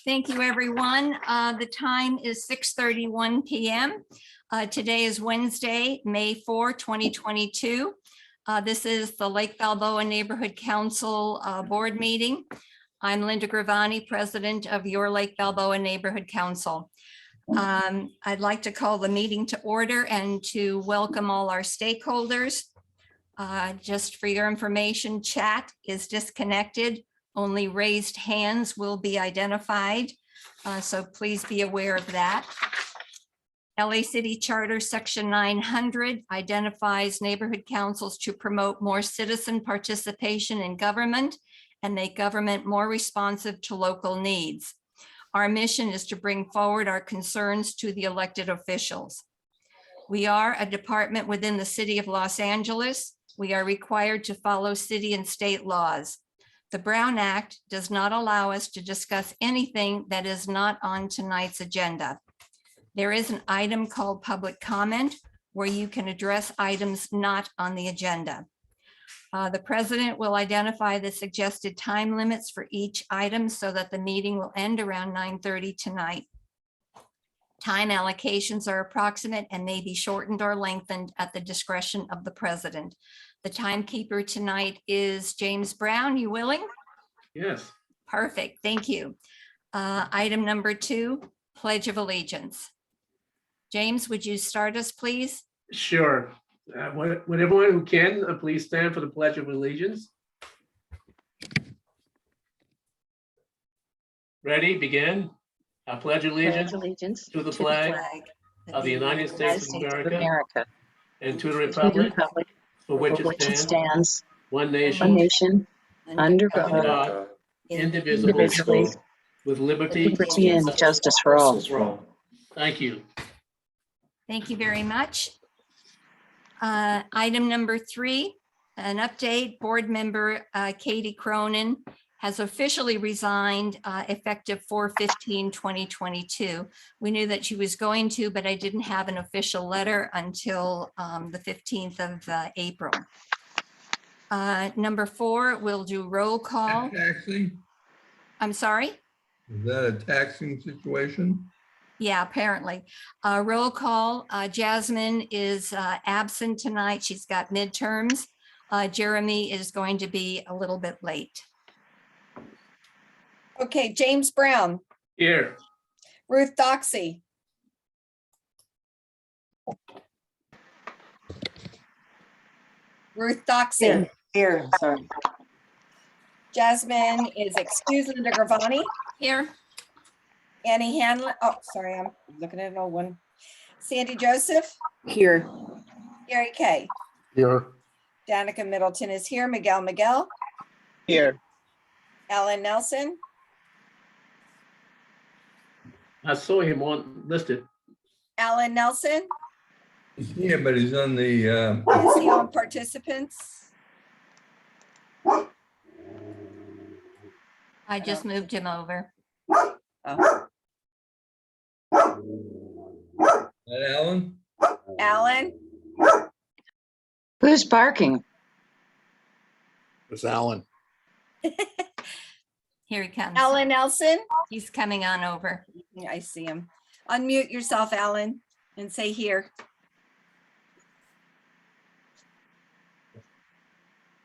Thank you, everyone. The time is 6:31 p.m. Today is Wednesday, May 4, 2022. This is the Lake Balboa Neighborhood Council Board meeting. I'm Linda Gravani, President of your Lake Balboa Neighborhood Council. I'd like to call the meeting to order and to welcome all our stakeholders. Just for your information, chat is disconnected. Only raised hands will be identified, so please be aware of that. LA City Charter Section 900 identifies neighborhood councils to promote more citizen participation in government and make government more responsive to local needs. Our mission is to bring forward our concerns to the elected officials. We are a department within the City of Los Angeles. We are required to follow city and state laws. The Brown Act does not allow us to discuss anything that is not on tonight's agenda. There is an item called public comment where you can address items not on the agenda. The president will identify the suggested time limits for each item so that the meeting will end around 9:30 tonight. Time allocations are approximate and may be shortened or lengthened at the discretion of the president. The timekeeper tonight is James Brown. You willing? Yes. Perfect. Thank you. Item number 2, Pledge of Allegiance. James, would you start us, please? Sure. Would everyone who can please stand for the Pledge of Allegiance? Ready? Begin. I pledge allegiance to the flag of the United States of America and to the republic for which it stands, one nation, under God, indivisible, with liberty and justice for all. Thank you. Thank you very much. Item number 3, an update. Board member Katie Cronin has officially resigned effective 4/15/2022. We knew that she was going to, but I didn't have an official letter until the 15th of April. Number 4, we'll do roll call. Taxing? I'm sorry? Is that a taxing situation? Yeah, apparently. Roll call. Jasmine is absent tonight. She's got midterms. Jeremy is going to be a little bit late. Okay, James Brown, Here. Ruth Doxey. Ruth Doxey. Here, sorry. Jasmine is excused. Linda Gravani. Here. Annie Hanlon. Oh, sorry, I'm looking at an old one. Sandy Joseph. Here. Gary Kay. Here. Danica Middleton is here. Miguel. Here. Alan Nelson. I saw him on listed. Alan Nelson. He's here, but he's on the, Is he on participants? I just moved him over. Oh, Alan? Alan. Who's barking? It's Alan. Here he comes. Alan Nelson. He's coming on over. Yeah, I see him. Unmute yourself, Alan, and say here.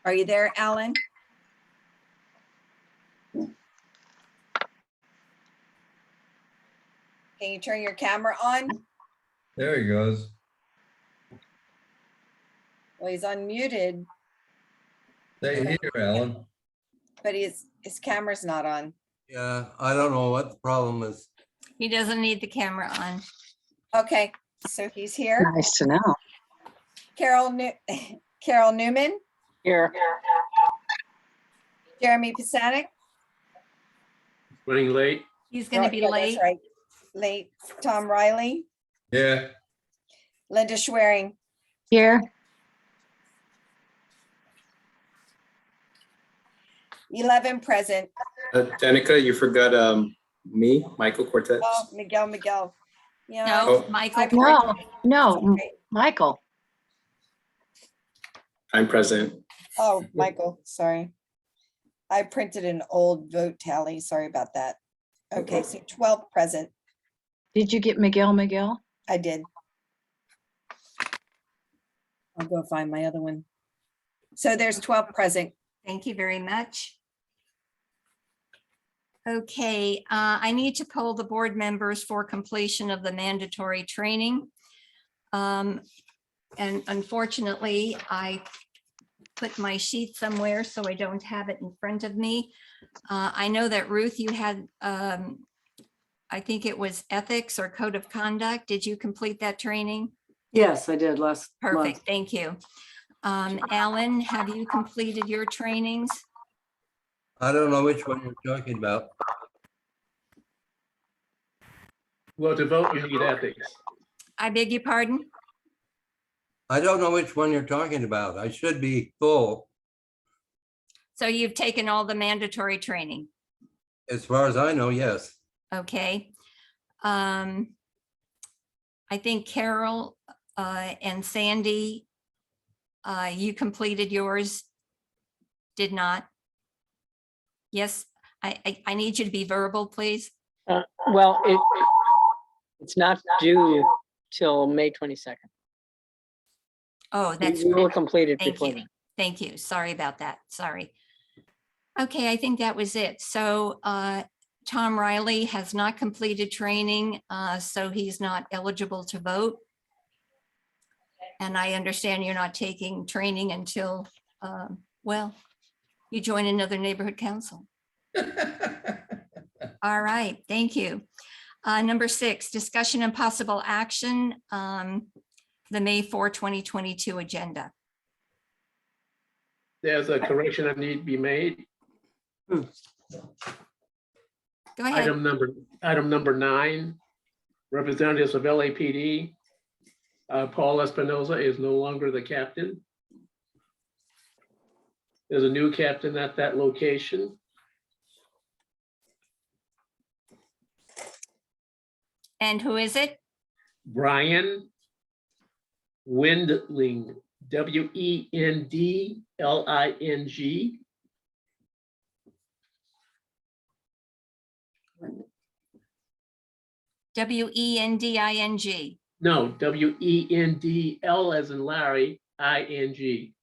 Are you there, Alan? Can you turn your camera on? There he goes. Well, he's unmuted, Stay here, Alan. but his camera's not on. Yeah, I don't know what the problem is. He doesn't need the camera on. Okay, so he's here. Nice to know. Carol Newman, Here. Jeremy Pisanik. Running late. He's going to be Yeah, that's late. right. Late. Tom Riley, Yeah. Linda Schwerin. Here. 11 present. Danica, you forgot me, Michael Cortez. Oh, Miguel. Yeah. No, Michael. No, Michael. I'm present. Oh, Michael, sorry. I printed an old vote tally. Sorry about that. Okay, so 12 present. Did you get Miguel? I did. I'll go find my other one. So there's 12 present. Thank you very much. Okay, I need to poll the board members for completion of the mandatory training. And unfortunately, I put my sheet somewhere, so I don't have it in front of me. I know that Ruth, you had, I think it was ethics or code of conduct. Did you complete that training? Yes, I did last month. Perfect, thank you. Alan, have you completed your trainings? I don't know which one you're talking about. Well, to vote, you need ethics. I beg your pardon? I don't know which one you're talking about. I should be full, So you've taken all the mandatory training, as far as I know, yes. okay? I think Carol and Sandy, you completed yours, did not? Yes, I need you to be verbal, please. Well, it's not due till May 22nd. Oh, that's, We will complete it thank before you. then. Thank you. Sorry about that. Sorry. Okay, I think that was it. So Tom Riley has not completed training, so he's not eligible to vote. And I understand you're not taking training until, well, you join another neighborhood council. All right, thank you. Number 6, discussion and possible action, the May 4, 2022 agenda. There's a correction that need to be made. Go ahead. Item number 9, representatives of LAPD. Paul Espinoza is no longer the captain. There's a new captain at that location. And who is it? Brian Wendling, Wendling. Wending. No, Wendl as in Larry, ing.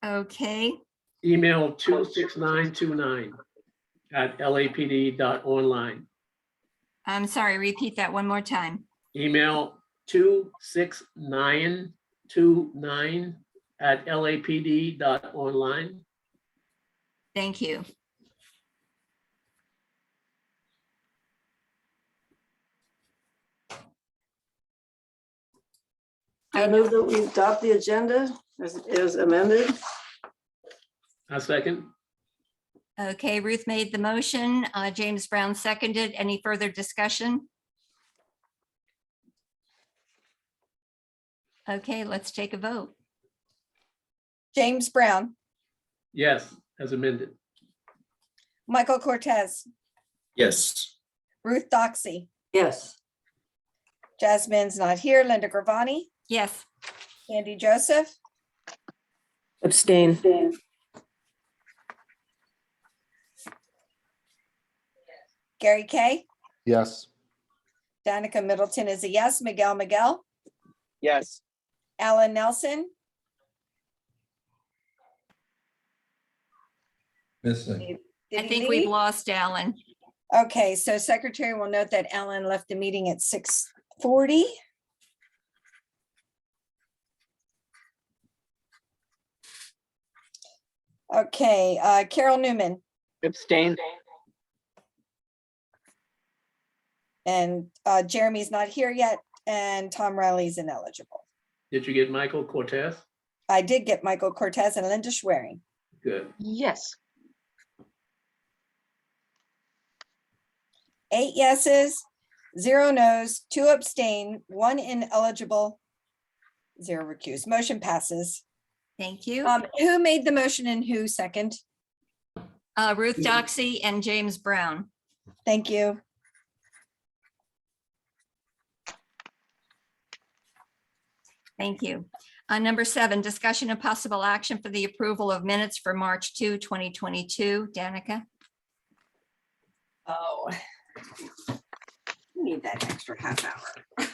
Okay, Email 26929 at lapd.online. I'm sorry, repeat that one more time. Email 26929 at lapd.online. Thank you. I move that we adopt the agenda as amended. A second. Okay, Ruth made the motion. James Brown seconded. Any further discussion? Okay, let's take a vote. James Brown, Yes, as amended. Michael Cortez, Yes. Ruth Doxy, Yes. Jasmine's not here. Linda Gravani, Yes, Sandy Joseph, Abstain. Gary Kay, Yes. Danica Middleton is a yes. Miguel, Yes. Alan Nelson, Missing. did I he think we've leave? lost Alan. Okay, so secretary will note that Alan left the meeting at 6:40. Okay, Carol Newman Abstain. and Jeremy's not here yet, and Tom Riley's ineligible. Did you get Michael Cortez? I did get Michael Cortez and Linda Schwerin. Good. Yes. 8 yeses, 0 nos, 2 abstain, 1 ineligible, 0 recused. Motion passes. Thank you. Who made the motion and who second? Ruth Doxy and James Brown. Thank you. Thank you. Number 7, discussion and possible action for the approval of minutes for March 2, 2022. Danica? Oh. You need that extra half hour.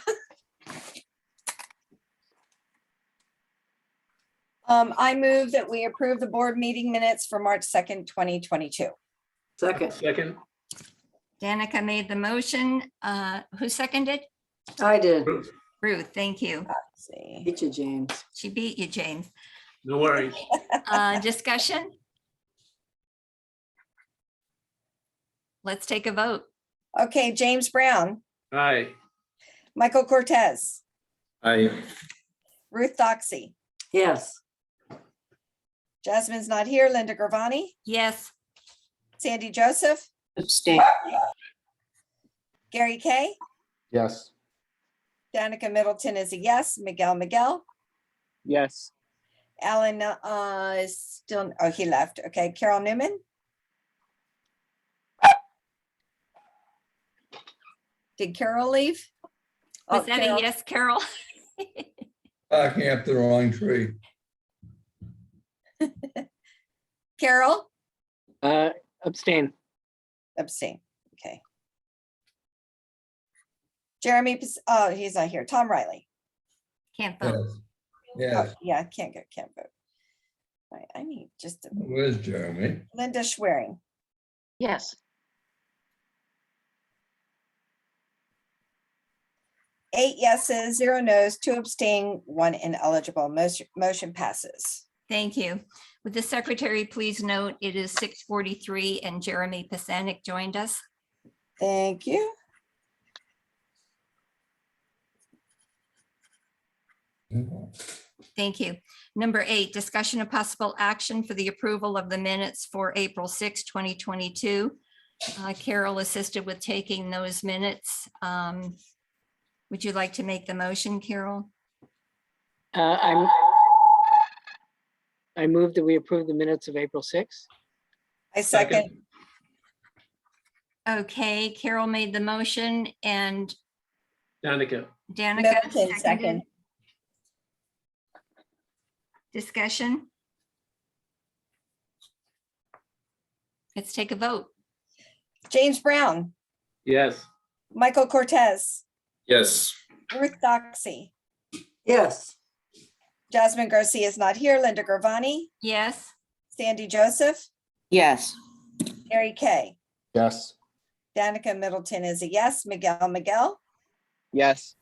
I move that we approve the board meeting minutes for March 2nd, 2022. Second, Second, Danica made the motion. Who seconded? I did. Bruce, Ruth, thank you. Let's see. Beat you, James. She beat you, James. no worries. Discussion? Let's take a vote. Okay, James Brown, Aye. Michael Cortez, I, Ruth Doxy, Yes. Jasmine's not here, Linda Gravani, Yes. Sandy Joseph, Abstain. Gary Kay, Yes. Danica Middleton is a yes, Miguel, Yes. Alan is still, oh, he left. Okay, Carol Newman. Did Carol leave? Was Oh, that Carol. a yes, Carol? Barking up the wrong tree. Carol? Abstain. Abstain. Okay. Jeremy, oh, he's not here. Tom Riley. Can't Yes. vote. Yes. Oh, yeah, can't vote. All right, I need just Where's Jeremy? Linda Schwerin. Yes. 8 yeses, 0 nos, 2 abstain, 1 ineligible. Motion passes. Thank you. Would the secretary please note it is 6:43 and Jeremy Pasanik joined us. Thank you. Thank you. Number 8, discussion of possible action for the approval of the minutes for April 6, 2022. Carol assisted with taking those minutes. Would you like to make the motion, Carol? I move that we approve the minutes of April 6th. I second. Okay, Carol made the motion and Danica, Danica Middleton, seconded. second. Discussion? Let's take a vote. James Brown, yes. Michael Cortez, yes. Ruth Doxy, Yes. Jasmine Garcia is not here, Linda Gravani, Yes. Sandy Joseph, Yes. Gary Kay, Yes. Danica Middleton is a yes, Miguel, Yes.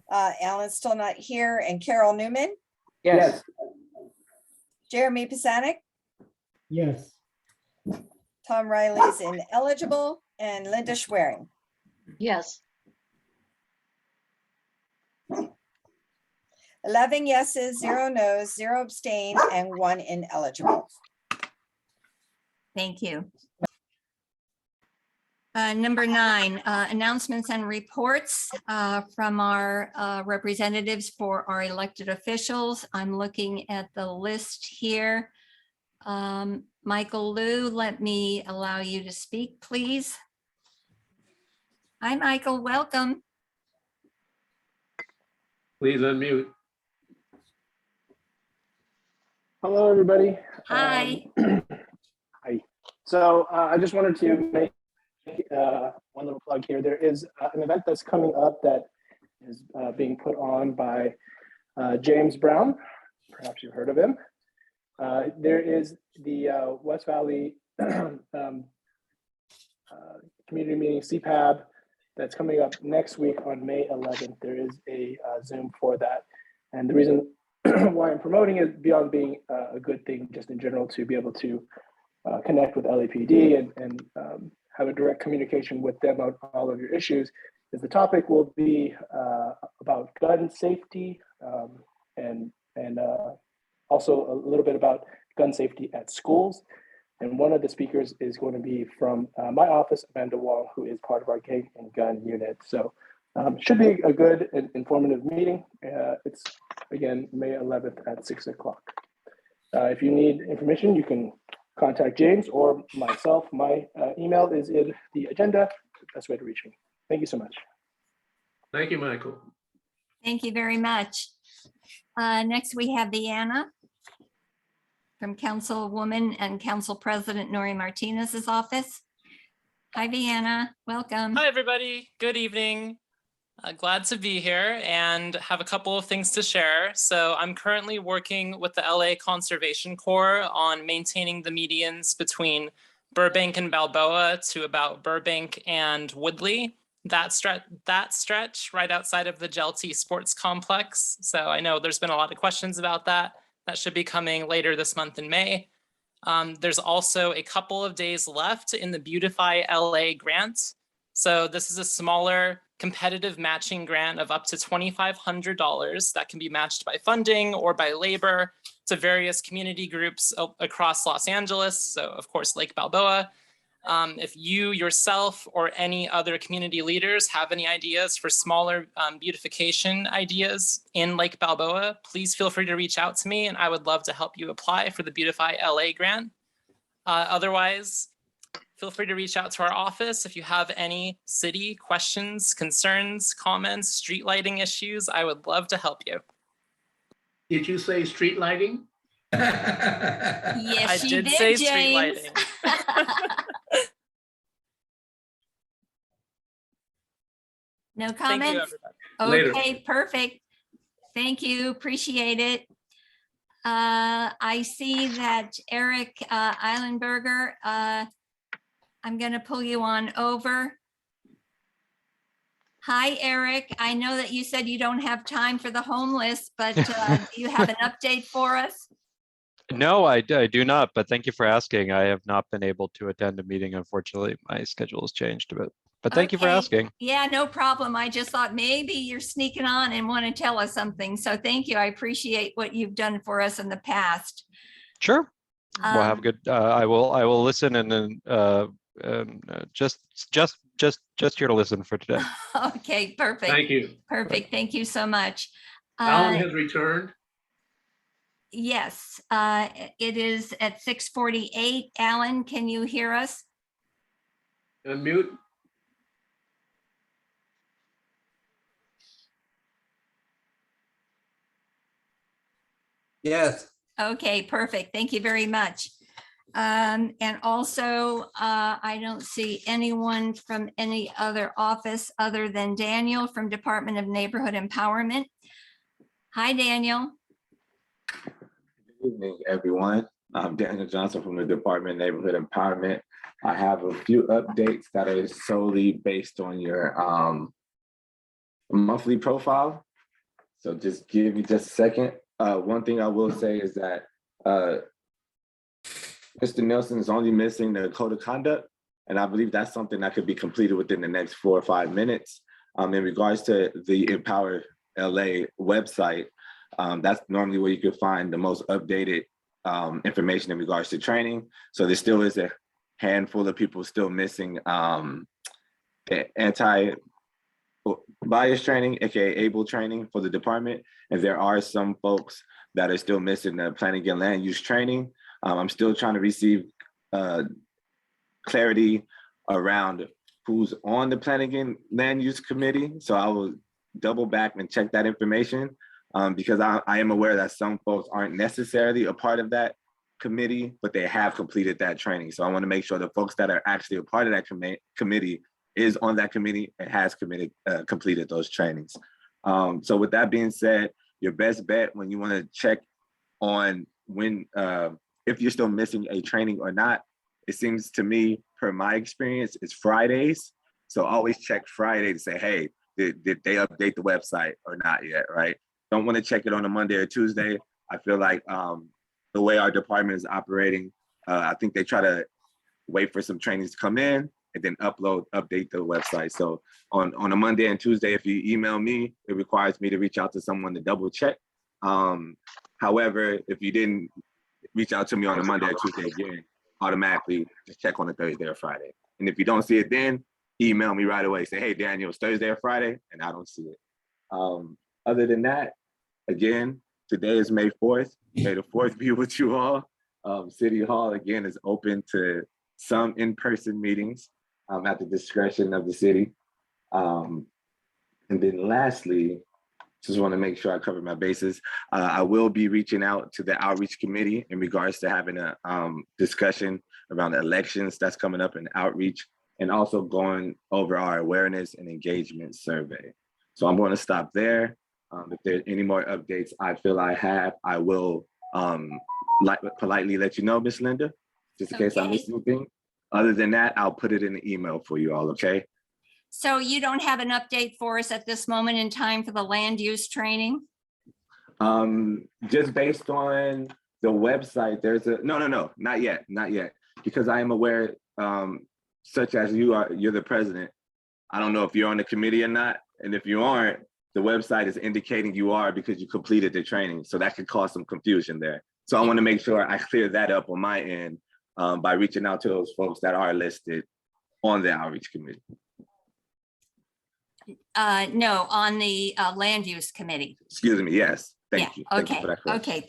Alan's still not here, and Carol Newman, Yes. Jeremy Pasanik, Yes. Tom Riley's ineligible, and Linda Schwerin. Yes. 11 yeses, 0 nos, 0 abstain, and 1 ineligible. Thank you. Number 9, announcements and reports from our representatives for our elected officials. I'm looking at the list here. Michael Liu, let me allow you to speak, please. Hi, Michael, welcome. Please unmute. Hello, everybody. Hi. Hi. So I just wanted to make one little plug here. There is an event that's coming up that is being put on by James Brown. Perhaps you've heard of him. There is the West Valley Community Meeting, CPAB, that's coming up next week on May 11th. There is a Zoom for that. And the reason why I'm promoting it, beyond being a good thing just in general, to be able to connect with LAPD and have a direct communication with them on all of your issues, is the topic will be about gun safety and also a little bit about gun safety at schools. And one of the speakers is going to be from my office, Amanda Wong, who is part of our Gang and Gun unit. So should be a good and informative meeting. It's, again, May 11th at 6 o'clock. If you need information, you can contact James or myself. My email is in the agenda. That's the best way to reach me. Thank you so much. Thank you, Michael. Thank you very much. Next, we have Deanna from Councilwoman and Council President Nori Martinez's office. Hi, Deanna. Welcome. Hi, everybody. Good evening. Glad to be here and have a couple of things to share. So I'm currently working with the LA Conservation Corps on maintaining the medians between Burbank and Balboa to about Burbank and Woodley. That stretch right outside of the Gelty Sports Complex. So I know there's been a lot of questions about that. That should be coming later this month in May. There's also a couple of days left in the Beautify LA grant. So this is a smaller competitive matching grant of up to $2,500 that can be matched by funding or by labor to various community groups across Los Angeles. So of course, Lake Balboa. If you yourself or any other community leaders have any ideas for smaller beautification ideas in Lake Balboa, please feel free to reach out to me and I would love to help you apply for the Beautify LA grant. Otherwise, feel free to reach out to our office if you have any city questions, concerns, comments, street lighting issues. I would love to help you. Did you say street lighting? Yes, I she did did, say street James. lighting. No Thank you, comments? everybody. Later. Okay, perfect. Thank you, appreciate it. I see that Eric Eilenberger, I'm gonna pull you on over. Hi, Eric. I know that you said you don't have time for the homeless, but do you have an update for us? No, I do not, but thank you for asking. I have not been able to attend a meeting. Unfortunately, my schedule has changed a bit, but thank you for Okay. asking. Yeah, no problem. I just thought maybe you're sneaking on and want to tell us something. So thank you. I appreciate what you've done for us in the past. Sure. We'll have a Um, good, I will listen and then just here to listen for today. Okay, perfect. Thank you. Perfect. Thank you so much. Alan has returned. Yes, it is at 6:48. Alan, can you hear us? Unmute. Yes. Okay, perfect. Thank you very much. And also, I don't see anyone from any other office other than Daniel from Department of Neighborhood Empowerment. Hi, Daniel. Good evening, everyone. I'm Daniel Johnson from the Department of Neighborhood Empowerment. I have a few updates that are solely based on your monthly profile. So just give me just a second. One thing I will say is that Mr. Nelson is only missing the code of conduct, and I believe that's something that could be completed within the next 4 or 5 minutes. In regards to the Empower LA website, that's normally where you can find the most updated information in regards to training. So there still is a handful of people still missing anti-bias training, aka ABLE training for the department. And there are some folks that are still missing the planning and land use training. I'm still trying to receive clarity around who's on the planning and land use committee. So I will double back and check that information because I am aware that some folks aren't necessarily a part of that committee, but they have completed that training. So I want to make sure the folks that are actually a part of that committee is on that committee and has completed those trainings. So with that being said, your best bet when you want to check on when, if you're still missing a training or not, it seems to me, per my experience, it's Fridays. So always check Friday to say, hey, did they update the website or not yet, right? Don't want to check it on a Monday or Tuesday. I feel like the way our department is operating, I think they try to wait for some trainings to come in and then update the website. So on a Monday and Tuesday, if you email me, it requires me to reach out to someone to double check. However, if you didn't reach out to me on a Monday or Tuesday again, automatically just check on a Thursday or Friday. And if you don't see it then, email me right away. Say, hey, Daniel, it's Thursday or Friday, and I don't see it. Other than that, again, today is May 4th. May the 4th be with you all. City Hall, again, is open to some in-person meetings at the discretion of the city. And then lastly, just want to make sure I cover my bases. I will be reaching out to the outreach committee in regards to having a discussion around elections that's coming up in outreach, and also going over our awareness and engagement survey. So I'm going to stop there. If there's any more updates I feel I have, I will politely let you know, Miss Linda, just in case I missed anything. Other than that, I'll put it in the email for you all, okay? So you don't have an update for us at this moment in time for the land use training? Just based on the website, there's no, not yet, because I am aware, such as you're the president. I don't know if you're on the committee or not, and if you aren't, the website is indicating you are because you completed the training, so that could cause some confusion there. So I want to make sure I clear that up on my end by reaching out to those folks that are listed on the outreach committee. No, on the land use committee. Excuse me, yes. Thank you. Thank you Okay, for that correction. okay,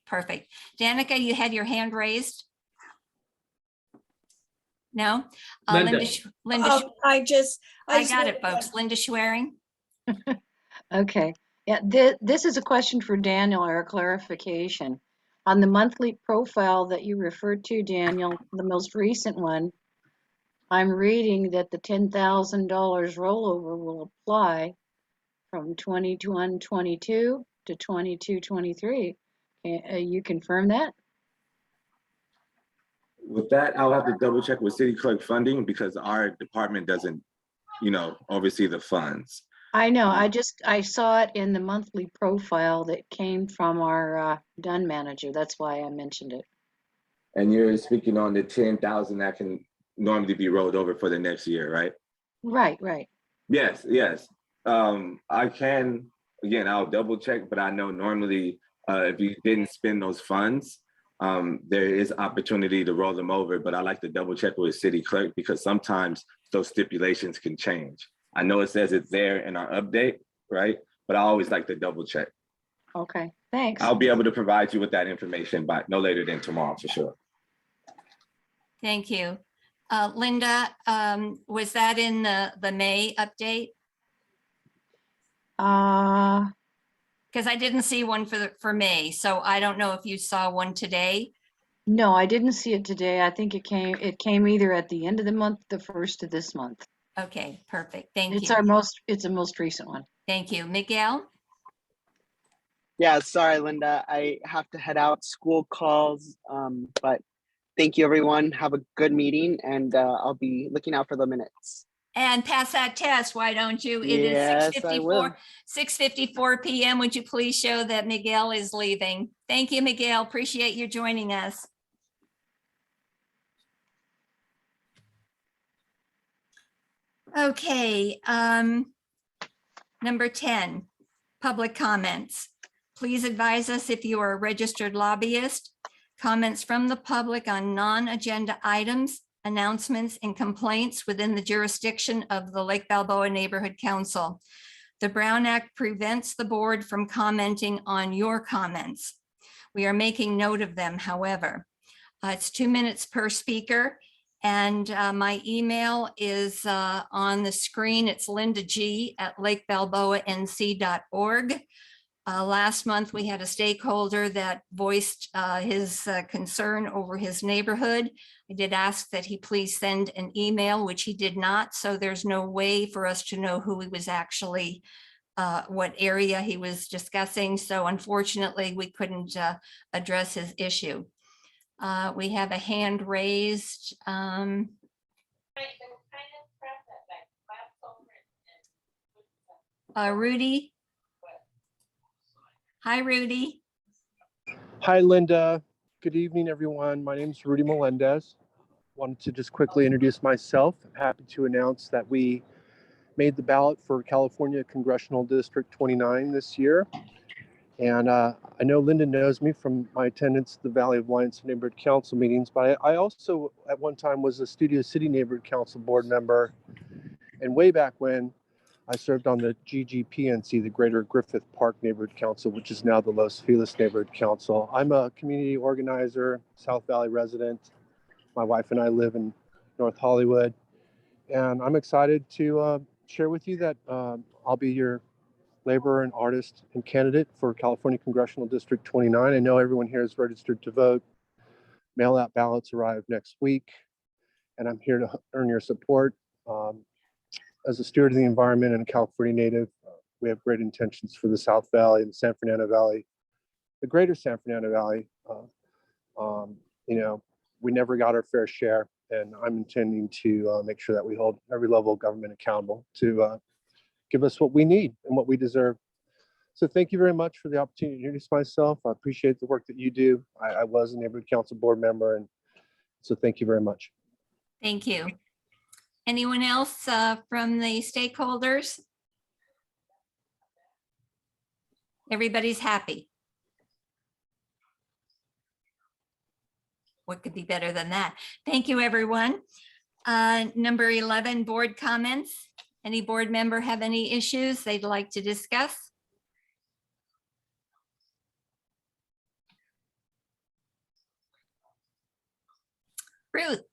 perfect. Danica, you had your hand raised? No? Linda. Linda, I got it, folks. Linda Schwerin. Okay. Yeah, this is a question for Daniel or a clarification. On the monthly profile that you referred to, Daniel, the most recent one, I'm reading that the $10,000 rollover will apply from 21-22 to 22-23. Can you confirm that? With that, I'll have to double check with city clerk funding because our department doesn't, oversee the funds. I know, I saw it in the monthly profile that came from our Dunn manager. That's why I mentioned it. And you're speaking on the 10,000 that can normally be rolled over for the next year, right? Right. Yes. I can, again, I'll double check, but I know normally if you didn't spend those funds, there is opportunity to roll them over, but I like to double check with city clerk because sometimes those stipulations can change. I know it says it's there in our update, right? But I always like to double check. Okay, thanks. I'll be able to provide you with that information by no later than tomorrow for sure. Thank you. Linda, was that in the May update? Because I didn't see one for May, so I don't know if you saw one today. No, I didn't see it today. I think it came either at the end of the month, the first of this month. Okay, perfect. Thank It's you. It's a most recent one. Thank you. Miguel? Yeah, sorry, Linda. I have to head out. School calls, but thank you, everyone. Have a good meeting, and I'll be looking out for the minutes. And pass that test, why don't you? It Yes, is I will. 6:54 p.m. Would you please show that Miguel is leaving? Thank you, Miguel. Appreciate you joining us. Okay, number 10, public comments. Please advise us if you are a registered lobbyist. Comments from the public on non-agenda items, announcements, and complaints within the jurisdiction of the Lake Balboa Neighborhood Council. The Brown Act prevents the board from commenting on your comments. We are making note of them, however. It's 2 minutes per speaker, and my email is on the screen. It's lindag@lakebalboanc.org. Last month, we had a stakeholder that voiced his concern over his neighborhood. I did ask that he please send an email, which he did not. So there's no way for us to know who he was actually, what area he was discussing. So unfortunately, we couldn't address his issue. We have a hand raised. Rudy. Hi, Rudy. Hi, Linda. Good evening, everyone. My name is Rudy Melendez. Wanted to just quickly introduce myself. I'm happy to announce that we made the ballot for California Congressional District 29 this year. And I know Linda knows me from my attendance at the Valley of Lions Neighborhood Council meetings, but I also at one time was a Studio City Neighborhood Council board member. And way back when, I served on the GGPNC, the Greater Griffith Park Neighborhood Council, which is now the Los Feliz Neighborhood Council. I'm a community organizer, South Valley resident. My wife and I live in North Hollywood. And I'm excited to share with you that I'll be your laborer and artist and candidate for California Congressional District 29. I know everyone here is registered to vote. Mail-out ballots arrive next week, and I'm here to earn your support. As a steward of the environment and a California native, we have great intentions for the South Valley and the San Fernando Valley, the greater San Fernando Valley. We never got our fair share, and I'm intending to make sure that we hold every level of government accountable to give us what we need and what we deserve. So thank you very much for the opportunity to introduce myself. I appreciate the work that you do. I was a neighborhood council board member, and so thank you very much. Thank you. Anyone else from the stakeholders? Everybody's happy. What could be better than that? Thank you, everyone. Number 11, board comments. Any board member have any issues they'd like to discuss? Ruth.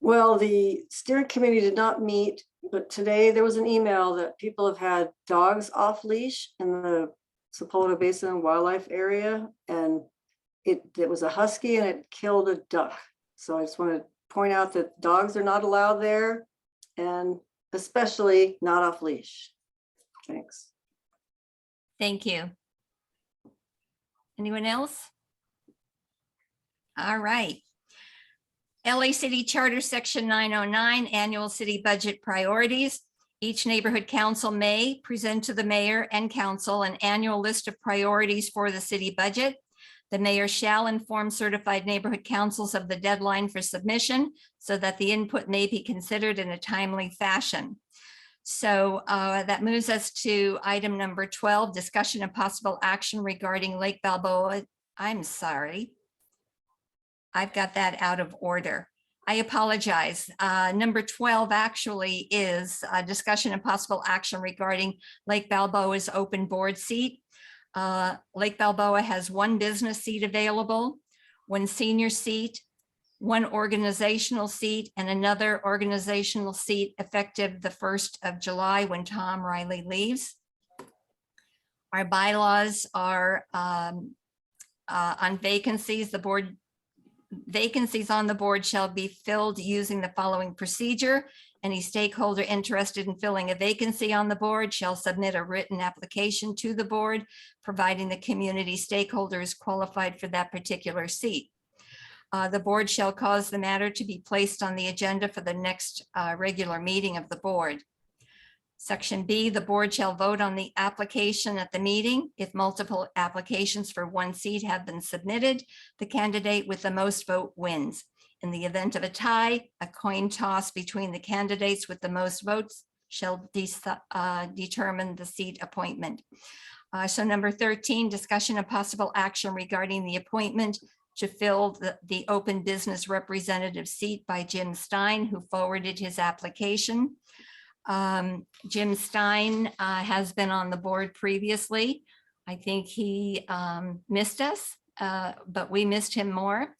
Well, the steering committee did not meet, but today there was an email that people have had dogs off leash in the Sepulveda Basin wildlife area, and it was a husky and it killed a duck. So I just want to point out that dogs are not allowed there, and especially not off leash. Thanks. Thank you. Anyone else? All right. LA City Charter Section 909, Annual City Budget Priorities. Each neighborhood council may present to the mayor and council an annual list of priorities for the city budget. The mayor shall inform certified neighborhood councils of the deadline for submission so that the input may be considered in a timely fashion. So that moves us to item number 12, discussion and possible action regarding Lake Balboa. I'm sorry. I've got that out of order. I apologize. Number 12 actually is a discussion and possible action regarding Lake Balboa's open board seat. Lake Balboa has one business seat available, one senior seat, one organizational seat, and another organizational seat effective the 1st of July when Tom Riley leaves. Our bylaws are on vacancies. The board vacancies on the board shall be filled using the following procedure. Any stakeholder interested in filling a vacancy on the board shall submit a written application to the board, providing the community stakeholder is qualified for that particular seat. The board shall cause the matter to be placed on the agenda for the next regular meeting of the board. Section B, the board shall vote on the application at the meeting. If multiple applications for one seat have been submitted, the candidate with the most vote wins. In the event of a tie, a coin toss between the candidates with the most votes shall determine the seat appointment. So number 13, discussion of possible action regarding the appointment to fill the open business representative seat by Jim Stein, who forwarded his application. Jim Stein has been on the board previously. I think he missed us, but we missed him more.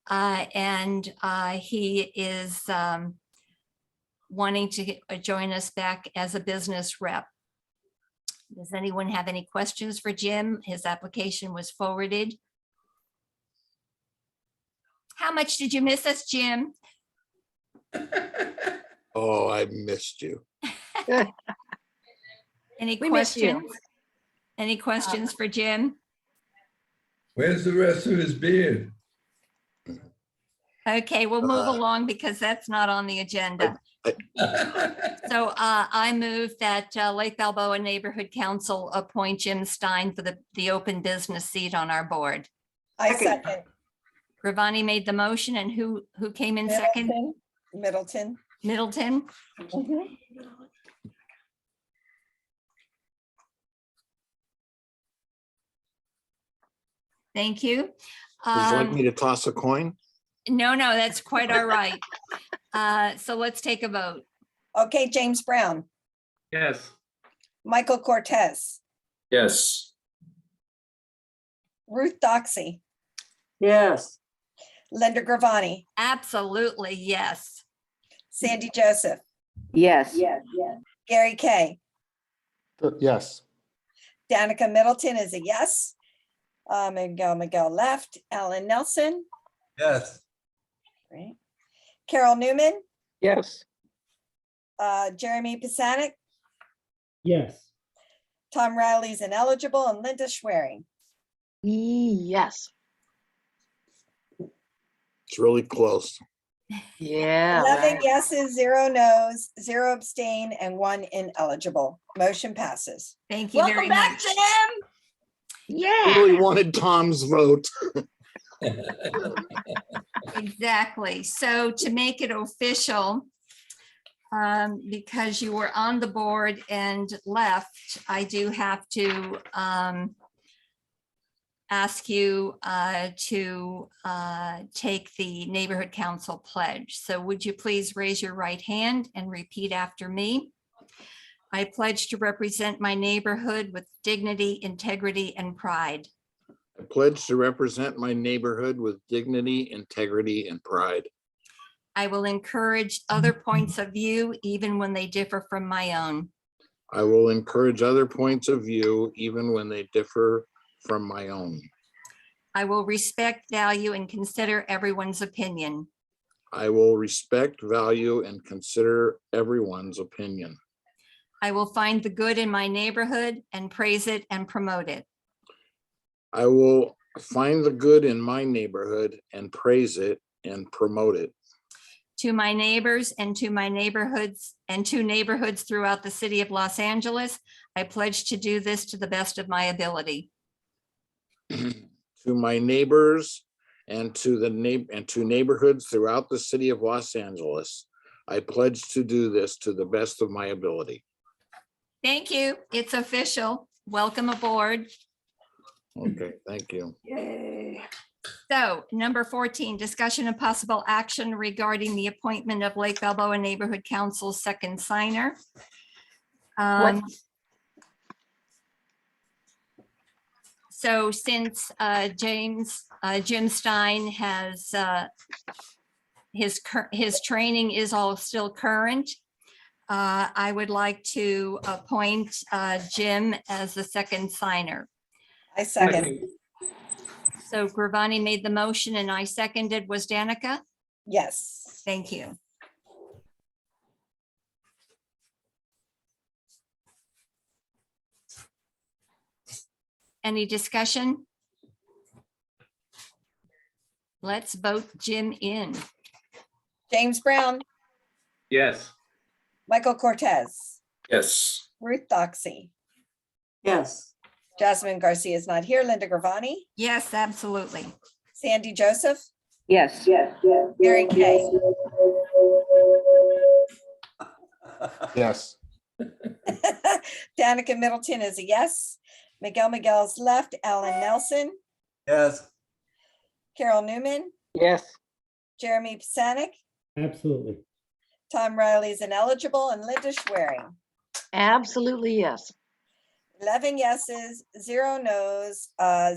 And he is wanting to join us back as a business rep. Does anyone have any questions for Jim? His application was forwarded. How much did you miss us, Jim? Oh, I missed you. Any We miss you. questions? Any questions for Jim? Where's the rest of his beard? Okay, we'll move along because that's not on the agenda. So I move that Lake Balboa Neighborhood Council appoint Jim Stein for the open business seat on our board. I second. Gravani made the motion, and who came in second? Middleton. Middleton. Mhm. Thank you. Would you like me to toss a coin? No, that's quite all right. So let's take a vote. Okay, James Brown, Yes. Michael Cortez, Yes. Ruth Doxey, Yes. Linda Gravani, Absolutely, yes. Sandy Joseph, Yes. Gary Kay. Yes. Danica Middleton is a yes. Miguel left. Alan Nelson. Yes. Right. Carol Newman. Yes. Jeremy Pisanik. Yes. Tom Riley's ineligible, and Linda Schwerin. Yes. It's really close. Yeah. 11 yeses, 0 no's, 0 abstain, and 1 ineligible. Motion passes. Thank you very Welcome back, much. Jim. Yeah. Really wanted Tom's vote. Exactly. So to make it official, because you were on the board and left, I do have to ask you to take the neighborhood council pledge. So would you please raise your right hand and repeat after me? I pledge to represent my neighborhood with dignity, integrity, and pride. I pledge to represent my neighborhood with dignity, integrity, and pride. I will encourage other points of view even when they differ from my own. I will encourage other points of view even when they differ from my own. I will respect, value, and consider everyone's opinion. I will respect, value, and consider everyone's opinion. I will find the good in my neighborhood and praise it and promote it. I will find the good in my neighborhood and praise it and promote it. To my neighbors and to my neighborhoods and to neighborhoods throughout the city of Los Angeles, I pledge to do this to the best of my ability. To my neighbors and to neighborhoods throughout the city of Los Angeles, I pledge to do this to the best of my ability. Thank you. It's official. Welcome aboard. Okay, thank you. Yay. So number 14, discussion and possible action regarding the appointment of Lake Balboa Neighborhood Council's second signer. So since Jim Stein has his training is all still current, I would like to appoint Jim as the second signer. I second. So Gravani made the motion and I seconded. Was Danica? Yes. Thank you. Any discussion? Let's vote Jim in. James Brown. Yes. Michael Cortez. Yes. Ruth Doxey. Yes. Jasmine Garcia is not here. Linda Gravani. Yes, absolutely. Sandy Joseph. Yes. Gary Kay. Yes. Danica Middleton is a yes. Miguel's left. Alan Nelson. Yes. Carol Newman. Yes. Jeremy Pisanik. Absolutely. Tom Riley is ineligible, and Linda Schwerin. Absolutely, yes. 11 yeses, 0 no's,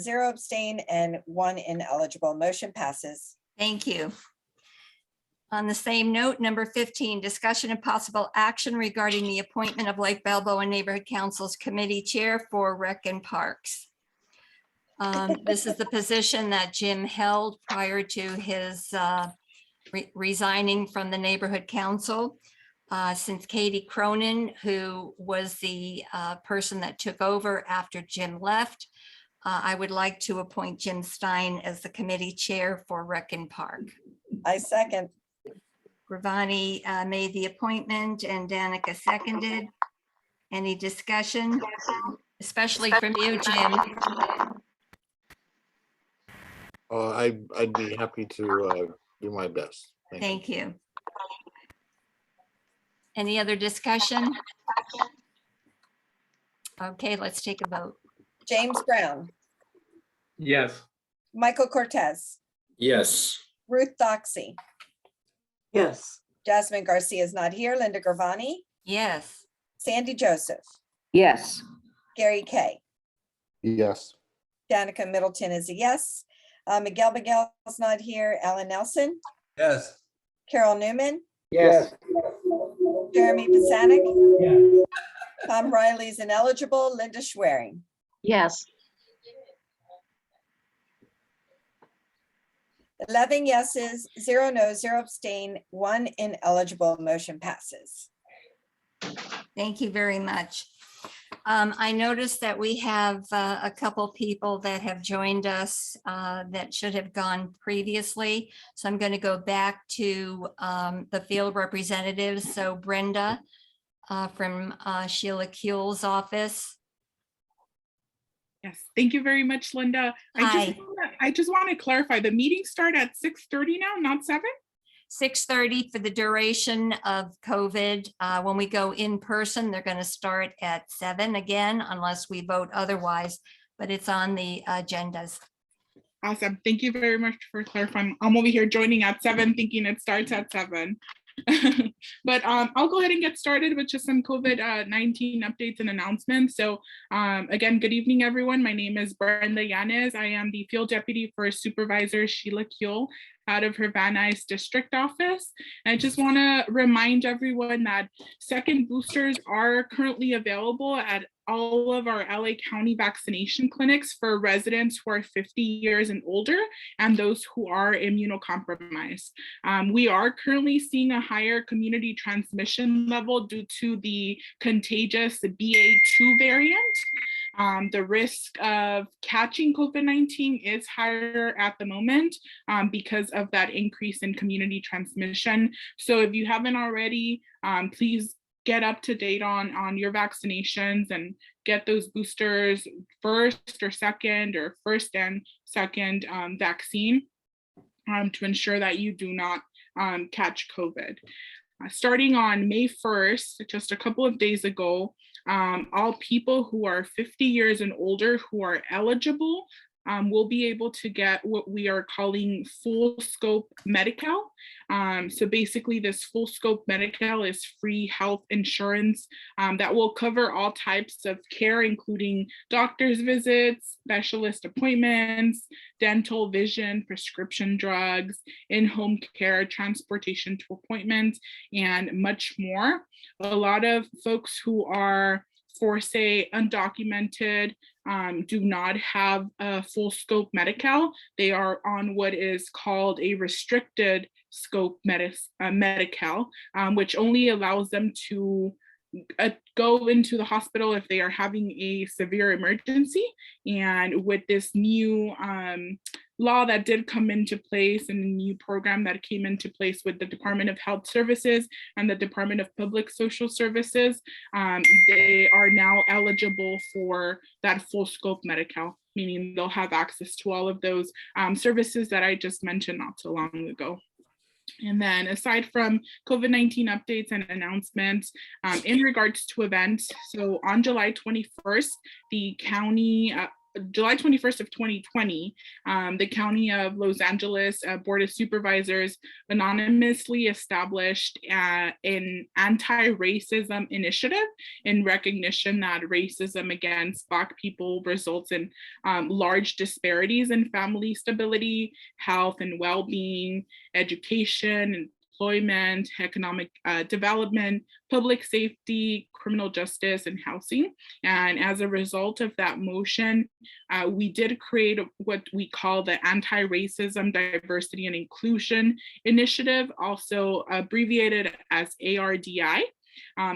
0 abstain, and 1 ineligible. Motion passes. Thank you. On the same note, number 15, discussion and possible action regarding the appointment of Lake Balboa Neighborhood Council's committee chair for Rec and Parks. This is the position that Jim held prior to his resigning from the neighborhood council. Since Katie Cronin, who was the person that took over after Jim left, I would like to appoint Jim Stein as the committee chair for Rec and Park. I second. Gravani made the appointment and Danica seconded. Any discussion, especially from you, Jim? I'd be happy to do my best. Thank you. Any other discussion? Okay, let's take a vote. James Brown. Yes. Michael Cortez. Yes. Ruth Doxey. Yes. Jasmine Garcia is not here. Linda Gravani. Yes. Sandy Joseph. Yes. Gary Kay. Yes. Danica Middleton is a yes. Miguel's not here. Alan Nelson. Yes. Carol Newman. Yes. Jeremy Pisanik, Yes. Tom Riley's ineligible, Linda Schwerin. Yes. 11 yeses, 0 no's, 0 abstain, 1 ineligible. Motion passes. Thank you very much. I noticed that we have a couple people that have joined us that should have gone previously. So I'm going to go back to the field representatives. So Brenda from Sheila Kuehl's office. Yes, thank you very much, Linda. Hi. I just want to clarify, the meetings start at 6:30 now, not 7? 6:30 for the duration of COVID. When we go in person, they're going to start at 7 again, unless we vote otherwise, but it's on the agendas. Awesome. Thank you very much for clarifying. I'm over here joining at 7, thinking it starts at 7. But I'll go ahead and get started with just some COVID-19 updates and announcements. So again, good evening, everyone. My name is Brenda Yanez. I am the field deputy for Supervisor Sheila Kuehl out of her Van Nuys district office. And I just want to remind everyone that second boosters are currently available at all of our LA County vaccination clinics for residents who are 50 years and older and those who are immunocompromised. We are currently seeing a higher community transmission level due to the contagious BA.2 variant. The risk of catching COVID-19 is higher at the moment because of that increase in community transmission. So if you haven't already, please get up to date on your vaccinations and get those boosters first and second vaccine to ensure that you do not catch COVID. Starting on May 1st, just a couple of days ago, all people who are 50 years and older who are eligible will be able to get what we are calling full scope Medi-Cal. So basically this full scope Medi-Cal is free health insurance that will cover all types of care, including doctor's visits, specialist appointments, dental, vision, prescription drugs, in-home care, transportation to appointments, and much more. A lot of folks who are, for say, undocumented, do not have a full scope Medi-Cal. They are on what is called a restricted scope Medi-Cal, which only allows them to go into the hospital if they are having a severe emergency. And with this new law that did come into place and a new program that came into place with the Department of Health Services and the Department of Public Social Services, they are now eligible for that full scope Medi-Cal, meaning they'll have access to all of those services that I just mentioned not so long ago. And then aside from COVID-19 updates and announcements in regards to events, so on July 21st, the county, July 21st of 2020, the County of Los Angeles Board of Supervisors anonymously established an anti-racism initiative in recognition that racism against Black people results in large disparities in family stability, health and well-being, education, employment, economic development, public safety, criminal justice, and housing. And as a result of that motion, we did create what we call the Anti-Racism, Diversity, and Inclusion Initiative, also abbreviated as ARDI.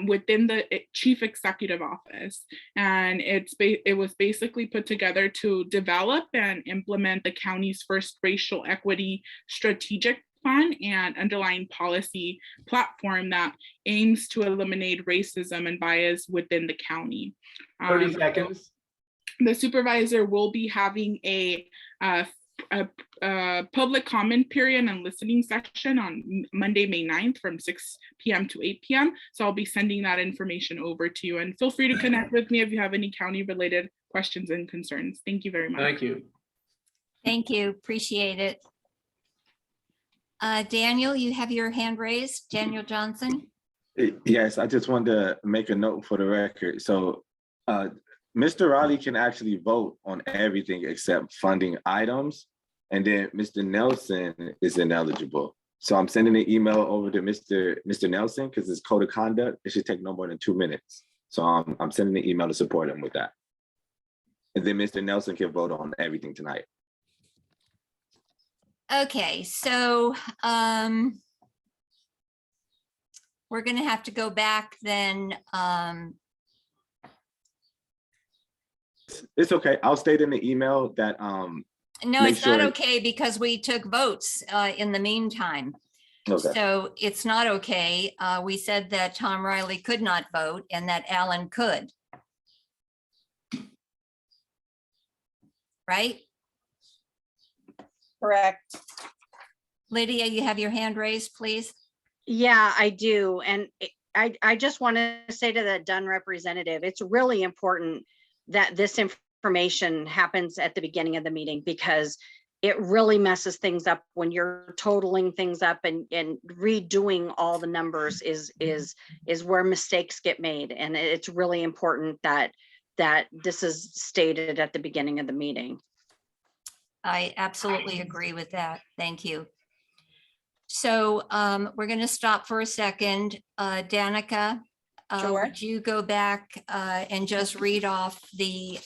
Within the Chief Executive Office. And it was basically put together to develop and implement the county's first racial equity strategic plan and underlying policy platform that aims to eliminate racism and bias within the county. 30 seconds. The supervisor will be having a public comment period and listening session on Monday, May 9th from 6 p.m. to 8 p.m. So I'll be sending that information over to you, and feel free to connect with me if you have any county related questions and concerns. Thank you very much. Thank you. Thank you. Appreciate it. Daniel, you have your hand raised. Daniel Johnson. Yes, I just wanted to make a note for the record. So Mr. Raleigh can actually vote on everything except funding items. And then Mr. Nelson is ineligible. So I'm sending an email over to Mr. Nelson because it's code of conduct. It should take no more than 2 minutes. So I'm sending an email to support him with that. And then Mr. Nelson can vote on everything tonight. Okay, so we're going to have to go back then. It's okay. I'll state in the email that No, make it's not sure- okay because we took votes in the meantime. Okay. So it's not okay. We said that Tom Riley could not vote and that Alan could. Right? Correct. Lydia, you have your hand raised, please. Yeah, I do. And I just want to say to the Dunn representative, it's really important that this information happens at the beginning of the meeting because it really messes things up when you're totaling things up and redoing all the numbers is where mistakes get made. And it's really important that this is stated at the beginning of the meeting. I absolutely agree with that. Thank you. So we're going to stop for a second. Danica, Sure. would you go back and just read off the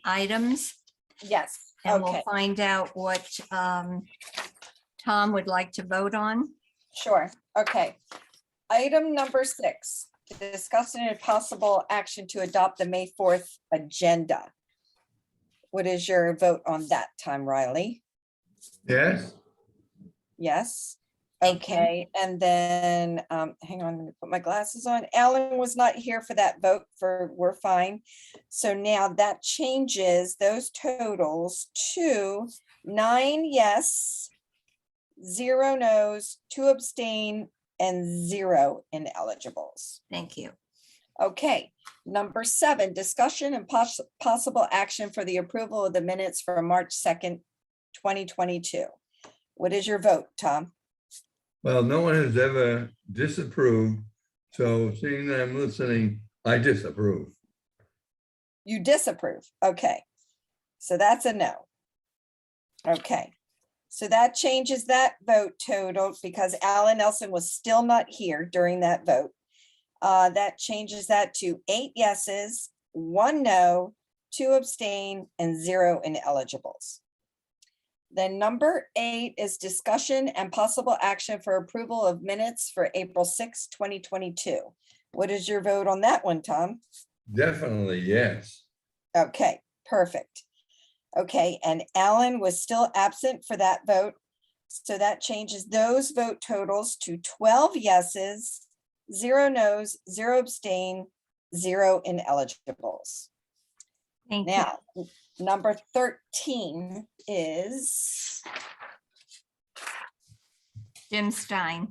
items? Yes. And Okay. we'll find out what Tom would like to vote on. Sure. Okay. Item number 6, discussing a possible action to adopt the May 4th agenda. What is your vote on that, Tom Riley? Yes, Yes. Okay. And then, hang on, let me put my glasses on. Alan was not here for that vote for we're fine. So now that changes those totals to 9 yes, 0 no's, 2 abstain, and 0 ineligibles. Thank you. Okay, number 7, discussion and possible action for the approval of the minutes for March 2nd, 2022. What is your vote, Tom? well, no one has ever disapproved, so seeing that I'm listening, I disapprove. You disapprove. Okay, so that's a no. Okay, so that changes that vote total because Alan Nelson was still not here during that vote. That changes that to 8 yeses, 1 no, 2 abstain, and 0 ineligibles. Then number 8 is discussion and possible action for approval of minutes for April 6, 2022. What is your vote on that one, Tom? Definitely, yes. Okay, perfect. Okay, and Alan was still absent for that vote. So that changes those vote totals to 12 yeses, 0 no's, 0 abstain, 0 ineligibles. Thank you. Now, number 13 is Jim Stein.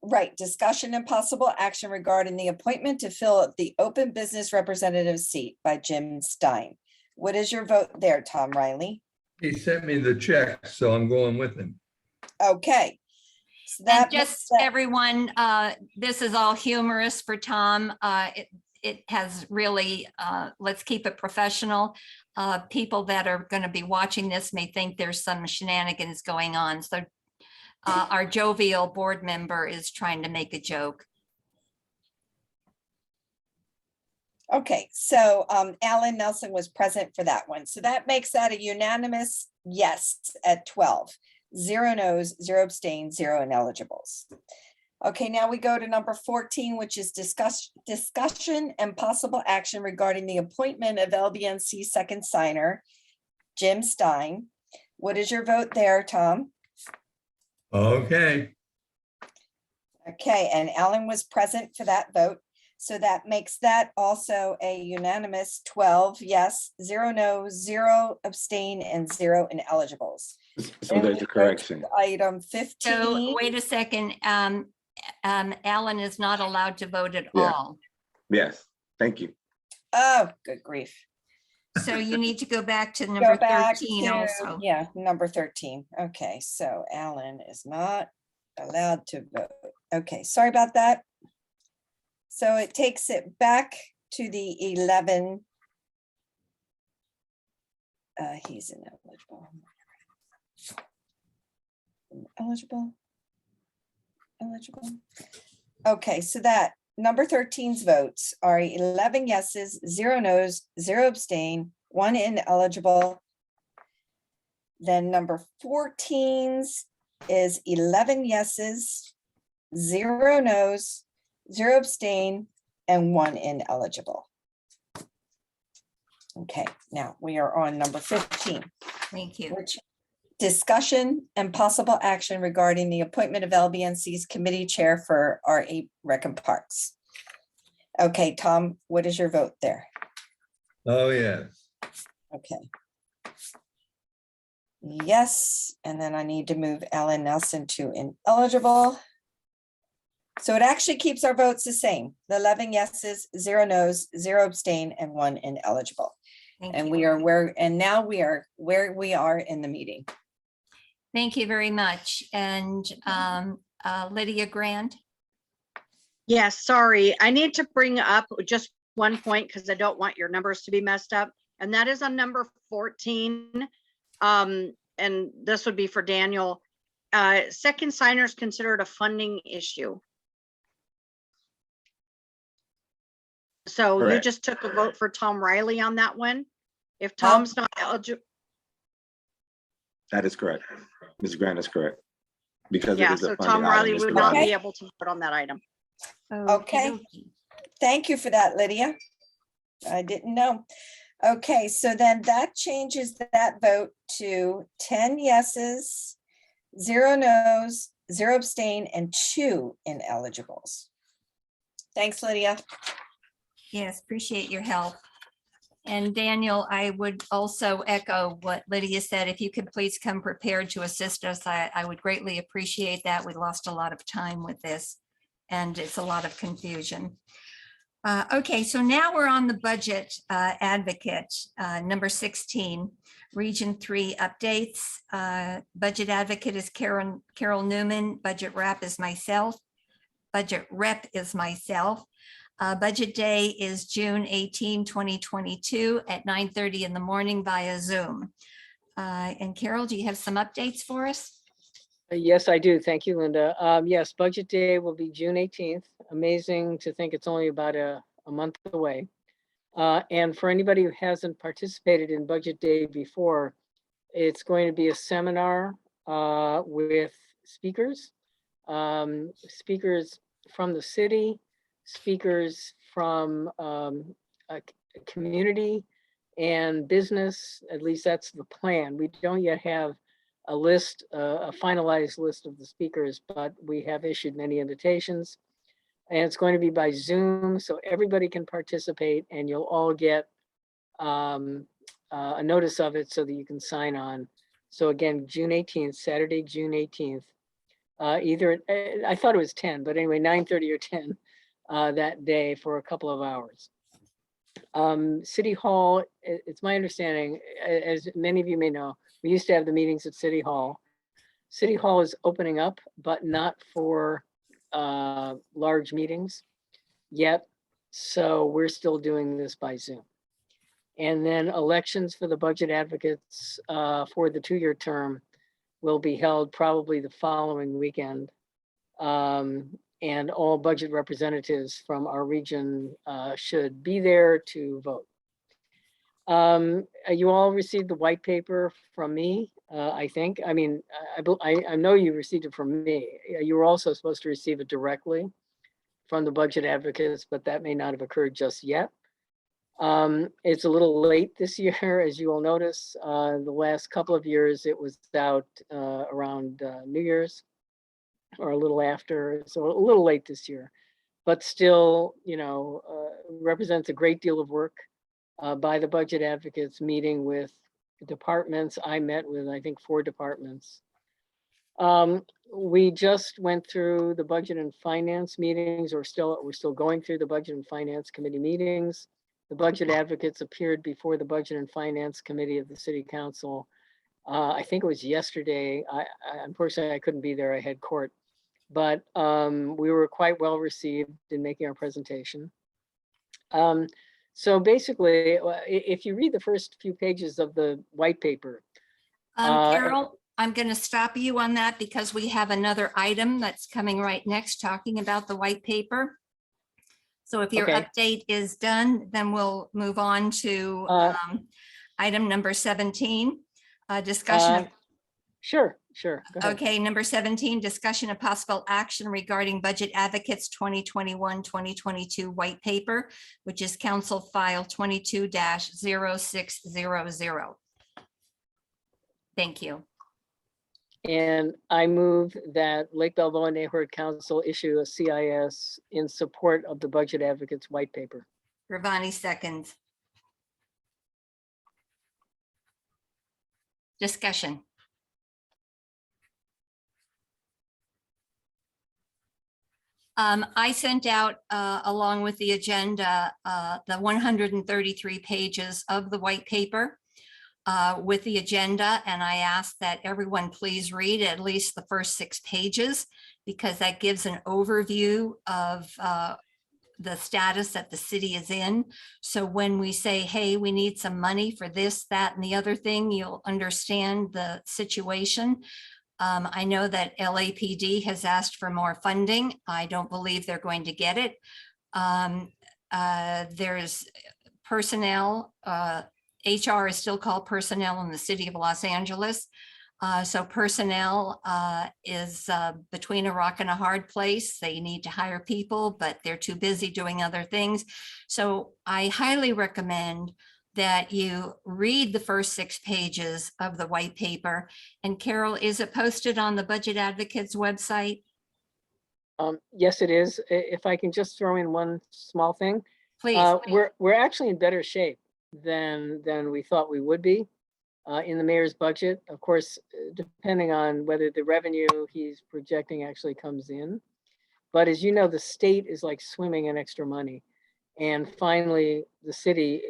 right, discussion and possible action regarding the appointment to fill the open business representative seat by Jim Stein. What is your vote there, Tom Riley? He sent me the check, so I'm going with him. Okay. So And that just everyone, this is all humorous for Tom. It has really, let's keep it professional. People that are going to be watching this may think there's some shenanigans going on. So our jovial board member is trying to make a joke. Okay, so Alan Nelson was present for that one. So that makes that a unanimous yes at 12. 0 no's, 0 abstain, 0 ineligibles. Okay, now we go to number 14, which is discussion and possible action regarding the appointment of LBNC second signer, Jim Stein. What is your vote there, Tom? Okay, Okay, and Alan was present for that vote. So that makes that also a unanimous 12 yes, 0 no, 0 abstain, and 0 ineligibles. So Then there's we a go to correction. Item 15. So wait a second. Alan is not allowed to vote at Yeah. all. Yes, thank you. Oh, good grief. So you need to go back to Go number back 13 to, also. yeah, number 13. Okay, so Alan is not allowed to vote. Okay, sorry about that. So it takes it back to the 11. He's ineligible. Eligible. eligible. Okay, so that number 13's votes are 11 yeses, 0 nos, 0 abstain, 1 ineligible. Then number 14's is 11 yeses, 0 nos, 0 abstain, and 1 ineligible. Okay, now we are on number 15. Thank you. Which discussion and possible action regarding the appointment of LBNC's committee chair for R8 Rec and Parks. Okay, Tom, what is your vote there? Oh, yes. Okay. Yes, and then I need to move Alan Nelson to ineligible. So it actually keeps our votes the same. The 11 yeses, 0 nos, 0 abstain, and 1 ineligible. And we are now we are where we are in the meeting. Thank you very much. And Lydia Grand. Yes, sorry. I need to bring up just one point because I don't want your numbers to be messed up. And that is on number 14. And this would be for Daniel. Second signers considered a funding issue. So Correct. you just took a vote for Tom Riley on that one. If Tom's not eligible. That is correct. Ms. Grant is correct. Because Yeah, it is a so funding Tom Riley item, would Mr. not Riley. be able to vote on that item. Okay. Thank you for that, Lydia. I didn't know. Okay, so then that changes that vote to 10 yeses, 0 nos, 0 abstain, and 2 ineligibles. Thanks, Lydia. Yes, appreciate your help. And Daniel, I would also echo what Lydia said. If you could please come prepared to assist us, I would greatly appreciate that. We lost a lot of time with this and it's a lot of confusion. Okay, so now we're on the budget advocate, number 16, Region 3 updates. Budget advocate is Carol Newman. Budget rep is myself. Budget rep is myself. Budget day is June 18, 2022 at 9:30 in the morning via Zoom. And Carol, do you have some updates for us? Yes, I do. Thank you, Linda. Yes, budget day will be June 18th. Amazing to think it's only about a month away. And for anybody who hasn't participated in budget day before, it's going to be a seminar with speakers, speakers from the city, speakers from a community and business. At least that's the plan. We don't yet have a list, a finalized list of the speakers, but we have issued many invitations. And it's going to be by Zoom, so everybody can participate and you'll all get a notice of it so that you can sign on. So again, June 18th, Saturday, June 18th, either, I thought it was 10, but anyway, 9:30 or 10 that day for a couple of hours. City Hall, it's my understanding, as many of you may know, we used to have the meetings at City Hall. City Hall is opening up, but not for large meetings yet. So we're still doing this by Zoom. And then elections for the budget advocates for the 2-year term will be held probably the following weekend. And all budget representatives from our region should be there to vote. You all received the white paper from me, I think. I mean, I know you received it from me. You were also supposed to receive it directly from the budget advocates, but that may not have occurred just yet. It's a little late this year, as you all notice. The last couple of years, it was out around New Year's or a little after, so a little late this year, but still, you know, represents a great deal of work by the budget advocates, meeting with departments. I met with, I think, 4 departments. We just went through the budget and finance meetings, or we're still going through the budget and finance committee meetings. The budget advocates appeared before the budget and finance committee of the city council. I think it was yesterday. Unfortunately, I couldn't be there. I had court, but we were quite well received in making our presentation. So basically, if you read the first few pages of the white paper. Carol, I'm going to stop you on that because we have another item that's coming right next, talking about the white paper. So if your Okay. update is done, then we'll move on to item number 17, discussion of. Sure. Go ahead. Okay, number 17, discussion of possible action regarding Budget Advocates 2021-2022 white paper, which is Council File 22-0600. Thank you. And I move that Lake Balboa Neighborhood Council issue a CIS in support of the Budget Advocates white paper. Ravani seconds. Discussion. I sent out, along with the agenda, the 133 pages of the white paper with the agenda, and I asked that everyone please read at least the first 6 pages, because that gives an overview of the status that the city is in. So when we say, hey, we need some money for this, that, and the other thing, you'll understand the situation. I know that LAPD has asked for more funding. I don't believe they're going to get it. There's personnel, HR is still called personnel in the city of Los Angeles. So personnel is between a rock and a hard place. They need to hire people, but they're too busy doing other things. So I highly recommend that you read the first 6 pages of the white paper. And Carol, is it posted on the Budget Advocates website? Yes, it is. If I can just throw in one small thing. Please. We're actually in better shape than we thought we would be in the mayor's budget. Of course, depending on whether the revenue he's projecting actually comes in. But as you know, the state is like swimming in extra money. And finally, the city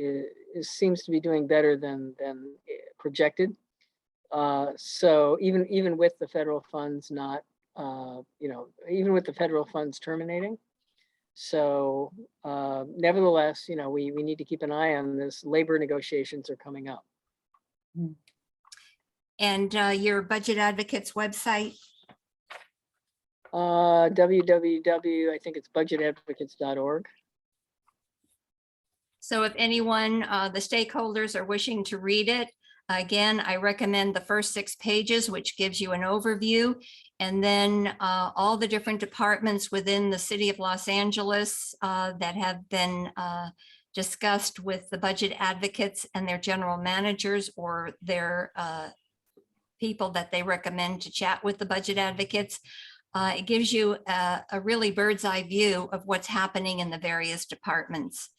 seems to be doing better than projected. So even with the federal funds not, even with the federal funds terminating. So nevertheless, we need to keep an eye on this. Labor negotiations are coming up. And your Budget Advocates website? www, I think it's budgetadvocates.org. So if anyone, the stakeholders are wishing to read it, again, I recommend the first 6 pages, which gives you an overview, and then all the different departments within the city of Los Angeles that have been discussed with the Budget Advocates and their general managers or their people that they recommend to chat with the Budget Advocates. It gives you a really bird's eye view of what's happening in the various departments.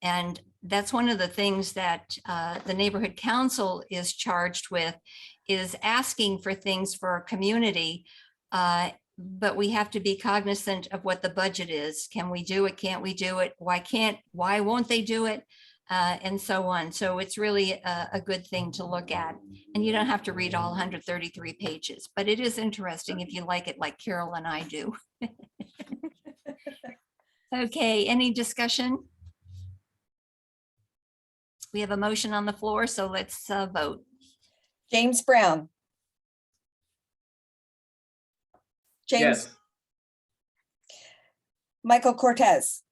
And that's one of the things that the neighborhood council is charged with, is asking for things for our community. But we have to be cognizant of what the budget is. Can we do it? Can't we do it? Why won't they do it? And so on. So it's really a good thing to look at. And you don't have to read all 133 pages, but it is interesting if you like it like Carol and I do. Okay, any discussion? We have a motion on the floor, so let's vote. James Brown. James. Yes. Michael Cortez.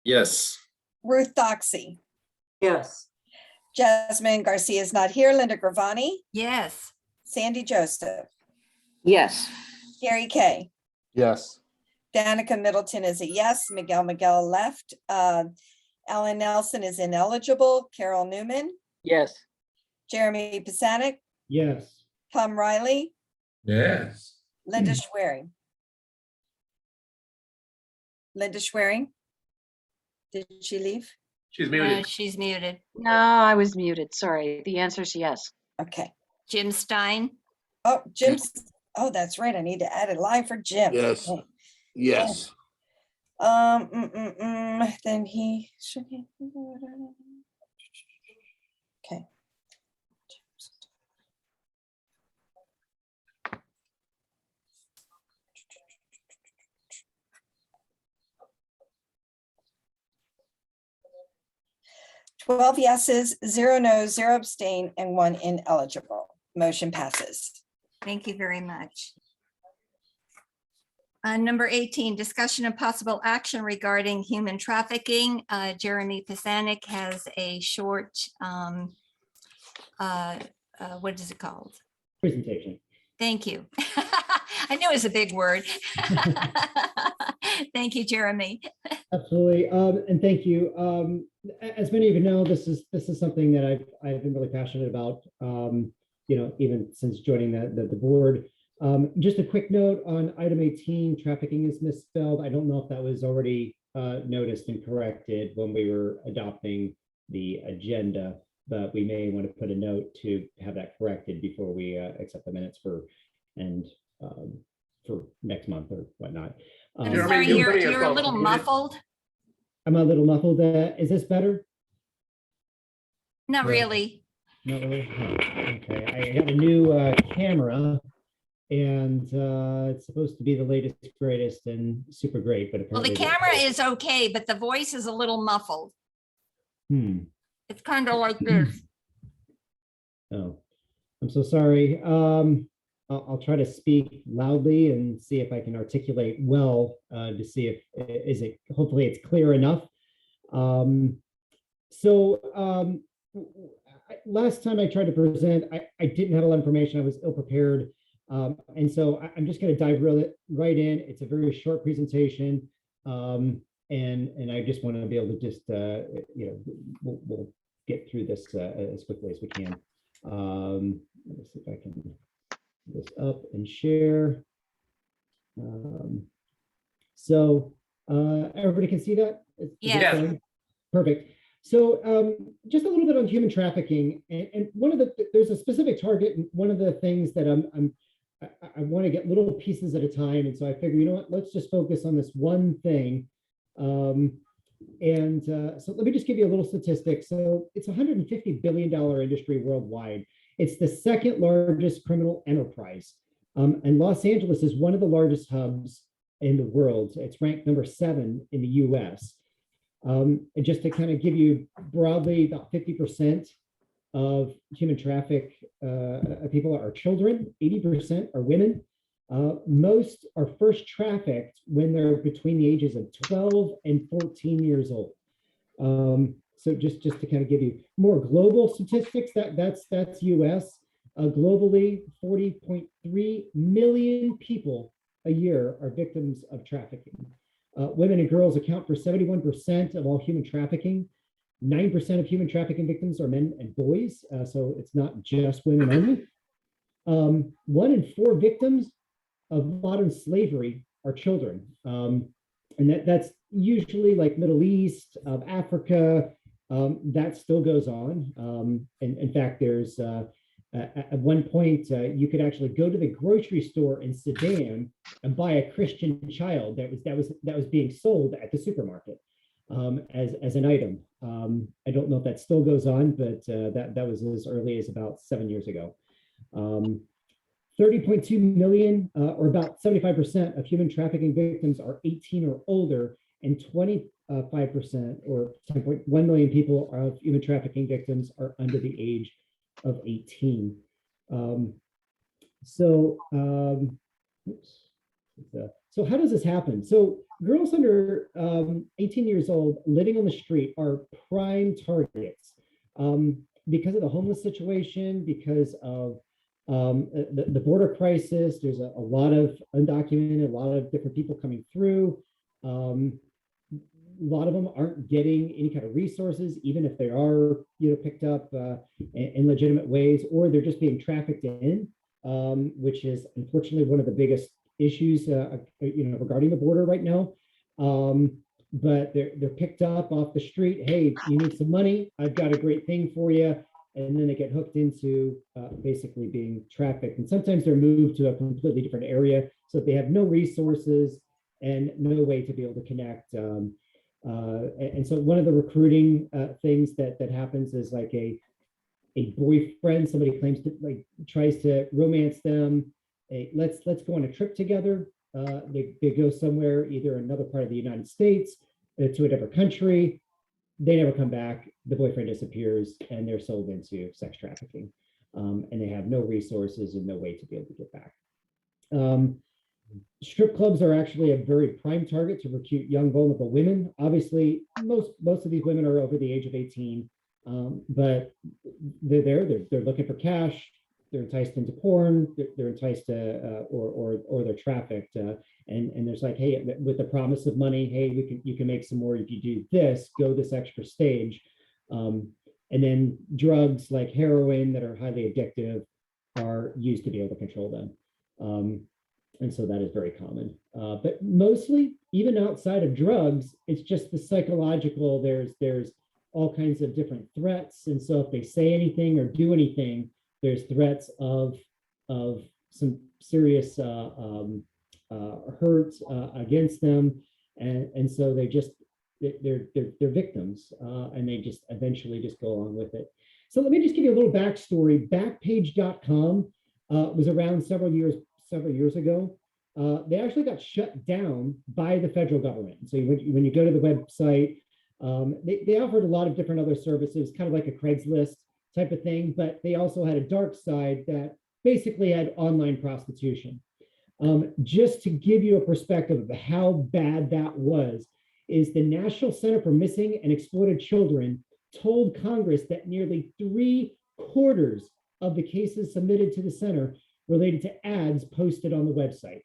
Yes. Ruth Doxey. Yes. Jasmine Garcia is not here. Linda Gravani. Yes. Sandy Joseph. Yes. Gary Kay. Yes. Danica Middleton is a yes. Miguel left. Alan Nelson is ineligible. Carol Newman. Yes. Jeremy Pisanik. Yes. Tom Riley. Yes. Linda Schwerin. Linda Schwerin. Did she leave? She's muted. She's muted. No, I was muted. Sorry. The answer is yes. Okay. Jim Stein. Oh, Jim's. Oh, that's right. I need to add a line for Jim. Yes. Okay. Yes. Then he should. Okay. 12 yeses, 0 no's, 0 abstain, and 1 ineligible. Motion passes. Thank you very much. Number 18, discussion of possible action regarding human trafficking. Jeremy Pisanik has a short, what is it called? Presentation. Thank you. I knew it was a big word. Thank you, Jeremy. Absolutely, and thank you. As many of you know, this is something that I've been really passionate about. You know, even since joining the board. Just a quick note on item 18, trafficking is misspelled. I don't know if that was already noticed and corrected when we were adopting the agenda, but we may want to put a note to have that corrected before we accept the minutes for next month or whatnot. I'm sorry, you're a little muffled. I'm a little muffled. Is this better? Not really. Not really? Oh, okay, I got a new camera. And it's supposed to be the latest, greatest, and super great, but Well, apparently the camera is okay, but the voice is a little muffled. It's kind of like this. Oh, I'm so sorry. I'll try to speak loudly and see if I can articulate well to see if hopefully it's clear enough. Last time I tried to present, I didn't have a lot of information. I was ill prepared. And so I'm just going to dive right in. It's a very short presentation, and I just want to be able to just, you know, we'll get through this as quickly as we can. Let me see if I can put this up and share. Everybody can see that? Yeah. Perfect. So just a little bit on human trafficking, and there's a specific target, and one of the things that I want to get little pieces at a time. And so I figure, you know what, let's just focus on this one thing. So let me just give you a little statistic. So it's a $150 billion industry worldwide. It's the second largest criminal enterprise. And Los Angeles is one of the largest hubs in the world. It's ranked number 7 in the US. And just to kind of give you broadly, about 50% of human traffic people are children, 80% are women. Most are first trafficked when they're between the ages of 12 and 14 years old. So just to kind of give you more global statistics, that's US. Globally, 40.3 million people a year are victims of trafficking. Women and girls account for 71% of all human trafficking. 9% of human trafficking victims are men and boys, so it's not just women only. 1 in 4 victims of modern slavery are children. And that's usually like Middle East, Africa, that still goes on. And in fact, there's at one point, you could actually go to the grocery store in Sudan and buy a Christian child that was being sold at the supermarket. As an item. I don't know if that still goes on, but that was as early as about 7 years ago. 30.2 million, or about 75% of human trafficking victims are 18 or older, and 25% or 10.1 million people of human trafficking victims are under the age of 18. So how does this happen? So girls under 18 years old living on the street are prime targets because of the homeless situation, because of the border crisis. There's a lot of undocumented, a lot of different people coming through. A lot of them aren't getting any kind of resources, even if they are, picked up in legitimate ways, or they're just being trafficked in, which is unfortunately one of the biggest issues, regarding the border right now. But they're picked up off the street. Hey, you need some money? I've got a great thing for you. And then they get hooked into basically being trafficked. And sometimes they're moved to a completely different area, so they have no resources and no way to be able to connect. And so one of the recruiting things that happens is like a boyfriend, somebody claims to tries to romance them. Hey, let's go on a trip together. They go somewhere, either another part of the United States, to a different country. They never come back. The boyfriend disappears, and they're sold into sex trafficking. and they have no resources and no way to be able to get back. Strip clubs are actually a very prime target to recruit young, vulnerable women. Obviously, most of these women are over the age of 18, but they're looking for cash. They're enticed into porn. They're enticed to, or they're trafficked. And there's like, hey, with the promise of money, hey, you can make some more if you do this. Go this extra stage. And then drugs like heroin that are highly addictive are used to be able to control them. And so that is very common. But mostly, even outside of drugs, it's just the psychological. There's all kinds of different threats. And so if they say anything or do anything, there's threats of some serious hurt against them. And so they're victims, and they just eventually just go along with it. So let me just give you a little backstory. Backpage.com was around several years ago. They actually got shut down by the federal government. So when you go to the website, they offered a lot of different other services, kind of like a Craigslist type of thing, but they also had a dark side that basically had online prostitution. Just to give you a perspective of how bad that was, is the National Center for Missing and Exploited Children told Congress that nearly 3/4 of the cases submitted to the center related to ads posted on the website.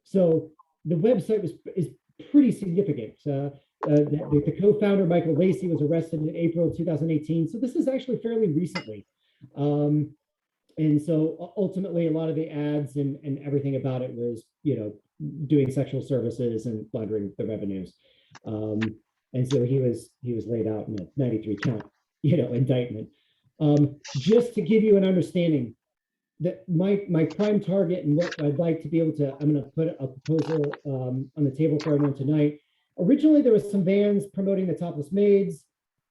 So the website is pretty significant. The co-founder, Michael Lacey, was arrested in April 2018. So this is actually fairly recently. And so ultimately, a lot of the ads and everything about it was, doing sexual services and laundering the revenues. And so he was laid out in a 93 count, indictment. Just to give you an understanding, that my prime target and what I'd like to be able to, I'm going to put a proposal on the table for everyone tonight. Originally, there was some vans promoting the topless maids.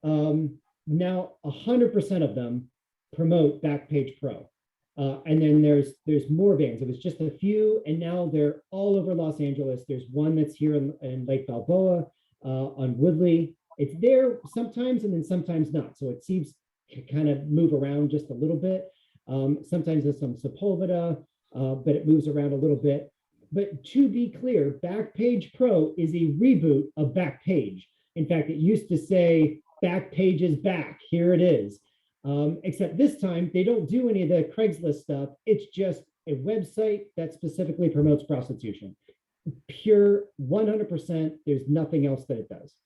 Now 100% of them promote Backpage Pro. And then there's more vans. It was just a few, and now they're all over Los Angeles. There's one that's here in Lake Balboa on Woodley. It's there sometimes and then sometimes not. So it seems to kind of move around just a little bit. Sometimes there's some Sepulveda, but it moves around a little bit. But to be clear, Backpage Pro is a reboot of Backpage. In fact, it used to say Backpage is back. Here it is. Except this time, they don't do any of the Craigslist stuff. It's just a website that specifically promotes prostitution. Pure 100%. There's nothing else that it does.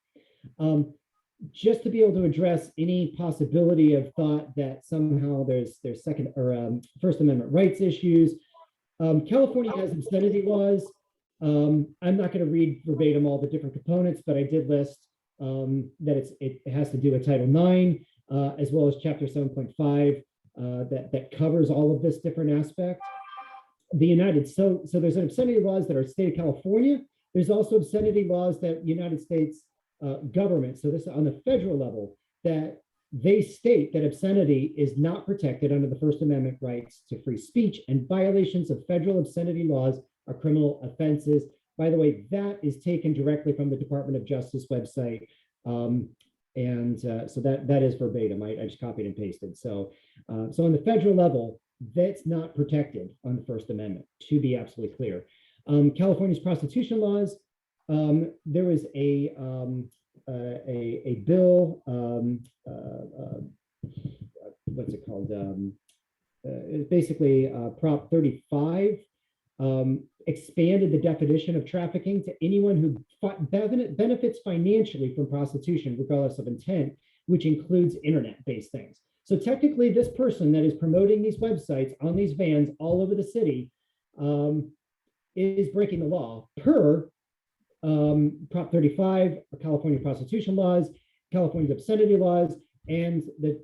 Just to be able to address any possibility of thought that somehow there's second or First Amendment rights issues. California has obscenity laws. I'm not going to read verbatim all the different components, but I did list that it has to do with Title IX, as well as Chapter 7.5 that covers all of this different aspect. So there's obscenity laws that are state of California. There's also obscenity laws that United States government, so this is on the federal level, that they state that obscenity is not protected under the First Amendment rights to free speech, and violations of federal obscenity laws are criminal offenses. By the way, that is taken directly from the Department of Justice website. So that is verbatim. I just copied and pasted. So on the federal level, that's not protected on the First Amendment, to be absolutely clear. California's prostitution laws, there was a bill, what's it called? It's basically Prop 35, expanded the definition of trafficking to anyone who benefits financially from prostitution, regardless of intent, which includes internet-based things. So technically, this person that is promoting these websites on these vans all over the city is breaking the law per Prop 35, California prostitution laws, California's obscenity laws, and the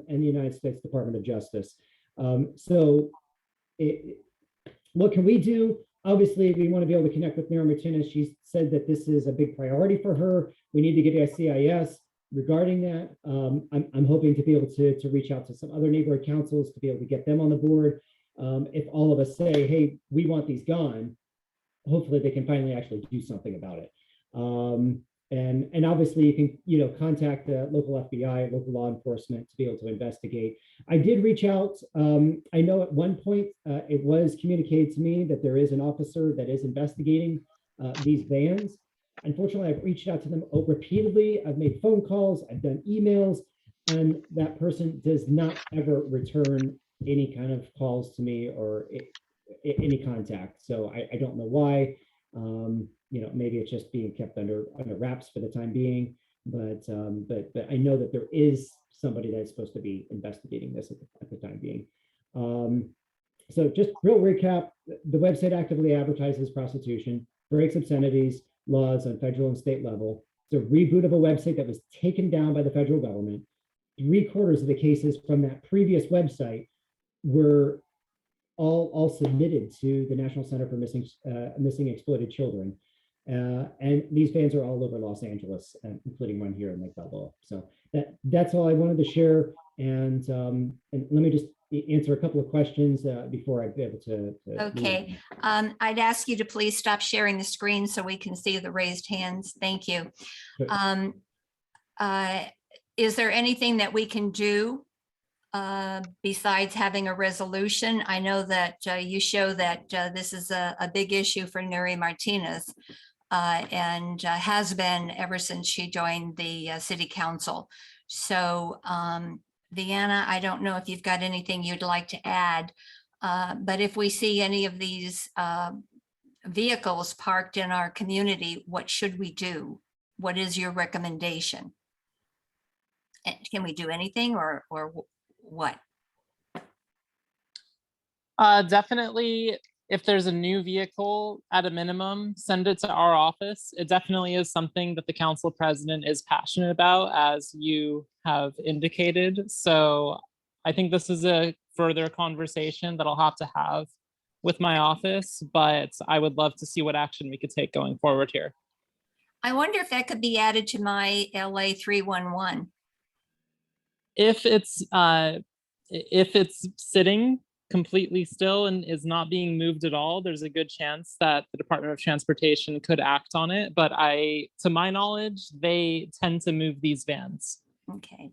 United States Department of Justice. What can we do? Obviously, we want to be able to connect with Mira Martinez. She said that this is a big priority for her. We need to get SCIS regarding that. I'm hoping to be able to reach out to some other neighborhood councils to be able to get them on the board. If all of us say, hey, we want these gone, hopefully they can finally actually do something about it. And obviously you can, you know, contact the local FBI, local law enforcement to be able to investigate. I did reach out. I know at one point it was communicated to me that there is an officer that is investigating these vans. Unfortunately, I've reached out to them repeatedly. I've made phone calls, I've done emails, and that person does not ever return any kind of calls to me or any contact. So I don't know why. You know, maybe it's just being kept under wraps for the time being, but I know that there is somebody that's supposed to be investigating this at the time being. So just real recap, the website actively advertises prostitution, breaks obscenities laws on federal and state level. It's a reboot of a website that was taken down by the federal government. 3/4 of the cases from that previous website were all submitted to the National Center for Missing Exploited Children. And these vans are all over Los Angeles, including one here in Lake Balboa. So that's all I wanted to share. And let me just answer a couple of questions before I be able to okay. I'd ask you to please stop sharing the screen so we can see the raised hands. Thank you. Sure. Is there anything that we can do besides having a resolution? I know that you show that this is a big issue for Nuri Martinez and has been ever since she joined the city council. So Deanna, I don't know if you've got anything you'd like to add, but if we see any of these vehicles parked in our community, what should we do? What is your recommendation? And can we do anything or what? Definitely, if there's a new vehicle, at a minimum, send it to our office. It definitely is something that the council president is passionate about, as you have indicated. So I think this is a further conversation that I'll have to have with my office, but I would love to see what action we could take going forward here. I wonder if that could be added to my LA 311. If it's sitting completely still and is not being moved at all, there's a good chance that the Department of Transportation could act on it. But to my knowledge, they tend to move these vans. Okay.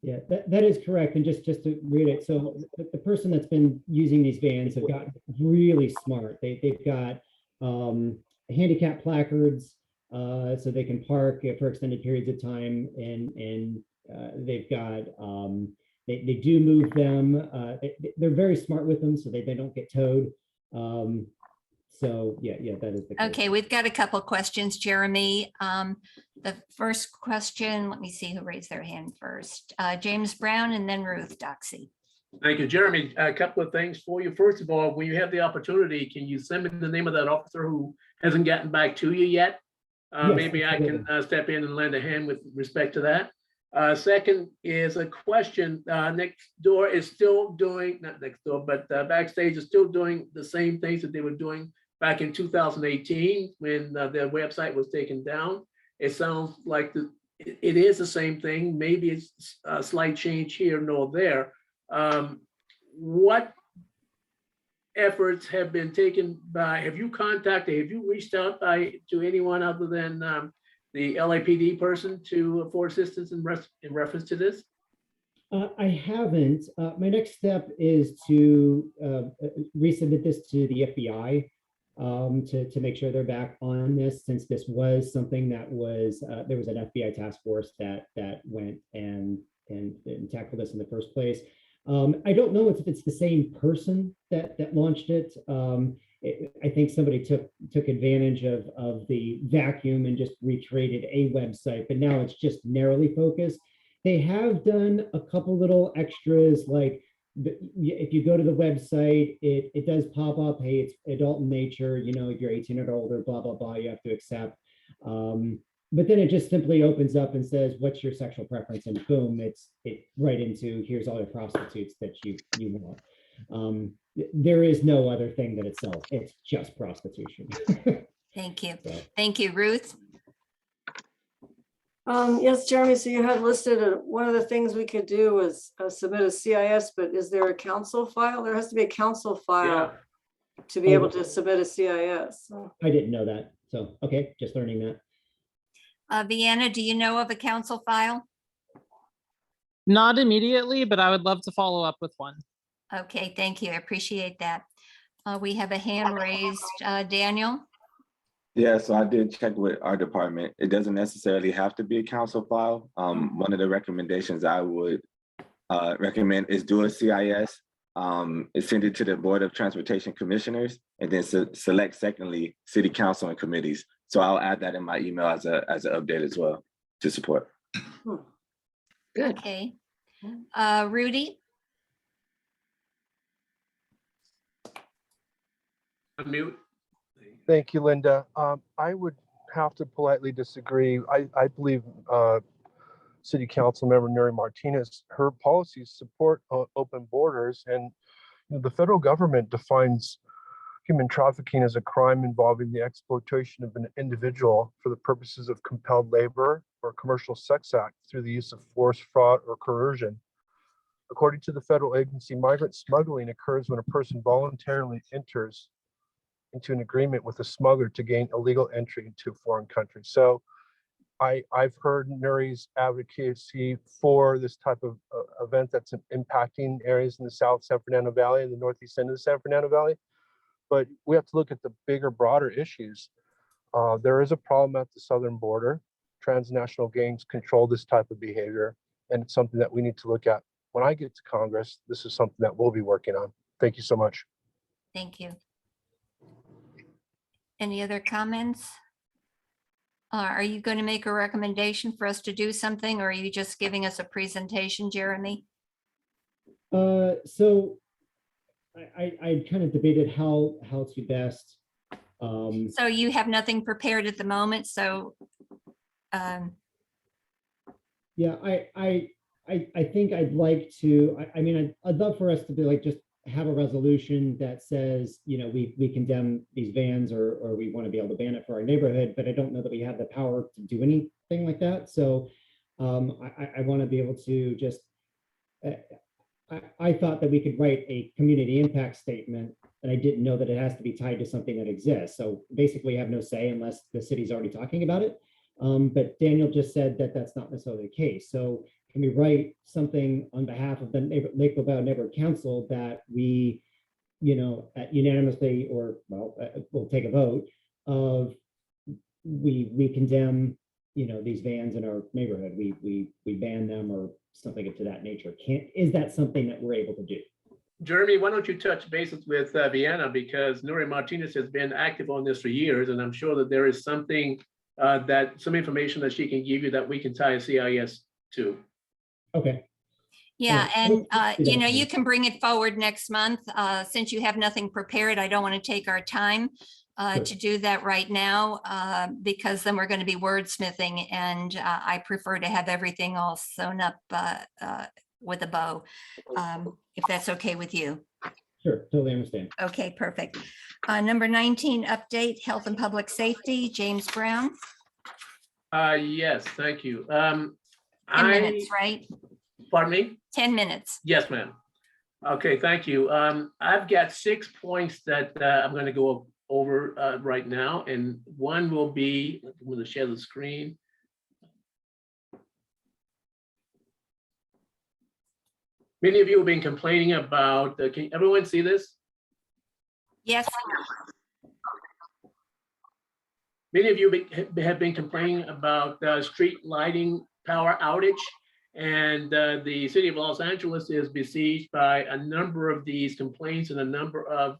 Yeah, that is correct. And just to read it, so the person that's been using these vans have gotten really smart. They've got handicap placards so they can park for extended periods of time, and they've got they do move them. They're very smart with them, so they don't get towed. So yeah, that is the case. Okay, we've got a couple questions, Jeremy. The first question, let me see who raised their hand first. James Brown and then Ruth Doxey. Thank you, Jeremy. A couple of things for you. First of all, when you have the opportunity, can you send me the name of that officer who hasn't gotten back to you yet? Yes, maybe I can step in and lend a hand with respect to that. Second is a question. Next door is still doing, not next door, but Backstage is still doing the same things that they were doing back in 2018 when their website was taken down. It sounds like it is the same thing. Maybe it's a slight change here nor there. What efforts have been taken have you reached out to anyone other than the LAPD person for assistance in reference to this? I haven't. My next step is to resubmit this to the FBI to make sure they're back on this, since this was something that was there was an FBI task force that went and tackled this in the first place. I don't know if it's the same person that launched it. I think somebody took advantage of the vacuum and just recreated a website, but now it's just narrowly focused. They have done a couple little extras, like if you go to the website, it does pop up, hey, it's adult in nature, you know, if you're 18 or older, blah, blah, blah, you have to accept. But then it just simply opens up and says, what's your sexual preference? And boom, it's right into, here's all the prostitutes that you want. There is no other thing that it sells. It's just prostitution. Thank you. So. Thank you, Ruth. Yes, Jeremy, so you had listed one of the things we could do was submit a CIS, but is there a council file? There has to be a council file to be able to submit a CIS. So. I didn't know that. So, okay, just learning that. Vienna, do you know of a council file? Not immediately, but I would love to follow up with one. Okay, thank you. I appreciate that. We have a hand raised. Daniel? Yeah, so I did check with our department. It doesn't necessarily have to be a council file. One of the recommendations I would recommend is do a CIS. Send it to the Board of Transportation Commissioners, and then select secondly, City Council and committees. So I'll add that in my email as an update as well to support. Good. Okay. Rudy? Unmute. Thank you, Linda. I would have to politely disagree. I believe City Council member Nuri Martinez, her policies support open borders, and the federal government defines human trafficking as a crime involving the exploitation of an individual for the purposes of compelled labor or commercial sex act through the use of force, fraud, or coercion. According to the federal agency, migrant smuggling occurs when a person voluntarily enters into an agreement with a smuggler to gain illegal entry into a foreign country. So I've heard Nuri's advocacy for this type of event that's impacting areas in the South San Fernando Valley and the Northeast end of the San Fernando Valley. But we have to look at the bigger, broader issues. There is a problem at the southern border. Transnational gangs control this type of behavior, and it's something that we need to look at. When I get to Congress, this is something that we'll be working on. Thank you so much. Thank you. Any other comments? Are you going to make a recommendation for us to do something, or are you just giving us a presentation, Jeremy? So I kind of debated how to best. So you have nothing prepared at the moment, so. Yeah, I think I'd like to, I mean, I'd love for us to be like, just have a resolution that says, you know, we condemn these vans, or we want to be able to ban it for our neighborhood, but I don't know that we have the power to do anything like that. So I want to be able to just, I thought that we could write a community impact statement, and I didn't know that it has to be tied to something that exists. So basically have no say unless the city's already talking about it. But Daniel just said that that's not necessarily the case. So can we write something on behalf of the Lake Balboa Neighborhood Council that we, you know, unanimously, or well, we'll take a vote of we condemn, you know, these vans in our neighborhood. We ban them, or something to that nature. Is that something that we're able to do? Jeremy, why don't you touch bases with Vienna, because Nuri Martinez has been active on this for years, and I'm sure that there is something some information that she can give you that we can tie a CIS to. Okay. Yeah, and you know, you can bring it forward next month. Since you have nothing prepared, I don't want to take our time to do that right now, because then we're going to be wordsmithing, and I prefer to have everything all sewn up with a bow, if that's okay with you. Sure, totally understand. Okay, perfect. Number 19, update health and public safety, James Brown. Yes, thank you. 10 minutes, right? Pardon me? 10 minutes. Yes, ma'am. Okay, thank you. I've got 6 points that I'm going to go over right now, and one will be, I'm going to share the screen. Many of you have been complaining about, can everyone see this? Yes. Many of you have been complaining about street lighting power outage, and the city of Los Angeles is besieged by a number of these complaints and a number of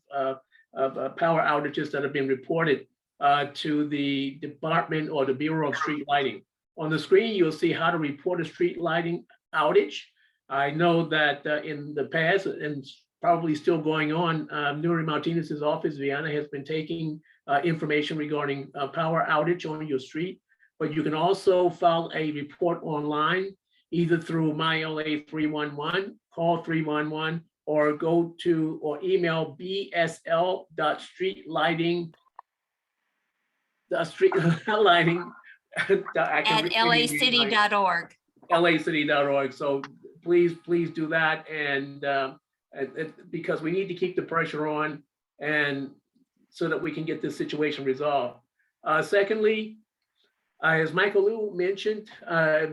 power outages that have been reported to the department or the Bureau of Street Lighting. On the screen, you'll see how to report a street lighting outage. I know that in the past, and probably still going on, Nuri Martinez's office, Vienna, has been taking information regarding power outage on your street, but you can also file a report online, either through MyLA 311, call 311, or go to or email bsl.streetlighting at lacity.org. lacity.org. So please do that, and because we need to keep the pressure on, and so that we can get this situation resolved. Secondly, As Michael Liu mentioned,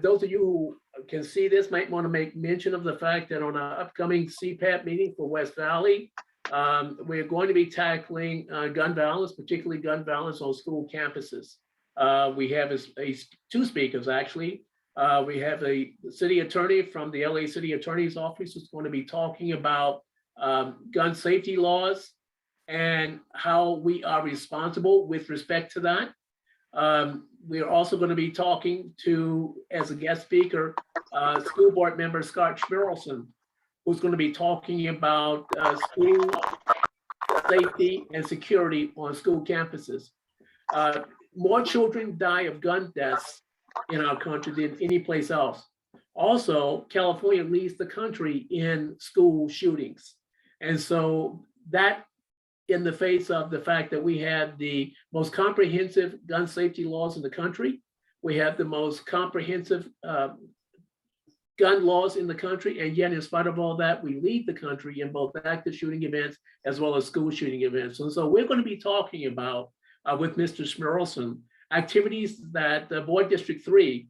those of you who can see this might want to make mention of the fact that on our upcoming CPAP meeting for West Valley, we're going to be tackling gun violence, particularly gun violence on school campuses. We have two speakers, actually. We have a city attorney from the LA City Attorney's Office who's going to be talking about gun safety laws and how we are responsible with respect to that. We are also going to be talking to, as a guest speaker, school board member Scott Schmirelson, who's going to be talking about school safety and security on school campuses. More children die of gun deaths in our country than any place else. Also, California leads the country in school shootings. And so that, in the face of the fact that we have the most comprehensive gun safety laws in the country, we have the most comprehensive gun laws in the country, and yet in spite of all that, we lead the country in both active shooting events as well as school shooting events. And so we're going to be talking about, with Mr. Schmirelson, activities that the Board District 3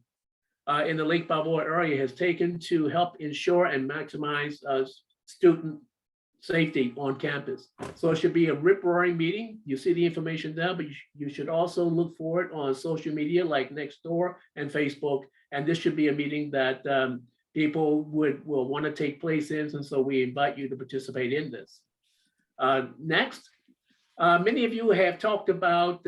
in the Lake Balboa area has taken to help ensure and maximize student safety on campus. So it should be a rip-roaring meeting. You see the information there, but you should also look for it on social media like Nextdoor and Facebook. And this should be a meeting that people will want to take place in, and so we invite you to participate in this. Next, many of you have talked about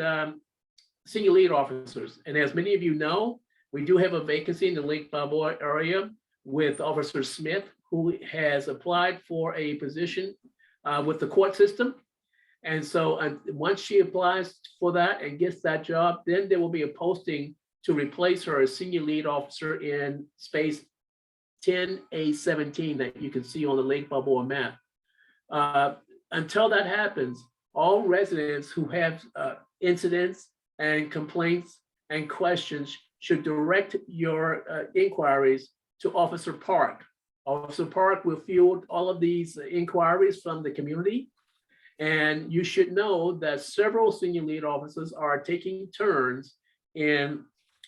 senior lead officers, and as many of you know, we do have a vacancy in the Lake Balboa area with Officer Smith, who has applied for a position with the court system. And so once she applies for that and gets that job, then there will be a posting to replace her as senior lead officer in space 10A17 that you can see on the Lake Balboa map. Until that happens, all residents who have incidents and complaints and questions should direct your inquiries to Officer Park. Officer Park will field all of these inquiries from the community. And you should know that several senior lead officers are taking turns in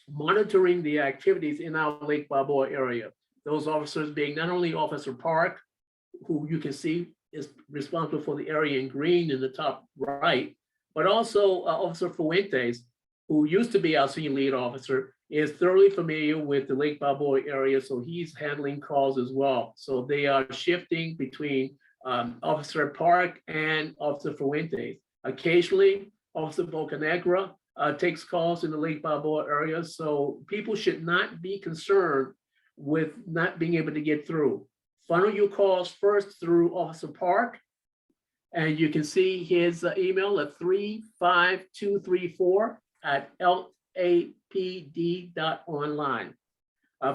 monitoring the activities in our Lake Balboa area. Those officers being not only Officer Park, who you can see is responsible for the area in green in the top right, but also Officer Fuentes, who used to be our senior lead officer, is thoroughly familiar with the Lake Balboa area, so he's handling calls as well. So they are shifting between Officer Park and Officer Fuentes. Occasionally, Officer Bocanegra takes calls in the Lake Balboa area, so people should not be concerned with not being able to get through. Funnel your calls first through Officer Park, and you can see his email at 35234@lapd.online.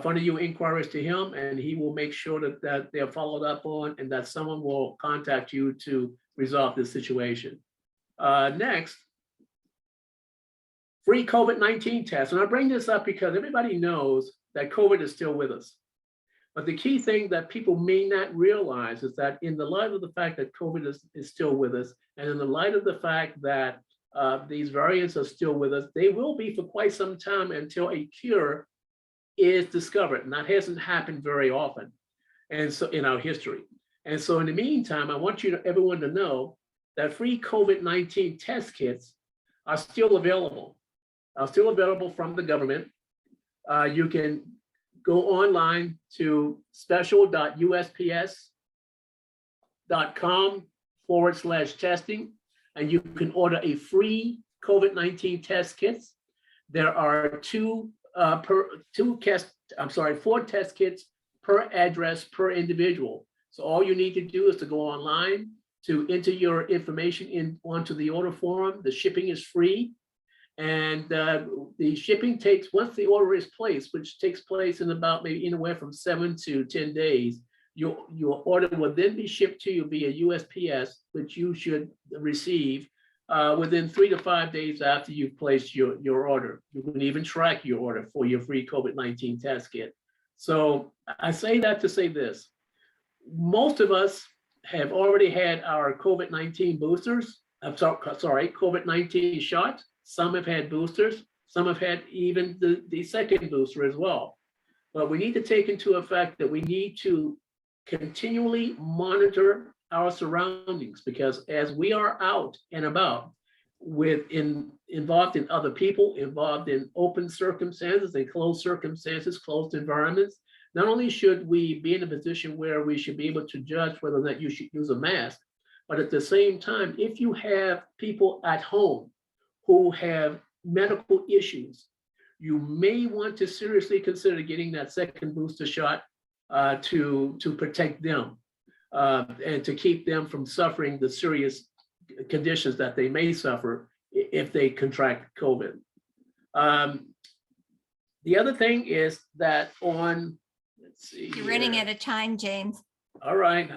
Funnel your inquiries to him, and he will make sure that they're followed up on and that someone will contact you to resolve this situation. Next, free COVID-19 tests. And I bring this up because everybody knows that COVID is still with us. But the key thing that people may not realize is that in the light of the fact that COVID is still with us, and in the light of the fact that these variants are still with us, they will be for quite some time until a cure is discovered. And that hasn't happened very often, and so in our history. And so in the meantime, I want everyone to know that free COVID-19 test kits are still available. From the government. You can go online to special.usps.com/testing, and you can order a free COVID-19 test kits. There are four test kits per address per individual. So all you need to do is to go online to enter your information onto the order form. The shipping is free. And the shipping takes, once the order is placed, which takes place in about maybe anywhere from 7 to 10 days, your order will then be shipped to you via USPS, which you should receive within 3 to 5 days after you've placed your order. You can even track your order for your free COVID-19 test kit. So I say that to say this. Most of us have already had our COVID-19 boosters. I'm sorry, COVID-19 shots. Some have had boosters. Some have had even the second booster as well. But we need to take into effect that we need to continually monitor our surroundings, because as we are out and about involved in other people, involved in open circumstances and closed circumstances, closed environments, not only should we be in a position where we should be able to judge whether or not you should use a mask, but at the same time, if you have people at home who have medical issues, you may want to seriously consider getting that second booster shot to protect them and to keep them from suffering the serious conditions that they may suffer if they contract COVID. The other thing is that on, let's see. You're running out of time, James. All right.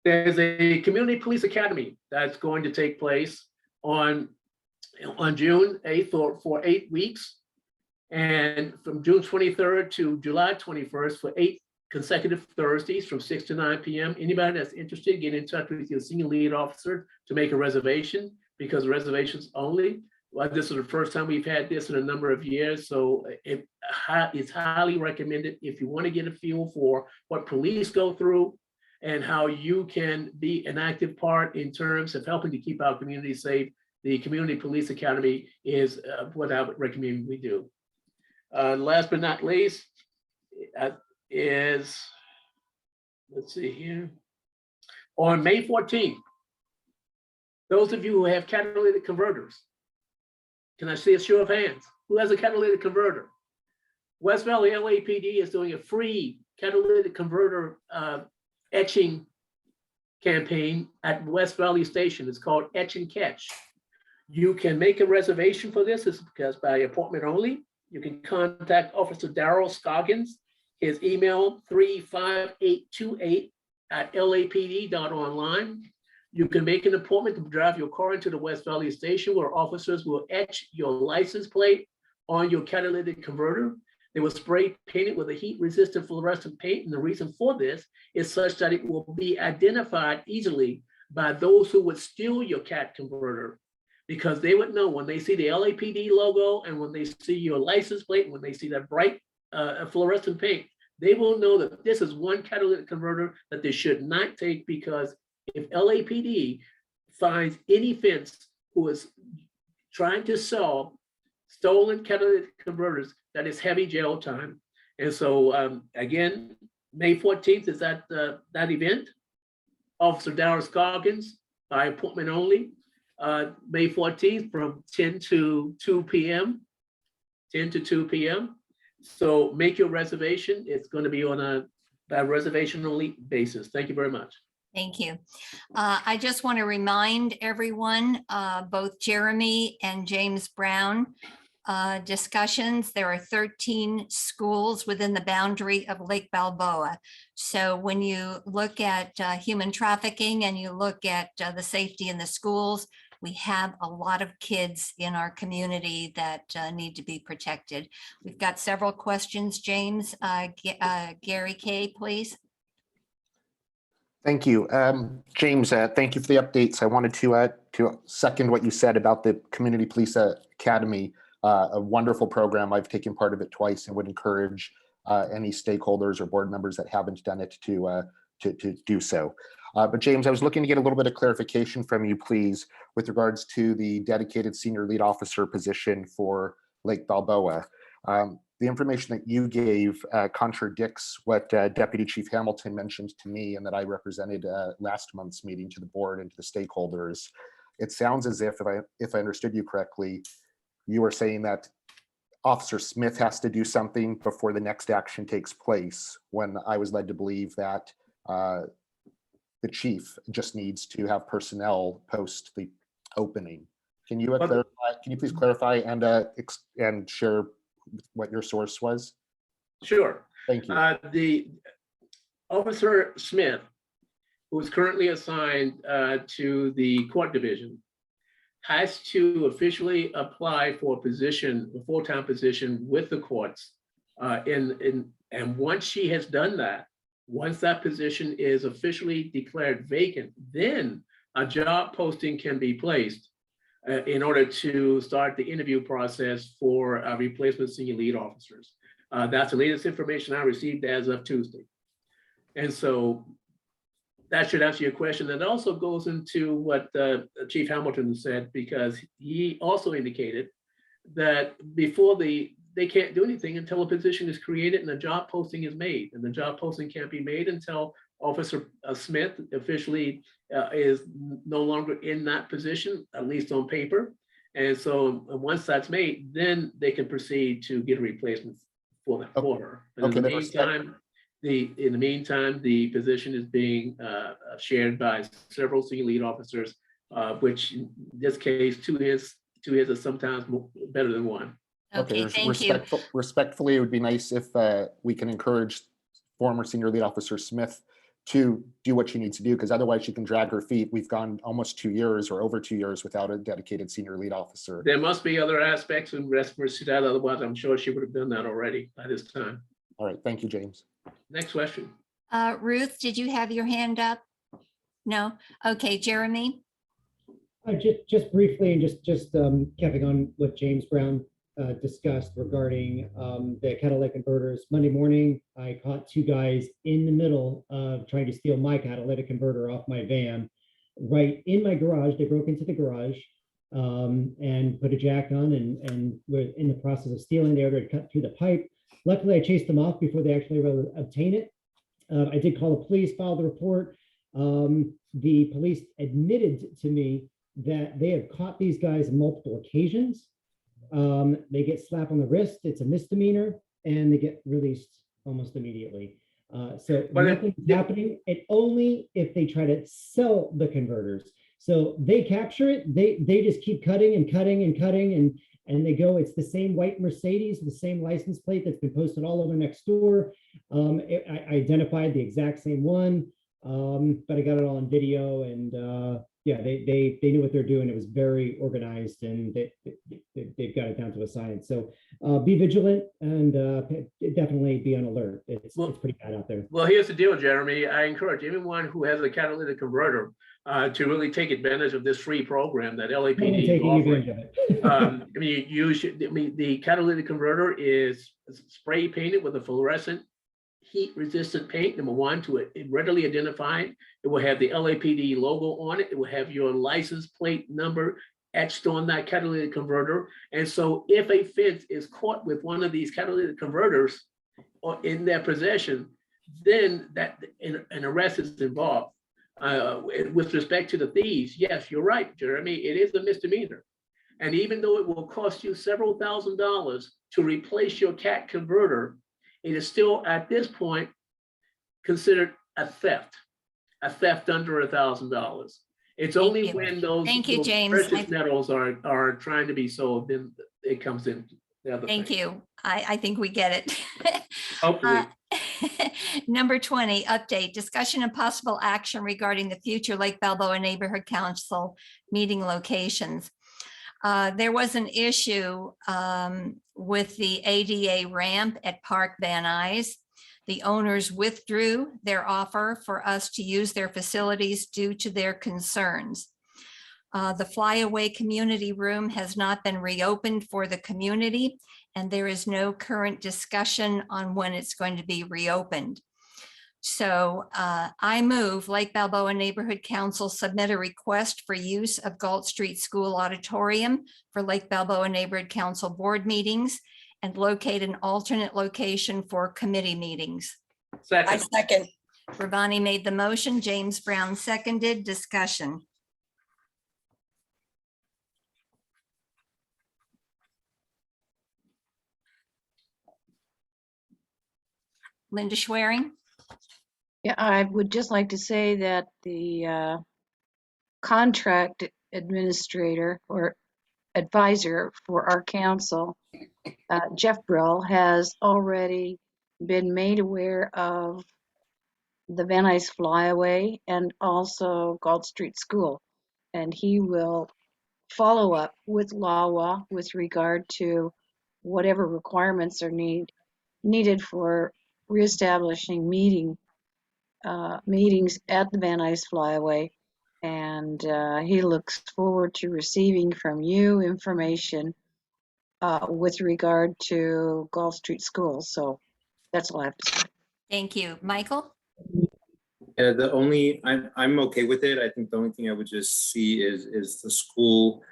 There's a community police academy that's going to take place on June 8th for 8 weeks, and from June 23rd to July 21st for 8 consecutive Thursdays from 6 to 9 p.m. Anybody that's interested, get in touch with your senior lead officer to make a reservation, because reservations only. Well, this is the first time we've had this in a number of years, so it's highly recommended if you want to get a feel for what police go through and how you can be an active part in terms of helping to keep our community safe. The Community Police Academy is what I would recommend we do. Last but not least is, let's see here, on May 14th, those of you who have catalytic converters, can I see a show of hands? Who has a catalytic converter? West Valley LAPD is doing a free catalytic converter etching campaign at West Valley Station. It's called Etch and Catch. You can make a reservation for this. It's because by appointment only. You can contact Officer Darrell Scoggins. His email 35828@lapd.online. You can make an appointment to drive your car into the West Valley Station, where officers will etch your license plate on your catalytic converter. They will spray paint it with a heat-resistant fluorescent paint, and the reason for this is such that it will be identified easily by those who would steal your CAT converter, because they would know when they see the LAPD logo and when they see your license plate, and when they see that bright fluorescent paint, they will know that this is one catalytic converter that they should not take, because if LAPD finds any fence who is trying to sell stolen catalytic converters, that is heavy jail time. And so again, May 14th is that event. Officer Darrell Scoggins by appointment only. May 14th from 10 to 2 p.m. 10 to 2 p.m. So make your reservation. It's going to be on a reservation only basis. Thank you very much. Thank you. I just want to remind everyone, both Jeremy and James Brown discussions, there are 13 schools within the boundary of Lake Balboa. So when you look at human trafficking and you look at the safety in the schools, we have a lot of kids in our community that need to be protected. We've got several questions, James. Gary Kay, please. Thank you. James, thank you for the updates. I wanted to second what you said about the Community Police Academy, a wonderful program. I've taken part of it twice and would encourage any stakeholders or board members that haven't done it to do so. But James, I was looking to get a little bit of clarification from you, please, with regards to the dedicated senior lead officer position for Lake Balboa. The information that you gave contradicts what Deputy Chief Hamilton mentioned to me and that I represented last month's meeting to the board and to the stakeholders. It sounds as if I understood you correctly, you were saying that Officer Smith has to do something before the next action takes place, when I was led to believe that the chief just needs to have personnel post the opening. Can you clarify? Can you please clarify and share what your source was? Sure. Thank you. The Officer Smith, who is currently assigned to the court division, has to officially apply for a position, a full-time position with the courts. And once she has done that, once that position is officially declared vacant, then a job posting can be placed in order to start the interview process for replacement senior lead officers. That's the latest information I received as of Tuesday. And so that should answer your question. That also goes into what Chief Hamilton said, because he also indicated that before they can't do anything until a position is created and a job posting is made. And the job posting can't be made until Officer Smith officially is no longer in that position, at least on paper. And so once that's made, then they can proceed to get a replacement for her. But in the meantime, the position is being shared by several senior lead officers, which in this case, two heads are sometimes better than one. Okay, thank you. Respectfully, it would be nice if we can encourage former Senior Lead Officer Smith to do what she needs to do, because otherwise she can drag her feet. We've gone almost 2 years or over 2 years without a dedicated Senior Lead Officer. There must be other aspects in reference to that. Otherwise, I'm sure she would have done that already by this time. All right, thank you, James. Next question. Ruth, did you have your hand up? No? Okay, Jeremy? Just briefly, and just keeping on what James Brown discussed regarding the catalytic converters. Monday morning, I caught two guys in the middle of trying to steal my catalytic converter off my van, right in my garage. They broke into the garage and put a jack on, and were in the process of stealing. They were to cut through the pipe. Luckily, I chased them off before they actually were able to obtain it. I did call the police, filed the report. The police admitted to me that they have caught these guys on multiple occasions. They get slapped on the wrist, it's a misdemeanor, and they get released almost immediately. So nothing's happening, and only if they try to sell the converters. So they capture it, they just keep cutting and cutting and cutting, and they go, it's the same white Mercedes, the same license plate that's been posted all over next door. I identified the exact same one, but I got it all on video, and yeah, they knew what they're doing. It was very organized, and they've got it down to a science. So be vigilant and definitely be on alert. It's pretty bad out there. Well, here's the deal, Jeremy. I encourage anyone who has a catalytic converter to really take advantage of this free program that LAPD is offering. I mean, you should. I mean, the catalytic converter is spray painted with a fluorescent heat-resistant paint, number one, to readily identify it. It will have the LAPD logo on it. It will have your license plate number etched on that catalytic converter. And so if a fence is caught with one of these catalytic converters or in their possession, then an arrest is involved. With respect to the thieves, yes, you're right, Jeremy, it is a misdemeanor. And even though it will cost you several $1,000s to replace your cat converter, it is still at this point considered a theft under $1,000. It's only when those precious metals are trying to be sold, then it comes in. Thank you. I think we get it. Hopefully. Number 20, update, discussion and possible action regarding the future Lake Balboa Neighborhood Council meeting locations. There was an issue with the ADA ramp at Park Van Nuys. The owners withdrew their offer for us to use their facilities due to their concerns. The Flyaway Community Room has not been reopened for the community, and there is no current discussion on when it's going to be reopened. So I move Lake Balboa Neighborhood Council submit a request for use of Galt Street School Auditorium for Lake Balboa Neighborhood Council board meetings and locate an alternate location for committee meetings. Second. I second. Ravani made the motion, James Brown seconded. Discussion. Linda Schwerin. Yeah, I would just like to say that the contract administrator or advisor for our council, Jeff Brill, has already been made aware of the Van Nuys Flyaway and also Galt Street School. And he will follow up with LAWA with regard to whatever requirements are needed for reestablishing meetings at the Van Nuys Flyaway, and and he looks forward to receiving from you information with regard to Gulf Street School. So that's all I have to say. Thank you. Michael? Yeah, I'm okay with it. I think the only thing I would just see is the school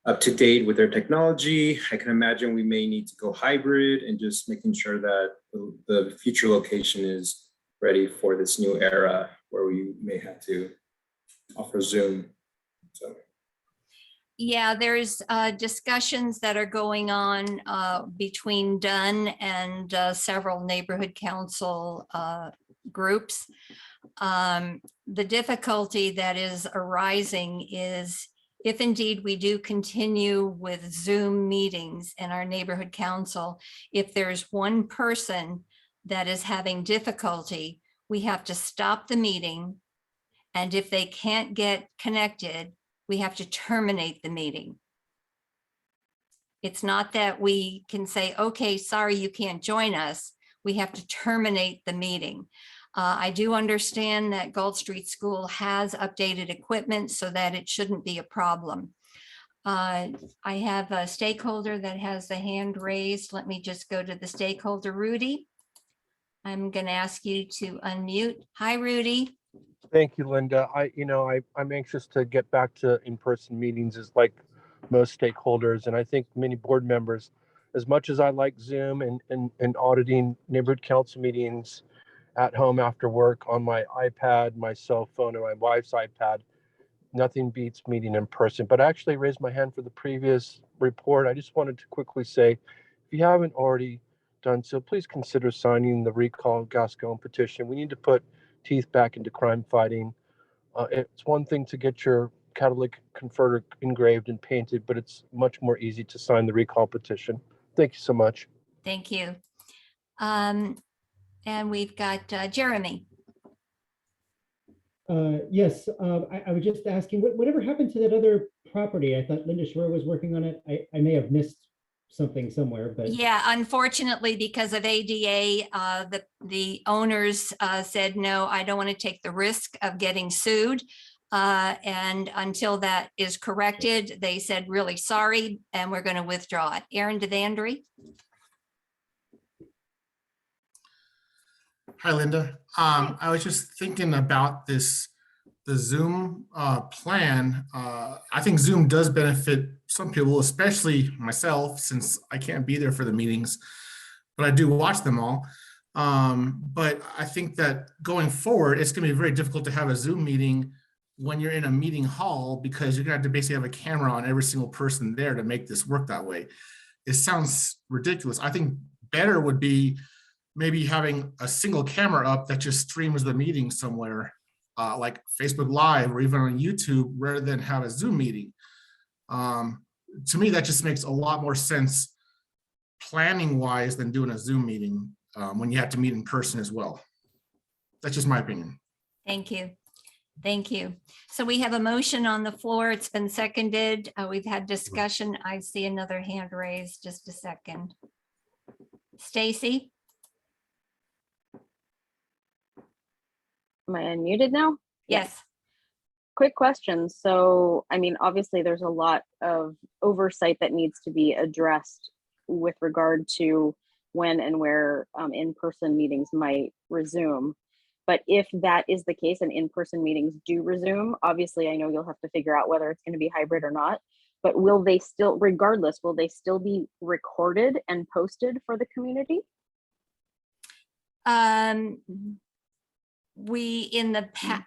up to date with their technology. I can imagine we may need to go hybrid and just making sure that the future location is ready for this new era where we may have to offer Zoom. So. Yeah, there's discussions that are going on between Dunn and several neighborhood council groups. The difficulty that is arising is if indeed we do continue with Zoom meetings in our neighborhood council, if there's one person that is having difficulty, we have to stop the meeting. And if they can't get connected, we have to terminate the meeting. It's not that we can say, okay, sorry, you can't join us. We have to terminate the meeting. I do understand that Gulf Street School has updated equipment so that it shouldn't be a problem. I have a stakeholder that has the hand raised. Let me just go to the stakeholder, Rudy. I'm going to ask you to unmute. Hi, Rudy. Thank you, Linda. I'm anxious to get back to in-person meetings as like most stakeholders. And I think many board members, as much as I like Zoom and auditing neighborhood council meetings at home after work on my iPad, my cell phone, and my wife's iPad, nothing beats meeting in person. But I actually raised my hand for the previous report. I just wanted to quickly say, if you haven't already done so, please consider signing the recall Gascon petition. We need to put teeth back into crime fighting. It's one thing to get your catalytic converter engraved and painted, but it's much more easy to sign the recall petition. Thank you so much. Thank you. And we've got Jeremy. Yes, I was just asking, whatever happened to that other property? I thought Linda Schroer was working on it. I may have missed something somewhere, but yeah, unfortunately, because of ADA, the owners said, no, I don't want to take the risk of getting sued. And until that is corrected, they said, really sorry, and we're going to withdraw it. Aaron DeVandry. Hi, Linda. I was just thinking about the Zoom plan. I think Zoom does benefit some people, especially myself, since I can't be there for the meetings, but I do watch them all. But I think that going forward, it's going to be very difficult to have a Zoom meeting when you're in a meeting hall, because you're going to have to basically have a camera on every single person there to make this work that way. It sounds ridiculous. I think better would be maybe having a single camera up that just streams the meeting somewhere, like Facebook Live or even on YouTube, rather than have a Zoom meeting. To me, that just makes a lot more sense planning wise than doing a Zoom meeting when you have to meet in person as well. That's just my opinion. Thank you. Thank you. So we have a motion on the floor. It's been seconded. We've had discussion. I see another hand raised. Just a second. Stacy. Am I unmuted now? Yes. Quick question. So, I mean, obviously there's a lot of oversight that needs to be addressed with regard to when and where in-person meetings might resume. But if that is the case and in-person meetings do resume, obviously I know you'll have to figure out whether it's going to be hybrid or not, but will they still, regardless, will they still be recorded and posted for the community? We in the past,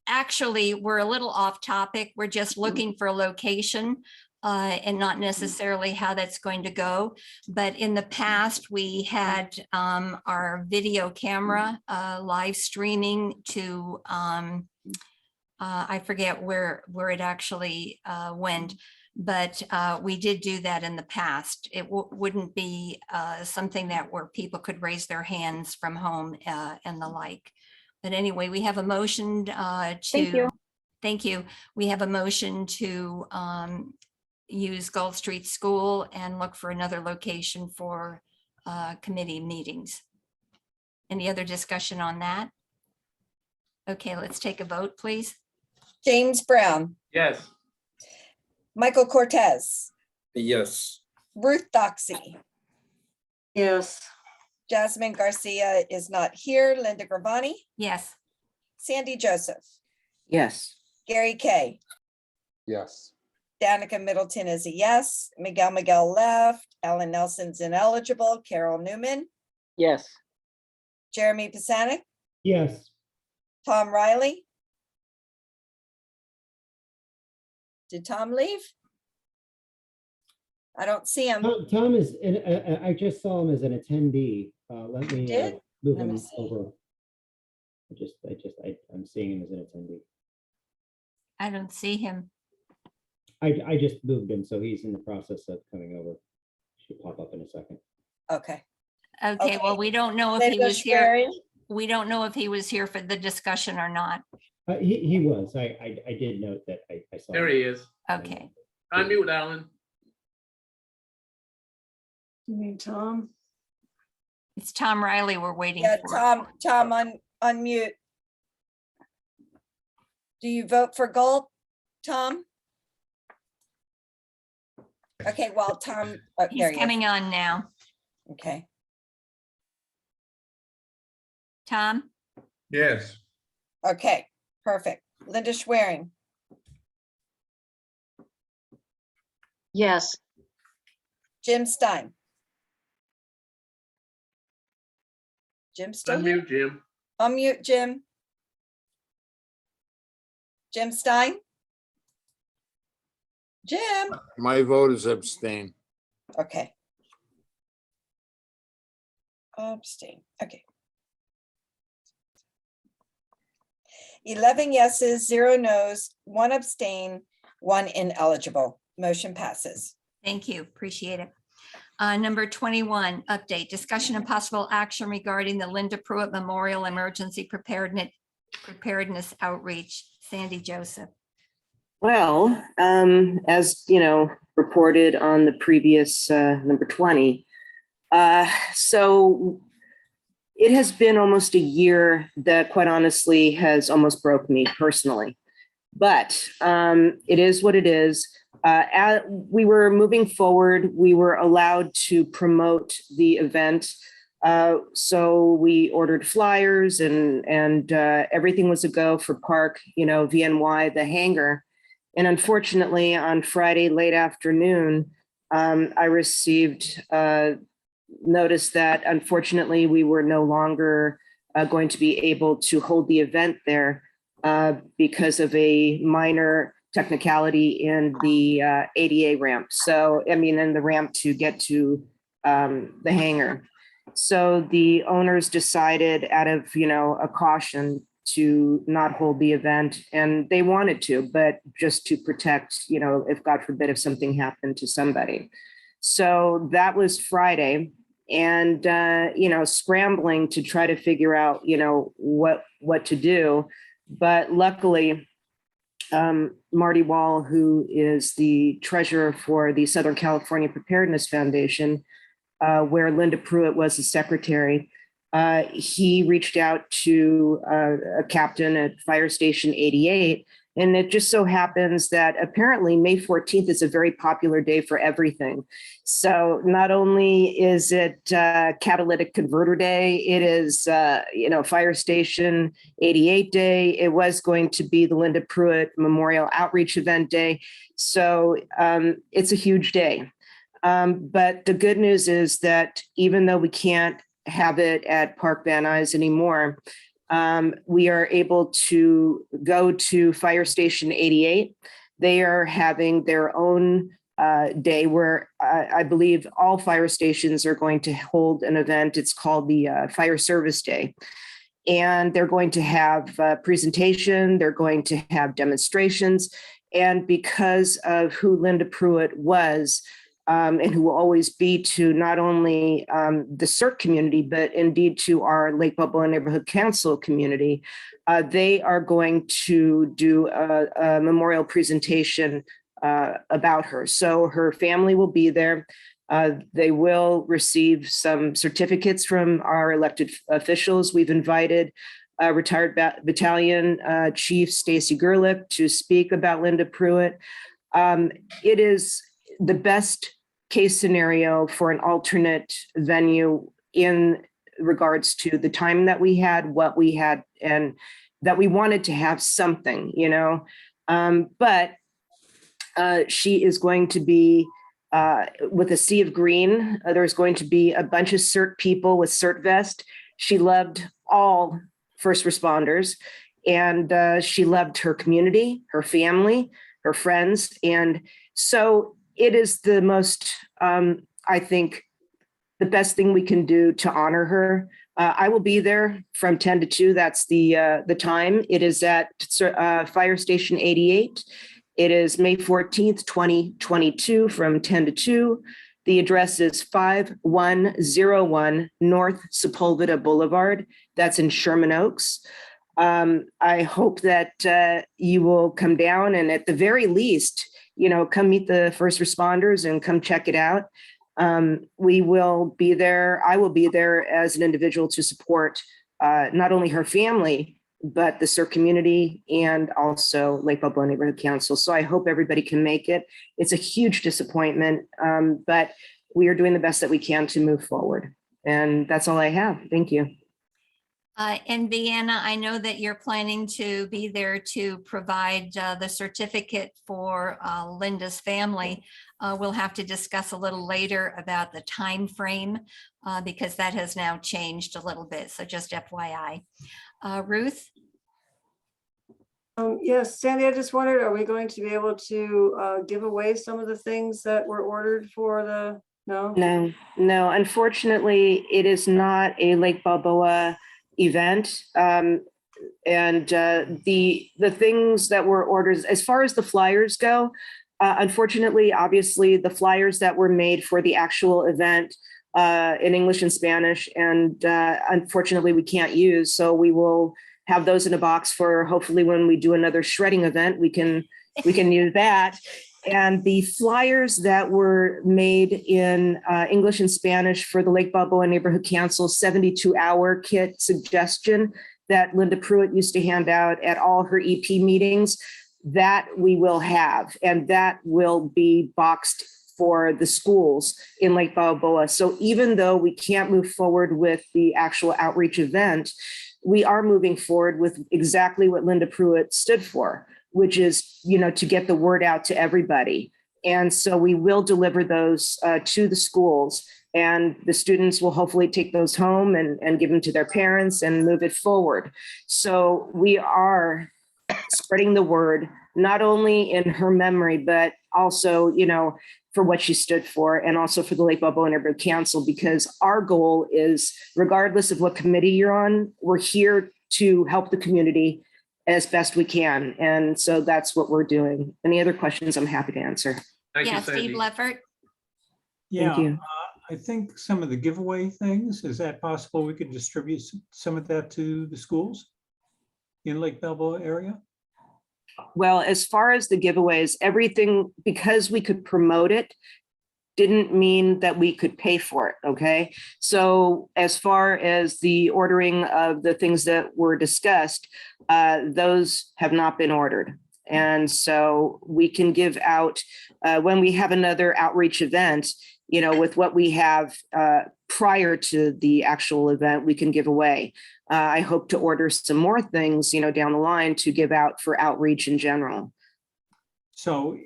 actually, we're a little off topic. We're just looking for a location and not necessarily how that's going to go. But in the past, we had our video camera live streaming to, I forget where it actually went, but we did do that in the past. It wouldn't be something that where people could raise their hands from home and the like. But anyway, we have a motion to, thank you. We have a motion to use Gulf Street School and look for another location for committee meetings. Any other discussion on that? Okay, let's take a vote, please. James Brown, Yes. Michael Cortez, Yes. Ruth Doxey, Yes. Jasmine Garcia is not here, Linda Gravani, Yes. Sandy Joseph, Yes. Gary Kay, Yes. Danica Middleton is a yes, Miguel left, Alan Nelson's ineligible, Carol Newman, Yes. Jeremy Pisanic, Yes. Tom Riley. Did Tom leave? I don't see him. Tom is, I just saw him as an attendee. Let me Did? move Let me him see. over. I'm seeing him as an attendee. I don't see him. I just moved him, so he's in the process of coming over. Should pop up in a second. Okay. Okay, well, we don't know if he Linda was here. Schwerin? We don't know if he was here for the discussion or not. He was. I did note that I saw. There him. he is. Okay. Unmute, Alan. You mean Tom? It's Tom Riley we're waiting Yeah, for. Tom, unmute. Do you vote for Gold, Tom? Okay, well, Tom, oh, He's there he is. coming on now. Okay. Tom? Yes. Okay, perfect. Linda Schwerin, Yes. Jim Stein. Jim still here? Unmute, Jim. Unmute, Jim. Jim Stein? Jim, My vote is abstain. okay. Abstain, okay. 11 yeses, 0 nos, 1 abstain, 1 ineligible. Motion passes. Thank you, appreciate it. Number 21, update, discussion and possible action regarding the Linda Pruitt Memorial Emergency Preparedness Outreach. Sandy Joseph. Well, as you know, reported on the previous number 20. So it has been almost a year that quite honestly has almost broke me personally, but it is what it is. We were moving forward. We were allowed to promote the event. So we ordered flyers and everything was a go for Park, VNY, the hangar. And unfortunately, on Friday late afternoon, I received notice that unfortunately we were no longer going to be able to hold the event there because of a minor technicality in the ADA ramp. So, in the ramp to get to the hangar. So the owners decided out of, a caution to not hold the event, and they wanted to, but just to protect, if God forbid, if something happened to somebody. So that was Friday, and, scrambling to try to figure out, what to do. But luckily, Marty Wall, who is the treasurer for the Southern California Preparedness Foundation, where Linda Pruitt was the secretary, he reached out to a captain at Fire Station 88. And it just so happens that apparently May 14th is a very popular day for everything. So not only is it Catalytic Converter Day, it is, Fire Station 88 Day. It was going to be the Linda Pruitt Memorial Outreach Event Day. So it's a huge day. But the good news is that even though we can't have it at Park Van Nuys anymore, we are able to go to Fire Station 88. They are having their own day where I believe all fire stations are going to hold an event. It's called the Fire Service Day. And they're going to have a presentation, they're going to have demonstrations. And because of who Linda Pruitt was, and who will always be to not only the CERT community, but indeed to our Lake Balboa Neighborhood Council community, they are going to do a memorial presentation about her. So her family will be there. They will receive some certificates from our elected officials. We've invited retired battalion chief Stacy Gerlich to speak about Linda Pruitt. It is the best case scenario for an alternate venue in regards to the time that we had, what we had, and that we wanted to have something, you know. But she is going to be with a sea of green. There's going to be a bunch of CERT people with CERT vest. She loved all first responders, and she loved her community, her family, her friends. And so it is the most, I think, the best thing we can do to honor her. I will be there from 10 to 2. That's the time. It is at Fire Station 88. It is May 14th, 2022 from 10 to 2. The address is 5101 North Sepulveda Boulevard. That's in Sherman Oaks. I hope that you will come down and at the very least, you know, come meet the first responders and come check it out. We will be there. I will be there as an individual to support not only her family, but the CERT community and also Lake Balboa Neighborhood Council. So I hope everybody can make it. It's a huge disappointment, but we are doing the best that we can to move forward. And that's all I have. Thank you. And Deanna, I know that you're planning to be there to provide the certificate for Linda's family. We'll have to discuss a little later about the time frame because that has now changed a little bit. So just FYI. Ruth? Yes, Sandy, I just wondered, are we going to be able to give away some of the things that were ordered for the, no? No, unfortunately, it is not a Lake Balboa event. And the things that were ordered, as far as the flyers go, unfortunately, obviously, the flyers that were made for the actual event in English and Spanish, and unfortunately, we can't use. So we will have those in a box for hopefully when we do another shredding event, we can use that. And the flyers that were made in English and Spanish for the Lake Balboa Neighborhood Council 72-hour kit suggestion that Linda Pruitt used to hand out at all her EP meetings, that we will have, and that will be boxed for the schools in Lake Balboa. So even though we can't move forward with the actual outreach event, we are moving forward with exactly what Linda Pruitt stood for, which is, you know, to get the word out to everybody. And so we will deliver those to the schools, and the students will hopefully take those home and give them to their parents and move it forward. So we are spreading the word, not only in her memory, but also, you know, for what she stood for, and also for the Lake Balboa Neighborhood Council, because our goal is, regardless of what committee you're on, we're here to help the community as best we can. And so that's what we're doing. Any other questions, I'm happy to answer. Yeah, Steve Leffert. Yeah, Thank you. I think some of the giveaway things, is that possible we could distribute some of that to the schools in Lake Balboa area? Well, as far as the giveaways, everything, because we could promote it, didn't mean that we could pay for it, okay? So as far as the ordering of the things that were discussed, those have not been ordered. And so we can give out, when we have another outreach event, you know, with what we have prior to the actual event, we can give away. I hope to order some more things, you know, down the line to give out for outreach in general. So,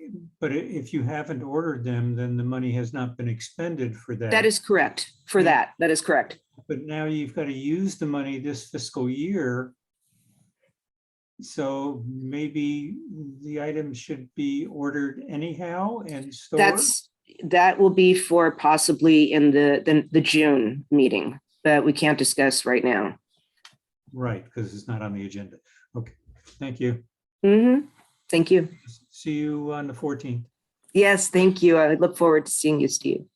but if you haven't ordered them, then the money has not been expended for that. That is correct. For that is correct. But now you've got to use the money this fiscal year. So maybe the items should be ordered anyhow and stored? That will be for possibly in the June meeting, that we can't discuss right now. Right, because it's not on the agenda. Okay, thank you. Thank you. See you on the 14th. Yes, thank you. I look forward to seeing you, Steve.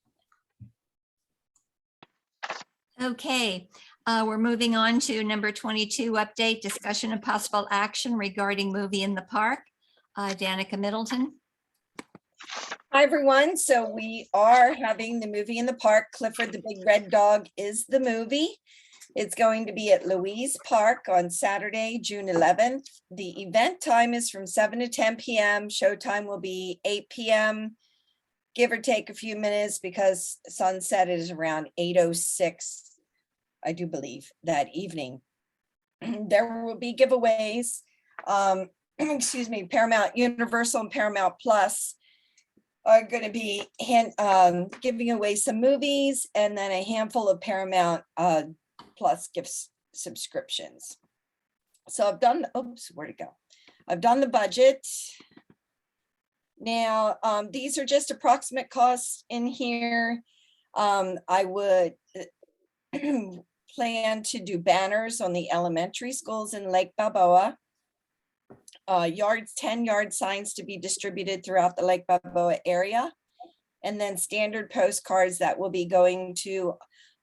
Okay, we're moving on to number 22, update, discussion and possible action regarding movie in the park. Danica Middleton. Hi, everyone. So we are having the movie in the park. Clifford the Big Red Dog is the movie. It's going to be at Louise Park on Saturday, June 11th. The event time is from 7 to 10 p.m. Showtime will be 8 p.m. Give or take a few minutes because sunset is around 8:06, I do believe, that evening. There will be giveaways. Excuse me, Paramount Universal and Paramount Plus are going to be giving away some movies, and then a handful of Paramount Plus gift subscriptions. So I've done, oops, where'd it go? I've done the budget. Now, these are just approximate costs in here. I would plan to do banners on the elementary schools in Lake Balboa. 10 yard signs to be distributed throughout the Lake Balboa area. And then standard postcards that will be going to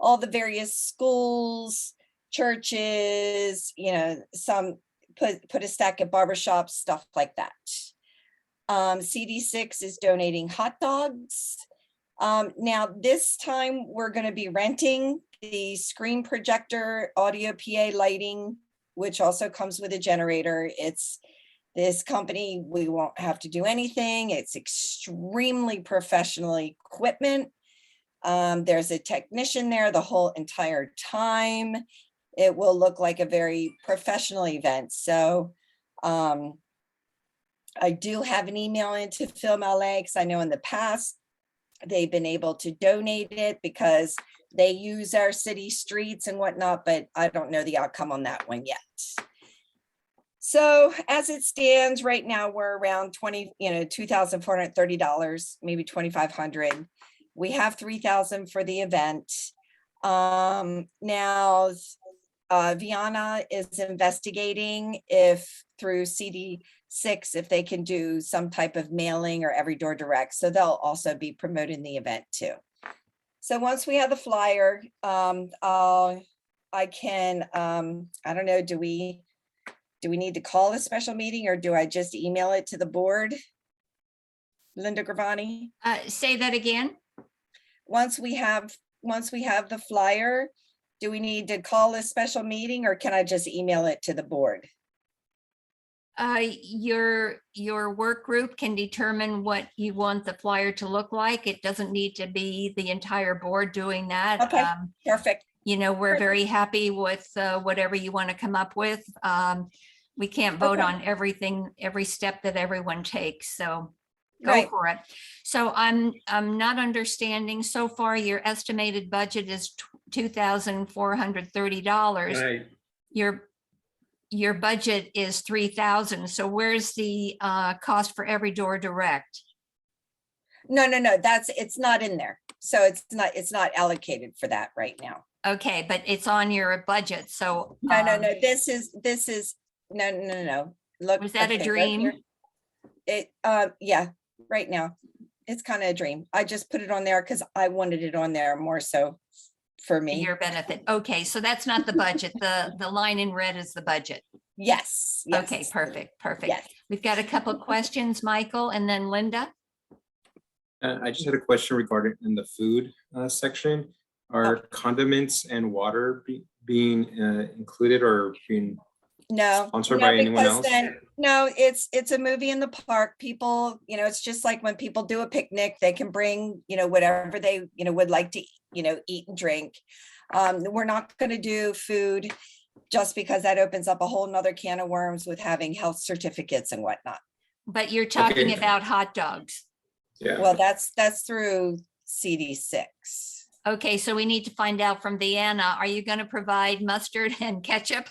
all the various schools, churches, you know, some put a stack at barbershops, stuff like that. CD6 is donating hot dogs. Now this time we're going to be renting the screen projector, audio PA lighting, which also comes with a generator. It's this company, we won't have to do anything. It's extremely professional equipment. There's a technician there the whole entire time. It will look like a very professional event. So I do have an email into Film LA because I know in the past they've been able to donate it because they use our city streets and whatnot, but I don't know the outcome on that one yet. So as it stands right now, we're around $2,430, maybe $2,500. We have $3,000 for the event. Now, Viana is investigating if through CD6, if they can do some type of mailing or every door direct. So they'll also be promoting the event too. So once we have the flyer, I can, I don't know, do we need to call a special meeting or do I just email it to the board? Linda Gravani? Say that again. Once we have the flyer, do we need to call a special meeting or can I just email it to the board? Your work group can determine what you want the flyer to look like. It doesn't need to be the entire board doing that. Okay, perfect. You know, we're very happy with whatever you want to come up with. We can't vote on everything, every step that everyone takes. So go for it. So I'm not understanding so far. Your estimated budget is $2,430. Right. Your budget is $3,000. So where's the cost for every door direct? No, it's not in there. So it's not allocated for that right now. Okay, but it's on your budget. So no, this is no. Look, was that a dream? Yeah, right now. It's kind of a dream. I just put it on there because I wanted it on there more so for me. Your benefit. Okay, so that's not the budget. The line in red is the budget. Yes. Okay, perfect. Yes. We've got a couple of questions, Michael, and then Linda. I just had a question regarding in the food section. Are condiments and water being included or being sponsored by anyone else? No, it's a movie in the park. People, it's just like when people do a picnic, they can bring, whatever they, would like to, eat and drink. We're not going to do food just because that opens up a whole nother can of worms with having health certificates and whatnot. But you're talking about hot dogs. Yeah. Well, that's through CD6. Okay, so we need to find out from Deanna, are you going to provide mustard and ketchup?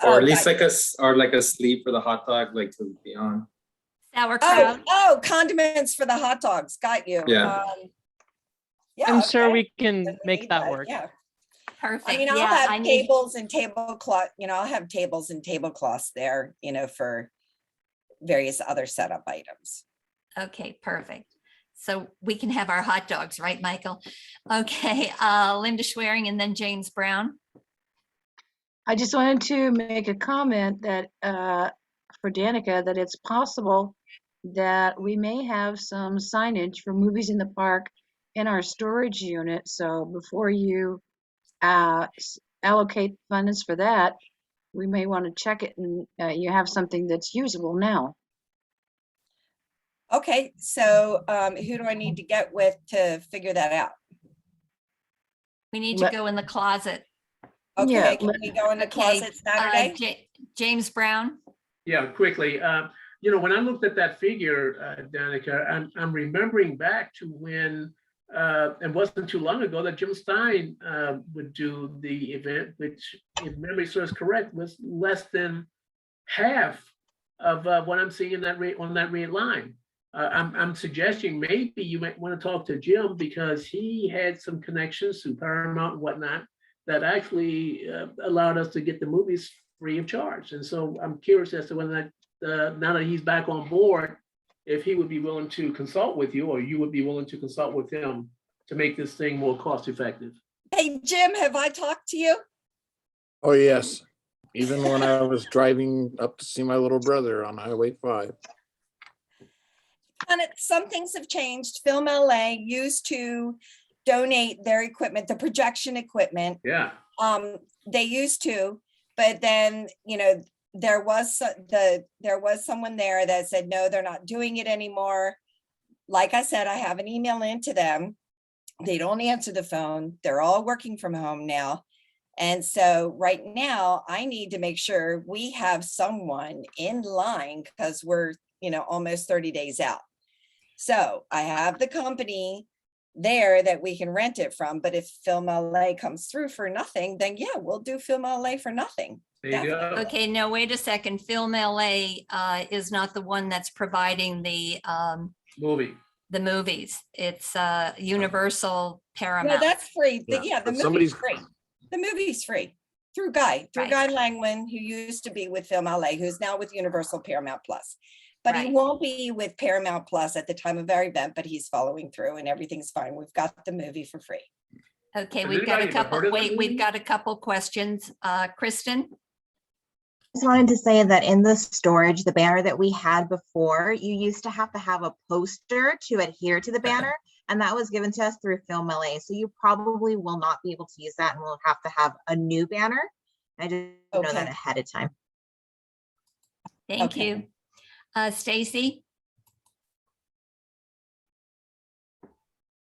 Or at least like a sleeve for the hot dog, like to be on. Sauerkraut. Oh, condiments for the hot dogs. Got you. Yeah. I'm sure we can make that work. Yeah. Perfect. I mean, I'll have tables and tablecloth, I'll have tables and tablecloths there, for various other setup items. Okay, perfect. So we can have our hot dogs, right, Michael? Okay, Linda Schwerin and then James Brown. I just wanted to make a comment that for Danica, that it's possible that we may have some signage for movies in the park in our storage unit. So before you allocate funds for that, we may want to check it and you have something that's usable now. Okay, so who do I need to get with to figure that out? We need to go in the closet. Okay, Yeah, can we go in the Okay, closet Saturday? James Brown. Yeah, quickly. You know, when I looked at that figure, Danica, I'm remembering back to when it wasn't too long ago that Jim Stein would do the event, which, if memory serves correct, was less than half of what I'm seeing in that rate on that red line. I'm suggesting maybe you might want to talk to Jim because he had some connections to Paramount and whatnot that actually allowed us to get the movies free of charge. And so I'm curious as to whether that, now that he's back on board, if he would be willing to consult with you or you would be willing to consult with him to make this thing more cost effective. Hey, Jim, have I talked to you? Oh, yes. Even when I was driving up to see my little brother on Highway 5. And some things have changed. Film LA used to donate their equipment, the projection equipment. Yeah. They used to, but then, you know, there was someone there that said, no, they're not doing it anymore. Like I said, I have an email into them. They don't answer the phone. They're all working from home now. And so right now I need to make sure we have someone in line because we're, you know, almost 30 days out. So I have the company there that we can rent it from, but if Film LA comes through for nothing, then yeah, we'll do Film LA for nothing. There you go. Okay, no, wait a second. Film LA is not the one that's providing the movies. It's Universal Paramount. No, that's free. Yeah, Yeah, the but movie's free. The movie's free through Guy Langwin, who used to be with Film LA, who's now with Universal Paramount Plus. But he won't be with Paramount Plus at the time of our event, but he's following through and everything's fine. We've got the movie for free. Okay, we've got a couple, we've got a couple questions. Kristen? Just wanted to say that in the storage, the banner that we had before, you used to have a poster to adhere to the banner, and that was given to us through Film LA. So you probably will not be able to use that and we'll have to have a new banner. I just know that ahead of time. Thank you. Stacy?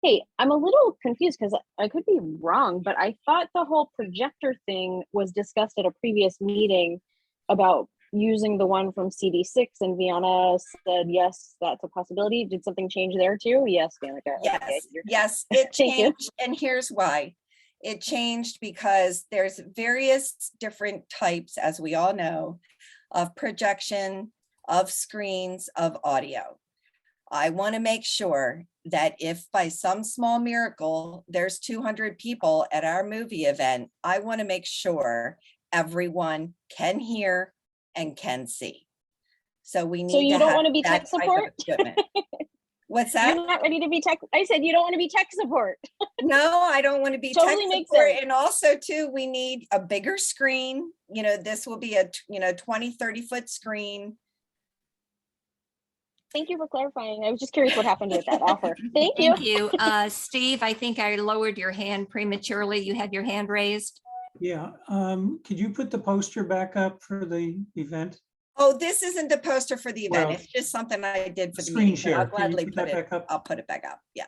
Hey, I'm a little confused because I could be wrong, but I thought the whole projector thing was discussed at a previous meeting about using the one from CD6, and Viana said, yes, that's a possibility. Did something change there too? Yes, Danica. Yes, okay. yes, it changed. And here's why. It changed because there's various different types, as we all know, of projection, of screens, of audio. I want to make sure that if by some small miracle, there's 200 people at our movie event, I want to make sure everyone can hear and can see. So we need So you to don't have want to be that tech type of support? equipment. What's that? You're not ready to be tech. I said you don't want to be tech support. No, I don't want to be Totally tech makes support. sense. And also too, we need a bigger screen. You know, this will be a 20, 30-foot screen. Thank you for clarifying. I was just curious what happened with that offer. Thank you. Thank you. Steve, I think I lowered your hand prematurely. You had your hand raised. Yeah, could you put the poster back up for the event? Oh, this isn't the poster for the event. Well, It's just something I did for the screen meeting. but I'll share. Can you gladly put put that it. back up? I'll put it back up. Yeah.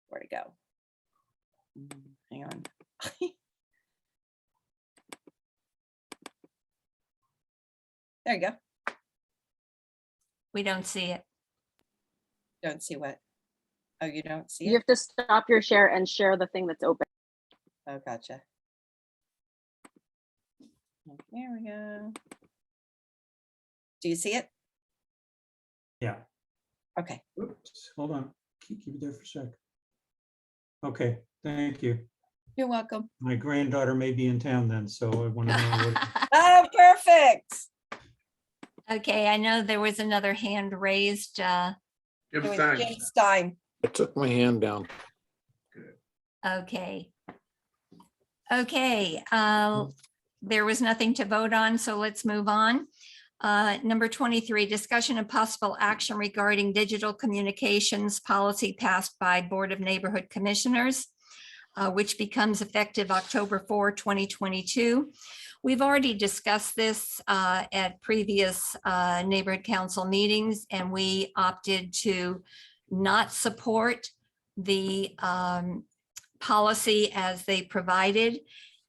Where'd it go? Hang on. There you go. We don't see it. Don't see what? Oh, you don't see You it? have to stop your share and share the thing that's open. Oh, gotcha. There we go. Do you see it? Yeah. Okay. Oops, hold on. Keep it there for a sec. Okay, thank you. You're welcome. My granddaughter may be in town then, so I want to know what. Oh, perfect. Okay, I know there was another hand raised. It was Jim Stein. I took my hand down. Okay. Okay, there was nothing to vote on, so let's move on. Number 23, discussion and possible action regarding digital communications policy passed by Board of Neighborhood Commissioners. which becomes effective October 4, 2022. We've already discussed this at previous neighborhood council meetings, and we opted to not support the policy as they provided.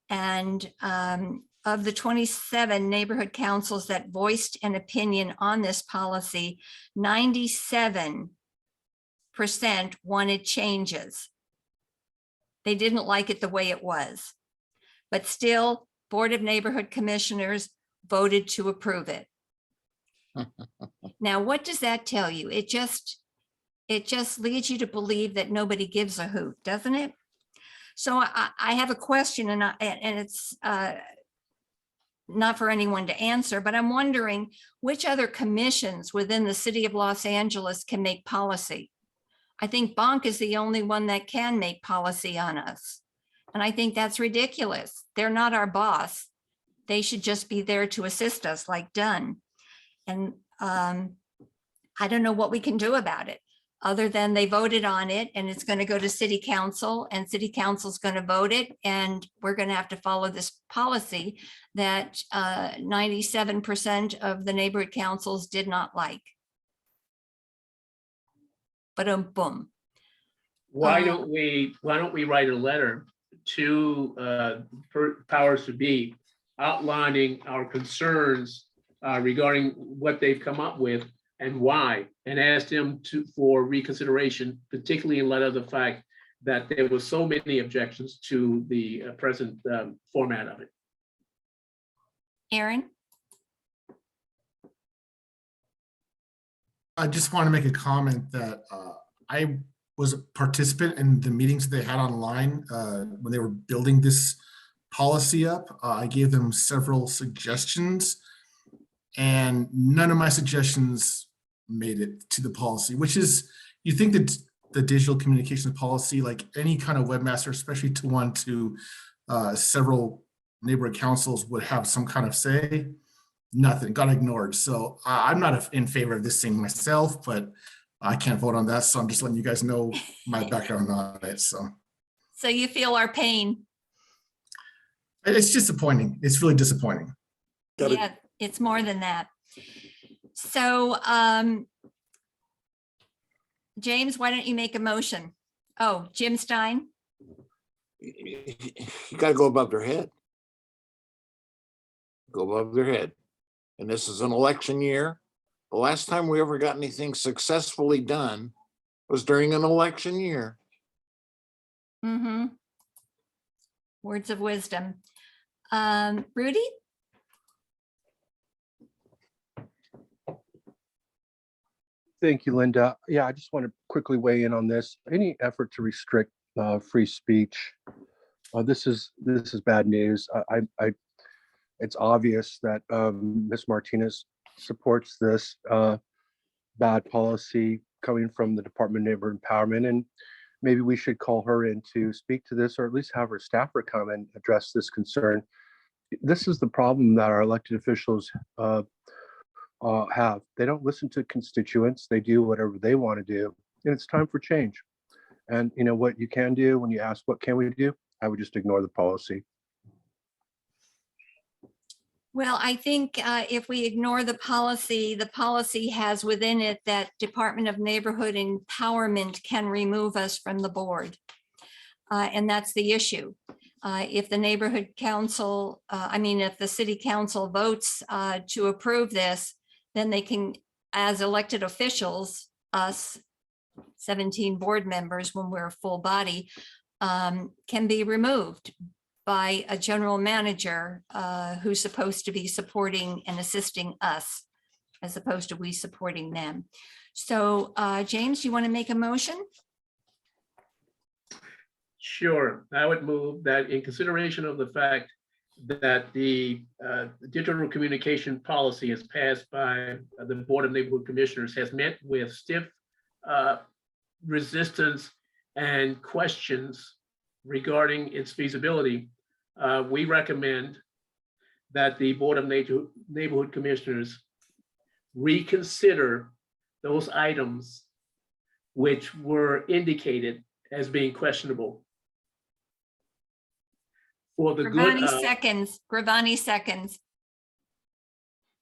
And of the 27 neighborhood councils that voiced an opinion on this policy, 97% wanted changes. They didn't like it the way it was, but still, Board of Neighborhood Commissioners voted to approve it. Now, what does that tell you? It just leads you to believe that nobody gives a hoot, doesn't it? So I have a question, and it's not for anyone to answer, but I'm wondering which other commissions within the city of Los Angeles can make policy. I think Bonk is the only one that can make policy on us. And I think that's ridiculous. They're not our boss. They should just be there to assist us like Dunn. And I don't know what we can do about it, other than they voted on it and it's going to go to city council, and city council is going to vote it. And we're going to have to follow this policy that 97% of the neighborhood councils did not like. But boom. Why don't we write a letter to powers to be, outlining our concerns regarding what they've come up with and why, and ask them for reconsideration, particularly in light of the fact that there were so many objections to the present format of it. Aaron? I just want to make a comment that I was a participant in the meetings they had online when they were building this policy up. I gave them several suggestions, and none of my suggestions made it to the policy, which is, you think that the digital communications policy, like any kind of webmaster, especially to one to several neighborhood councils, would have some kind of say. Nothing, got ignored. So I'm not in favor of this thing myself, but I can't vote on that. So I'm just letting you guys know my background on it. So you feel our pain. It's disappointing. It's really disappointing. Yeah, it's more than that. So James, why don't you make a motion? Oh, Jim Stein. You got to go above their head. Go above their head. And this is an election year. The last time we ever got anything successfully done was during an election year. Mm-hmm. Words of wisdom. Rudy? Thank you, Linda. Yeah, I just want to quickly weigh in on this. Any effort to restrict free speech, this is bad news. It's obvious that Ms. Martinez supports this bad policy coming from the Department of Neighborhood Empowerment, and maybe we should call her in to speak to this, or at least have her staffer come and address this concern. This is the problem that our elected officials have. They don't listen to constituents. They do whatever they want to do, and it's time for change. And you know what you can do when you ask, what can we do? I would just ignore the policy. Well, I think if we ignore the policy has within it that Department of Neighborhood Empowerment can remove us from the board. And that's the issue. If the neighborhood council, if the city council votes to approve this, then they can, as elected officials, us 17 board members when we're a full body, can be removed by a general manager who's supposed to be supporting and assisting us, as opposed to we supporting them. So James, you want to make a motion? Sure, I would move that in consideration of the fact that the digital communication policy as passed by the Board of Neighborhood Commissioners has met with stiff resistance and questions regarding its feasibility, we recommend that the Board of Neighborhood Commissioners reconsider those items which were indicated as being questionable. for the good Gravani of, seconds. Gravani seconds.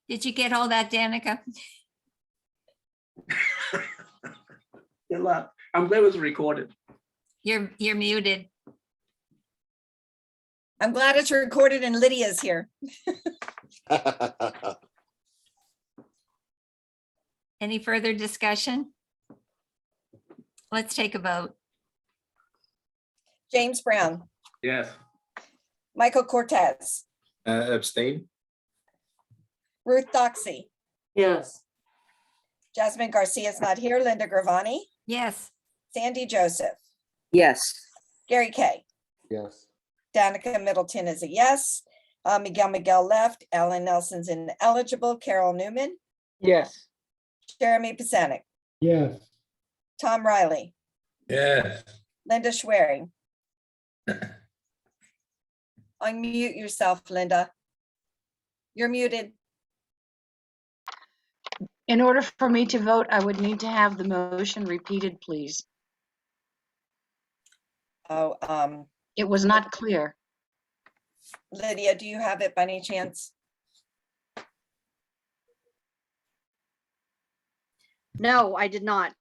Did you get all that, Danica? good luck. I'm glad it was recorded. You're muted. I'm glad it's recorded and Lydia's here. Any further discussion? Let's take a vote. James Brown, Yes. Michael Cortez, Abstain? Ruth Doxey, Yes. Jasmine Garcia is not here. Linda Gravani, Yes. Sandy Joseph, Yes. Gary Kay, Yes. Danica Middleton is a yes. Miguel left. Alan Nelson's ineligible. Carol Newman, Yes. Jeremy Pisanik, Yes. Tom Riley, Yes. Linda Schwering. Unmute yourself, Linda. You're muted. In order for me to vote, I would need to have the motion repeated, please. Oh, It was not clear. Lydia, do you have it by any chance? No, I did not.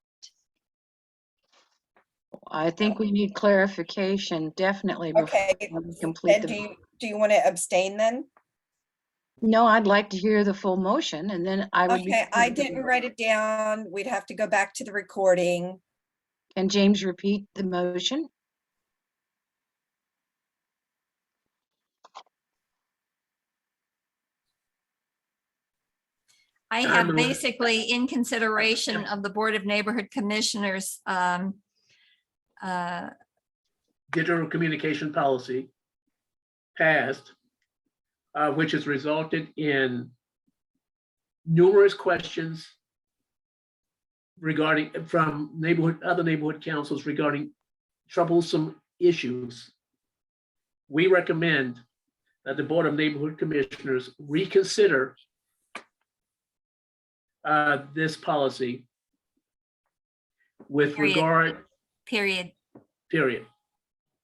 I think we need clarification, definitely, before Okay, we complete then the. do you want to abstain then? No, I'd like to hear the full motion, and then I would be. Okay, I didn't write it down. We'd have to go back to the recording. Can James repeat the motion? I have basically, in consideration of the Board of Neighborhood Commissioners, Digital communication policy passed, which has resulted in numerous questions regarding from other neighborhood councils regarding troublesome issues. We recommend that the Board of Neighborhood Commissioners reconsider this policy with Period. regard, period. period.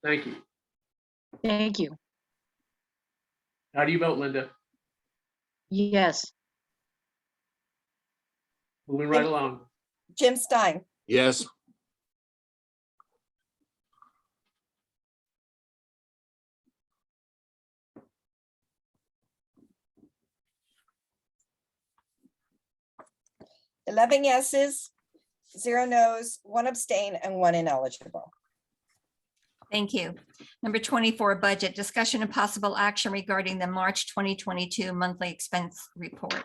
Thank you. Thank you. How do you vote, Linda? Yes. Moving right along. Jim Stein, Yes. $11 yeses, 0 nos, 1 abstain, and 1 ineligible. Thank you. Number 24, budget discussion and possible action regarding the March 2022 monthly expense report.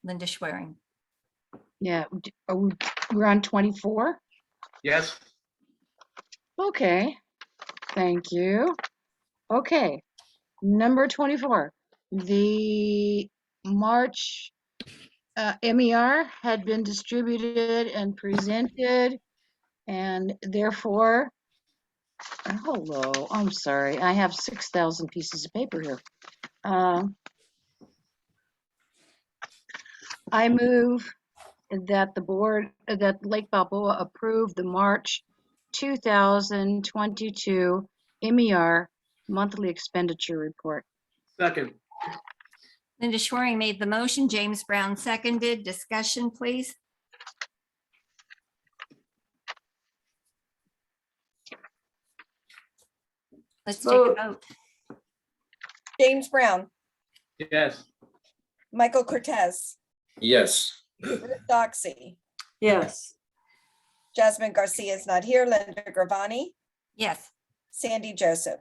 Linda Schwering. Yeah, we're on 24. Yes. Okay, thank you. Okay, number 24. The March MER had been distributed and presented, and therefore, hello, I'm sorry, I have 6,000 pieces of paper here. I move that the board, that Lake Balboa approve the March 2022 MER monthly expenditure report. Second. Linda Schwering made the motion. James Brown seconded. Discussion, please. Let's take a vote. James Brown, Yes. Michael Cortez, Yes. Ruth Doxey, Yes. Jasmine Garcia is not here. Linda Gravani, Yes. Sandy Joseph,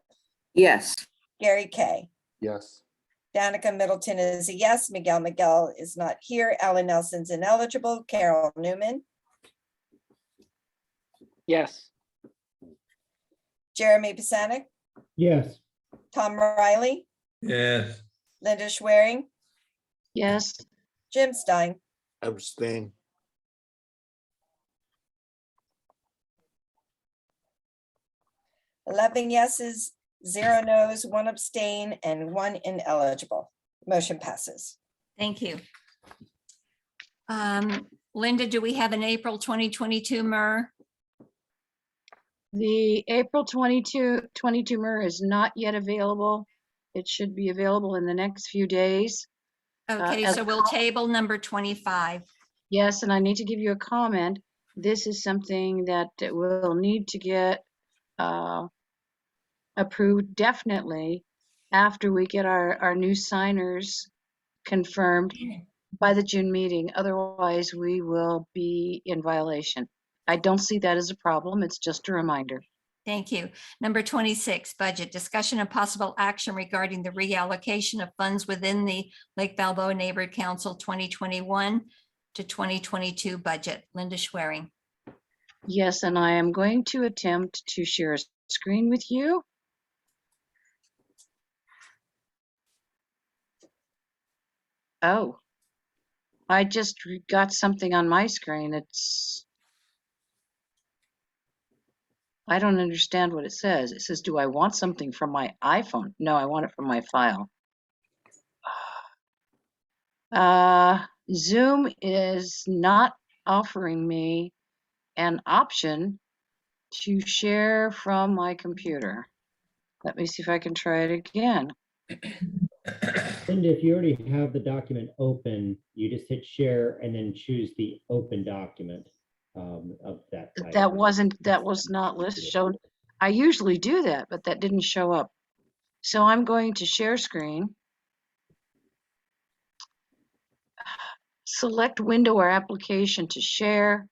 Yes. Gary Kay, Yes. Danica Middleton is a yes. Miguel is not here. Alan Nelson's ineligible. Carol Newman, Yes. Jeremy Pisanik, Yes. Tom Riley, Yes. Linda Schwering, Yes. Jim Stein, Abstain. $11 yeses, 0 nos, 1 abstain, and 1 ineligible. Motion passes. Thank you. Linda, do we have an April 2022 MER? The April 22 MER is not yet available. It should be available in the next few days. Okay, as so a we'll table number 25. Yes, and I need to give you a comment. This is something that will need to get approved definitely after we get our new signers confirmed by the June meeting. Otherwise, we will be in violation. I don't see that as a problem. It's just a reminder. Thank you. Number 26, budget discussion and possible action regarding the reallocation of funds within the Lake Balboa Neighborhood Council 2021 to 2022 budget. Linda Schwerin. Yes, and I am going to attempt to share a screen with you. Oh, I just got something on my screen. I don't understand what it says. It says, do I want something from my iPhone? No, I want it from my file. Zoom is not offering me an option to share from my computer. Let me see if I can try it again. And if you already have the document open, you just hit share and then choose the open document of that. That was not shown. I usually do that, but that didn't show up. So I'm going to share screen. Select window or application to share,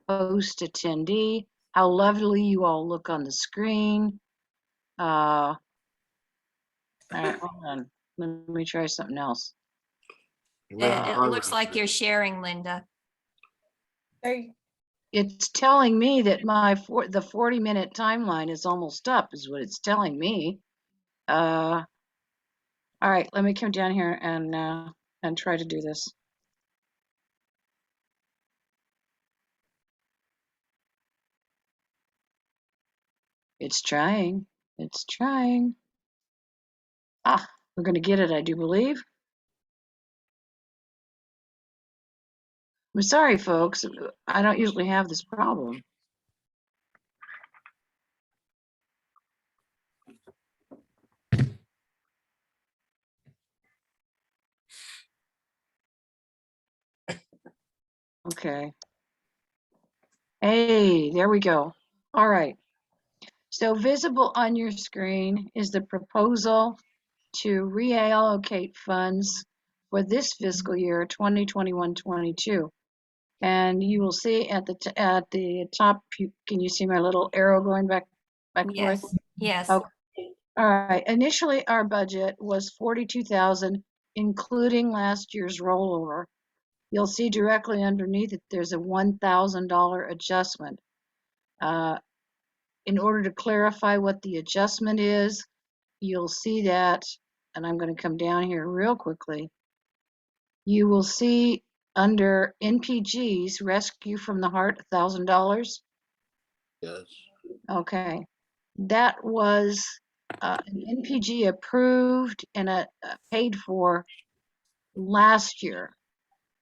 host attendee. How lovely you all look on the screen. All right, hold on. Let me try something else. It looks like you're sharing, Linda. It's telling me that the 40-minute timeline is almost up, is what it's telling me. All right, let me come down here and try to do this. It's trying. It's trying. Ah, we're going to get it, I do believe. I'm sorry, folks. I don't usually have this problem. Okay. Hey, there we go. All right. So visible on your screen is the proposal to reallocate funds for this fiscal year 2021-22. And you will see at the top, can you see my little arrow going back and Yes. forth? Yes. Okay. All right. Initially, our budget was $42,000, including last year's rollover. You'll see directly underneath it, there's a $1,000 adjustment. In order to clarify what the adjustment is, you'll see that, and I'm going to come down here real quickly. You will see under NPG's Rescue from the Heart, $1,000. Yes. Okay. That was an NPG approved and paid for last year.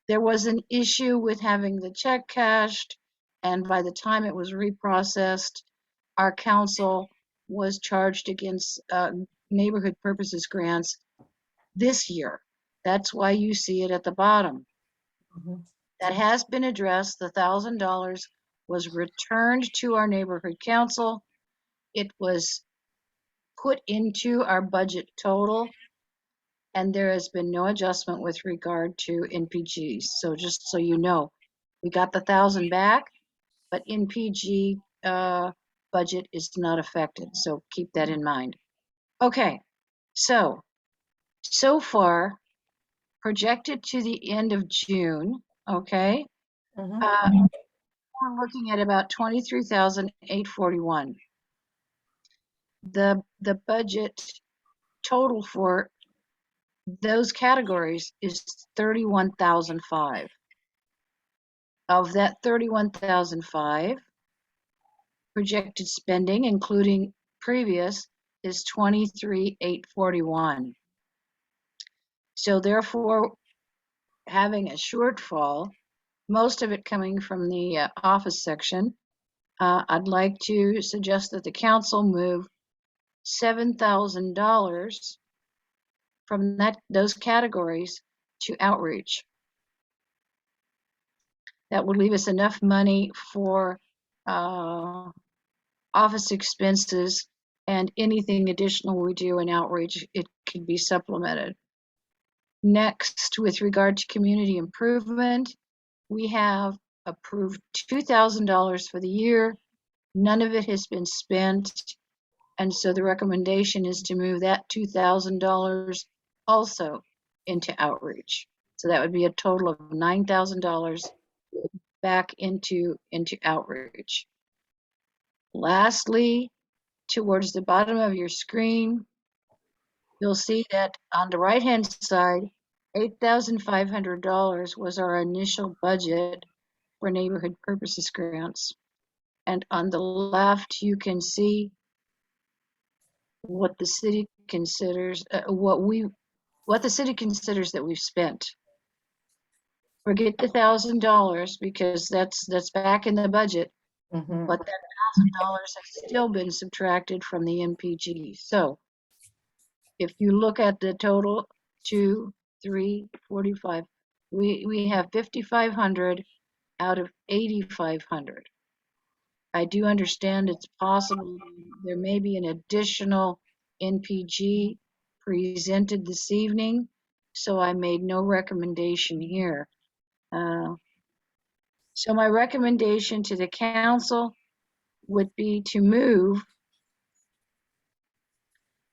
There was an issue with having the check cashed, and by the time it was reprocessed, our council was charged against neighborhood purposes grants this year. That's why you see it at the bottom. That has been addressed. The $1,000 was returned to our neighborhood council. It was put into our budget total, and there has been no adjustment with regard to NPGs. So just so you know, we got the 1,000 back, but NPG budget is not affected. So keep that in mind. Okay, so far, projected to the end of June, okay, we're looking at about 23,841. The budget total for those categories is 31,005. Of that 31,005, projected spending, including previous, is 23,841. So therefore, having a shortfall, most of it coming from the office section, I'd like to suggest that the council move $7,000 from those categories to outreach. That would leave us enough money for office expenses, and anything additional we do in outreach, it could be supplemented. Next, with regard to community improvement, we have approved $2,000 for the year. None of it has been spent. And so the recommendation is to move that $2,000 also into outreach. So that would be a total of $9,000 back into outreach. Lastly, towards the bottom of your screen, you'll see that on the right-hand side, $8,500 was our initial budget for neighborhood purposes grants. And on the left, you can see what the city considers, what the city considers that we've spent. Forget the $1,000 because that's back in the budget, but that $1,000 has still been subtracted from the MPG. So if you look at the total, 2, 3, 45, we have 5,500 out of 8,500. I do understand it's possible there may be an additional NPG presented this evening, so I made no recommendation here. So my recommendation to the council would be to move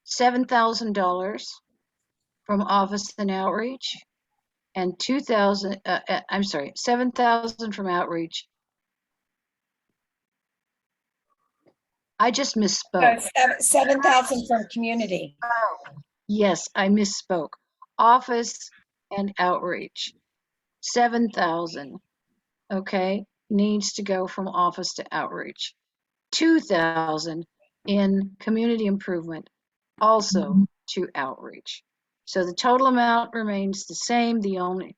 $7,000 from office and outreach, and $7,000 from outreach. I just misspoke. No, 7,000 from community. Yes, I misspoke. Office and outreach. 7,000, okay, needs to go from office to outreach. 2,000 in community improvement, also to outreach. So the total amount remains the same. The only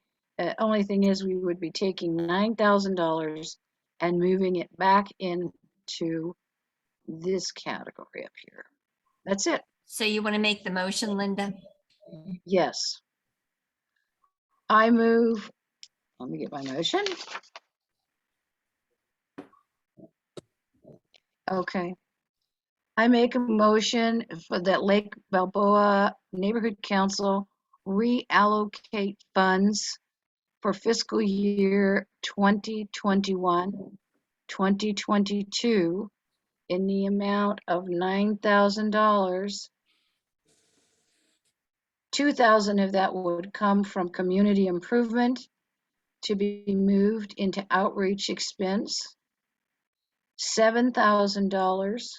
thing is we would be taking $9,000 and moving it back into this category up here. That's it. So you want to make the motion, Linda? Yes. I move, let me get my motion. Okay. I make a motion for that Lake Balboa Neighborhood Council reallocate funds for fiscal year 2021, 2022 in the amount of $9,000. 2,000 of that would come from community improvement to be moved into outreach expense. $7,000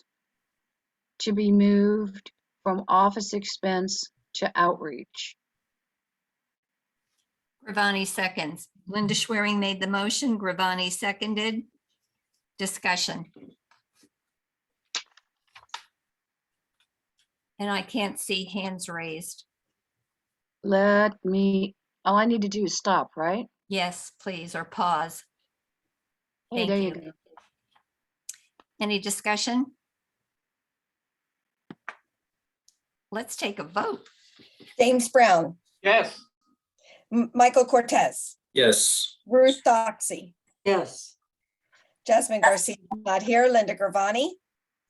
to be moved from office expense to outreach. Gravani seconds. Linda Schwerin made the motion. Gravani seconded. Discussion. And I can't see hands raised. All I need to do is stop, right? Yes, please, or pause. Hey, Thank there you. you go. Any discussion? Let's take a vote. James Brown. Yes. Michael Cortez. Yes. Ruth Doxey. Yes. Jasmine Garcia, not here. Linda Gravani.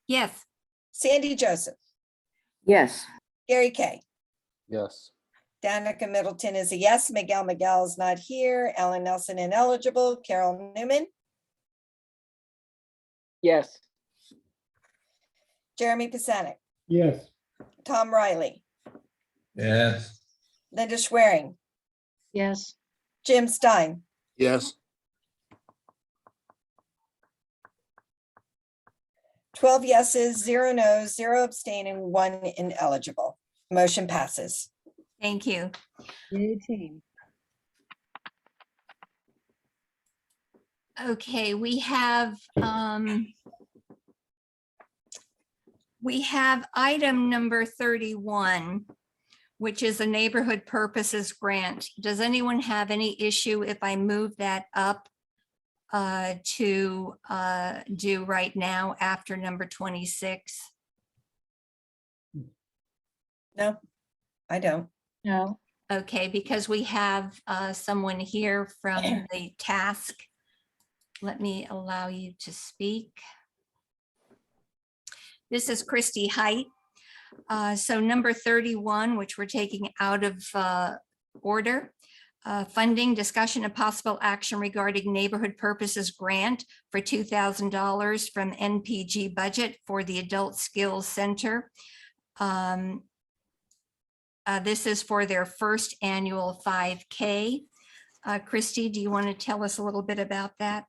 Yes. Sandy Joseph. Yes. Gary Kay. Yes. Danica Middleton is a yes. Miguel is not here. Ellen Nelson ineligible. Carol Newman. Yes. Jeremy Pisanic. Yes. Tom Riley. Yes. Linda Schwerin. Yes. Jim Stein. Yes. 12 yeses, 0 no's, 0 abstaining, 1 ineligible. Motion passes. Thank you. Yay, team. Okay, we have item number 31, which is a neighborhood purposes grant. Does anyone have any issue if I move that up to do right now after number 26? No, I don't. No. Okay, because we have someone here from the task. Let me allow you to speak. This is Christy Height. So number 31, which we're taking out of order. Funding, discussion of possible action regarding neighborhood purposes grant for $2,000 from NPG budget for the Adult Skills Center. This is for their first annual 5K. Christy, do you want to tell us a little bit about that?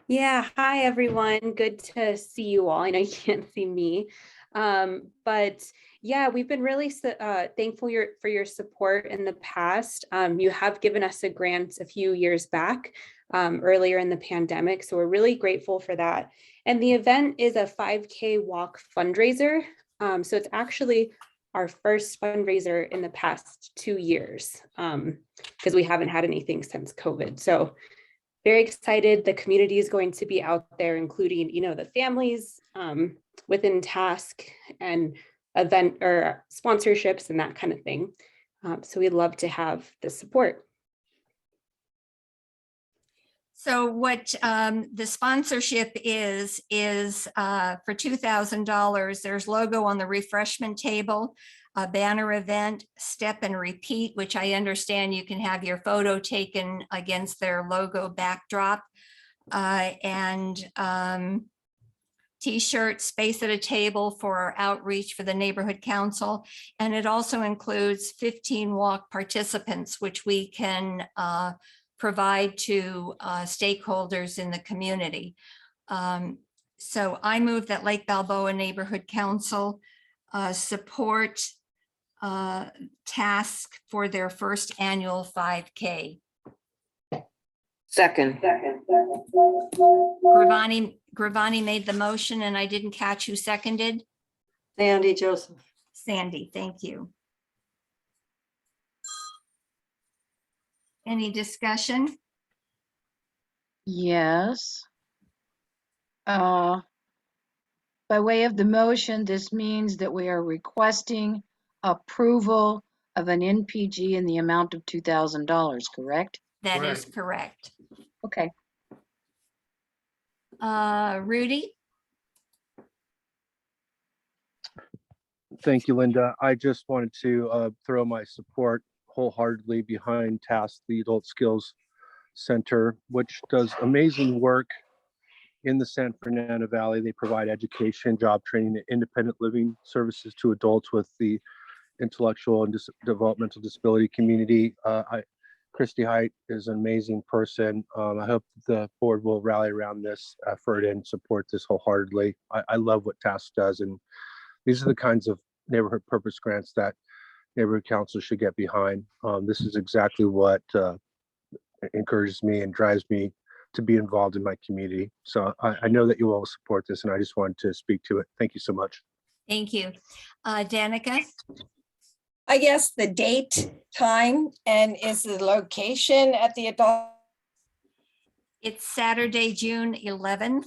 Yeah, hi everyone. Good to see you all. I know you can't see me, but yeah, we've been really thankful for your support in the past. You have given us a grant a few years back, earlier in the pandemic, so we're really grateful for that. And the event is a 5K walk fundraiser. So it's actually our first fundraiser in the past 2 years, because we haven't had anything since COVID. So very excited. The community is going to be out there, including, the families within task and event or sponsorships and that kind of thing. So we'd love to have the support. So what the sponsorship is for $2,000, there's logo on the refreshment table, a banner event, step and repeat, which I understand you can have your photo taken against their logo backdrop, and t-shirt, space at a table for our outreach for the neighborhood council. And it also includes 15 walk participants, which we can provide to stakeholders in the community. So I move that Lake Balboa Neighborhood Council support task for their first annual 5K. Second. Gravani made the motion and I didn't catch who seconded. Sandy Joseph. Sandy, thank you. Any discussion? Yes. By way of the motion, this means that we are requesting approval of an NPG in the amount of $2,000, correct? That is correct. Okay. Rudy? Thank you, Linda. I just wanted to throw my support wholeheartedly behind TASK, the Adult Skills Center, which does amazing work in the San Fernando Valley. They provide education, job training, and independent living services to adults with the intellectual and developmental disability community. Christy Height is an amazing person. I hope the board will rally around this effort and support this wholeheartedly. I love what TASK does, and these are the kinds of neighborhood purpose grants that neighborhood council should get behind. This is exactly what encourages me and drives me to be involved in my community. So I know that you all support this, and I just wanted to speak to it. Thank you so much. Thank you. Danica? I guess the date, time, and is the location at the adult? It's Saturday, June 11th.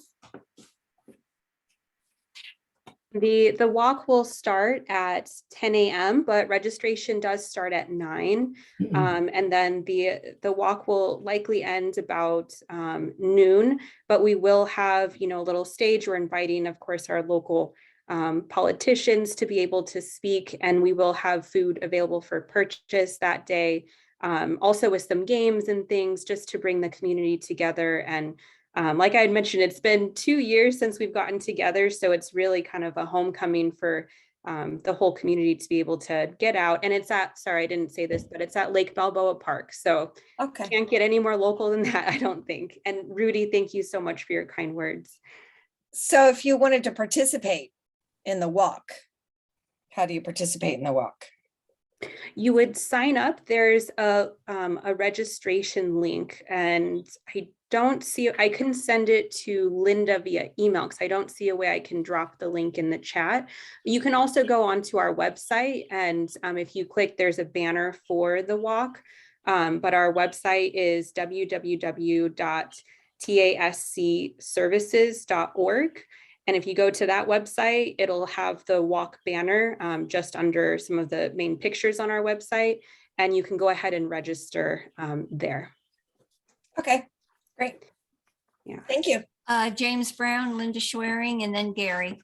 The walk will start at 10 a.m., but registration does start at 9. And then the walk will likely end about noon, but we will have, a little stage. We're inviting, of course, our local politicians to be able to speak, and we will have food available for purchase that day. Also with some games and things just to bring the community together. And like I had mentioned, it's been 2 years since we've gotten together, so it's really kind of a homecoming for the whole community to be able to get out. And it's at, sorry, I didn't say this, but it's at Lake Balboa Park. So can't get any more local than that, I don't think. And Rudy, thank you so much for your kind words. So if you wanted to participate in the walk, how do you participate in the walk? You would sign up. There's a registration link, and I can send it to Linda via email because I don't see a way I can drop the link in the chat. You can also go onto our website, and if you click, there's a banner for the walk. But our website is www.tascservices.org. And if you go to that website, it'll have the walk banner just under some of the main pictures on our website, and you can go ahead and register there. Okay, great. Yeah. Thank you. James Brown, Linda Schwerin, and then Gary.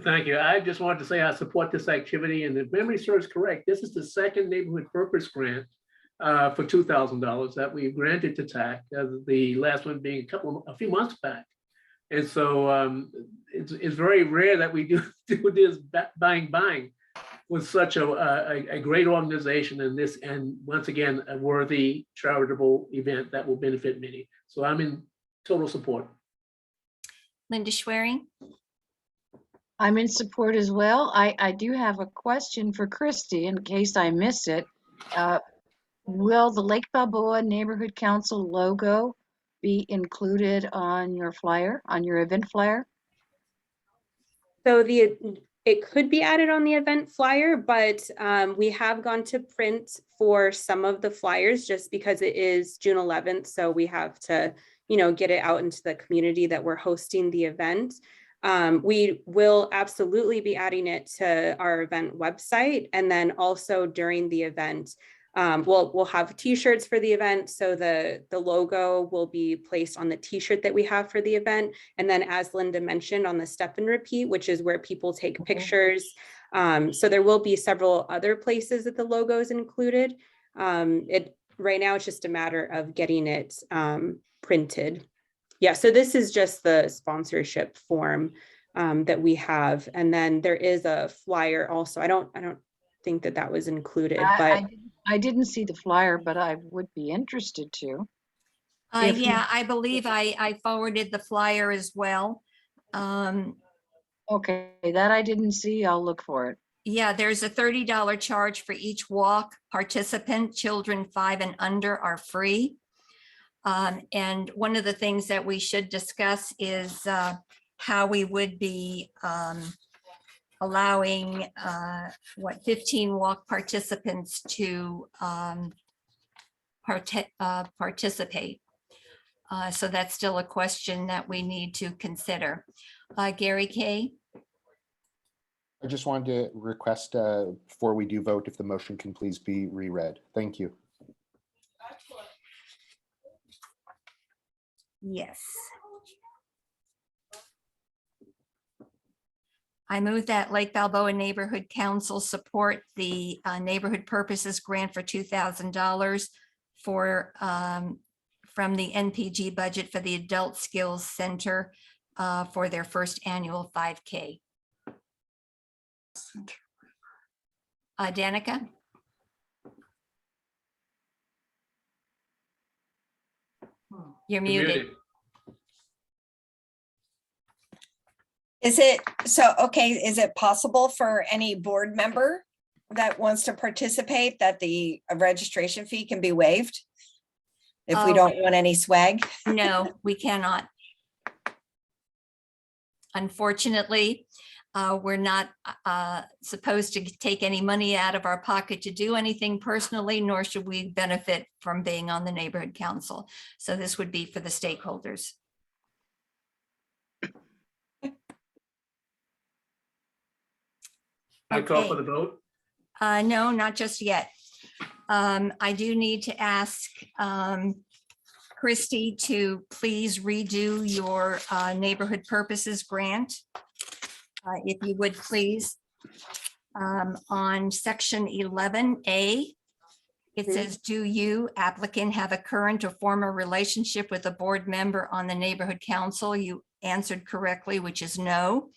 Thank you. I just wanted to say I support this activity, and if memory serves correct, this is the second neighborhood purpose grant for $2,000 that we granted to TAC, the last one being a few months back. And so it's very rare that we do this bang with such a great organization and once again, a worthy charitable event that will benefit many. So I'm in total support. Linda Schwerin. I'm in support as well. I do have a question for Christy in case I miss it. Will the Lake Balboa Neighborhood Council logo be included on your flyer, on your event flyer? So it could be added on the event flyer, but we have gone to print for some of the flyers just because it is June 11th. So we have to, get it out into the community that we're hosting the event. We will absolutely be adding it to our event website. And then also during the event, we'll have t-shirts for the event. So the logo will be placed on the t-shirt that we have for the event. And then as Linda mentioned, on the step and repeat, which is where people take pictures. So there will be several other places that the logo is included. Right now, it's just a matter of getting it printed. Yeah, so this is just the sponsorship form that we have. And then there is a flyer also. I don't think that was included, but I didn't see the flyer, but I would be interested to. Yeah, I believe I forwarded the flyer as well. Okay, that I didn't see. I'll look for it. Yeah, there's a $30 charge for each walk participant. Children 5 and under are free. And one of the things that we should discuss is how we would be allowing 15 walk participants to participate. So that's still a question that we need to consider. Gary Kay. I just wanted to request before we do vote, if the motion can please be reread. Thank you. Yes. I move that Lake Balboa Neighborhood Council support the Neighborhood Purposes Grant for $2,000 for from the NPG budget for the Adult Skills Center for their first annual 5K. Danica? You're muted. Is it possible for any board member that wants to participate that the registration fee can be waived? If we don't want any swag? No, we cannot. Unfortunately, we're not supposed to take any money out of our pocket to do anything personally, nor should we benefit from being on the neighborhood council. So this would be for the stakeholders. I call for the vote. No, not just yet. I do need to ask Christy to please redo your neighborhood purposes grant. If you would please, on section 11A, it says, do you, applicant, have a current or former relationship with a board member on the neighborhood council? You answered correctly, which is no.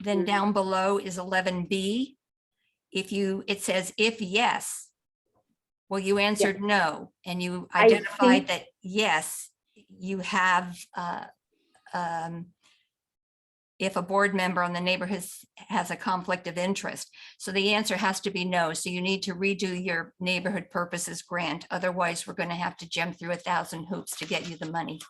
Then down below is 11B. It says, if yes, well, you answered no, and you identified that yes, you have, if a board member on the neighborhood has a conflict of interest. So the answer has to be no. So you need to redo your neighborhood purposes grant. Otherwise, we're going to have to jump through 1,000 hoops to get you the money.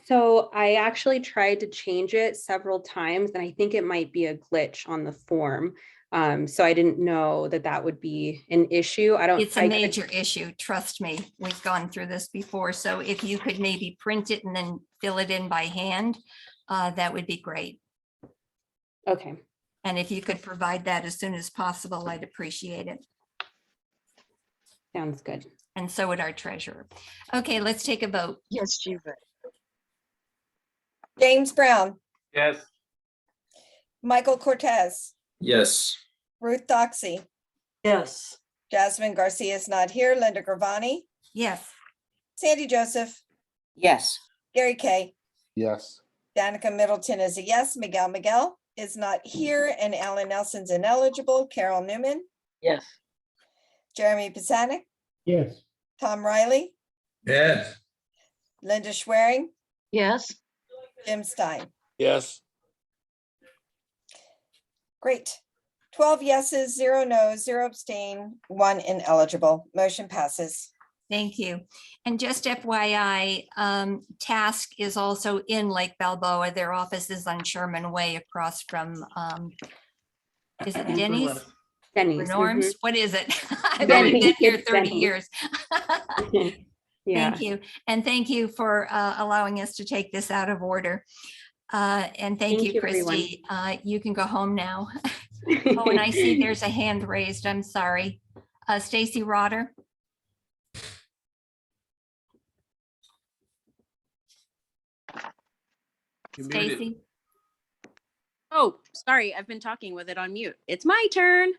So I actually tried to change it several times, and I think it might be a glitch on the form. So I didn't know that would be an issue. It's a major issue. Trust me, we've gone through this before. So if you could maybe print it and then fill it in by hand, that would be great. Okay. And if you could provide that as soon as possible, I'd appreciate it. Sounds good. And so would our treasurer. Okay, let's take a vote. Yes, she would. James Brown, Yes. Michael Cortez, Yes. Ruth Doxey, Yes. Jasmine Garcia is not here. Linda Gravani, Yes. Sandy Joseph, Yes. Gary Kay, Yes. Danica Middleton is a yes. Miguel is not here, and Alan Nelson's ineligible. Carol Newman, Yes. Jeremy Pisanik, Yes. Tom Riley, Yes. Linda Schwering, Yes. Jim Stein. Yes. Great. 12 yeses, 0 no's, 0 abstain, 1 ineligible. Motion passes. Thank you. And just FYI, Task is also in Lake Balboa. Their office is on Sherman Way across from, is it Denny's? Denny's. Or Norm's? What is it? I've Denny's. only been here It's 30 Denny's. years. Yeah. Thank you. And thank you for allowing us to take this out of order. And thank you, everyone. Christy. You can go home now. Oh, and I see there's a hand raised. I'm sorry. Stacy Rotter. Stacy. Oh, sorry, I've been talking with it on mute. It's my turn.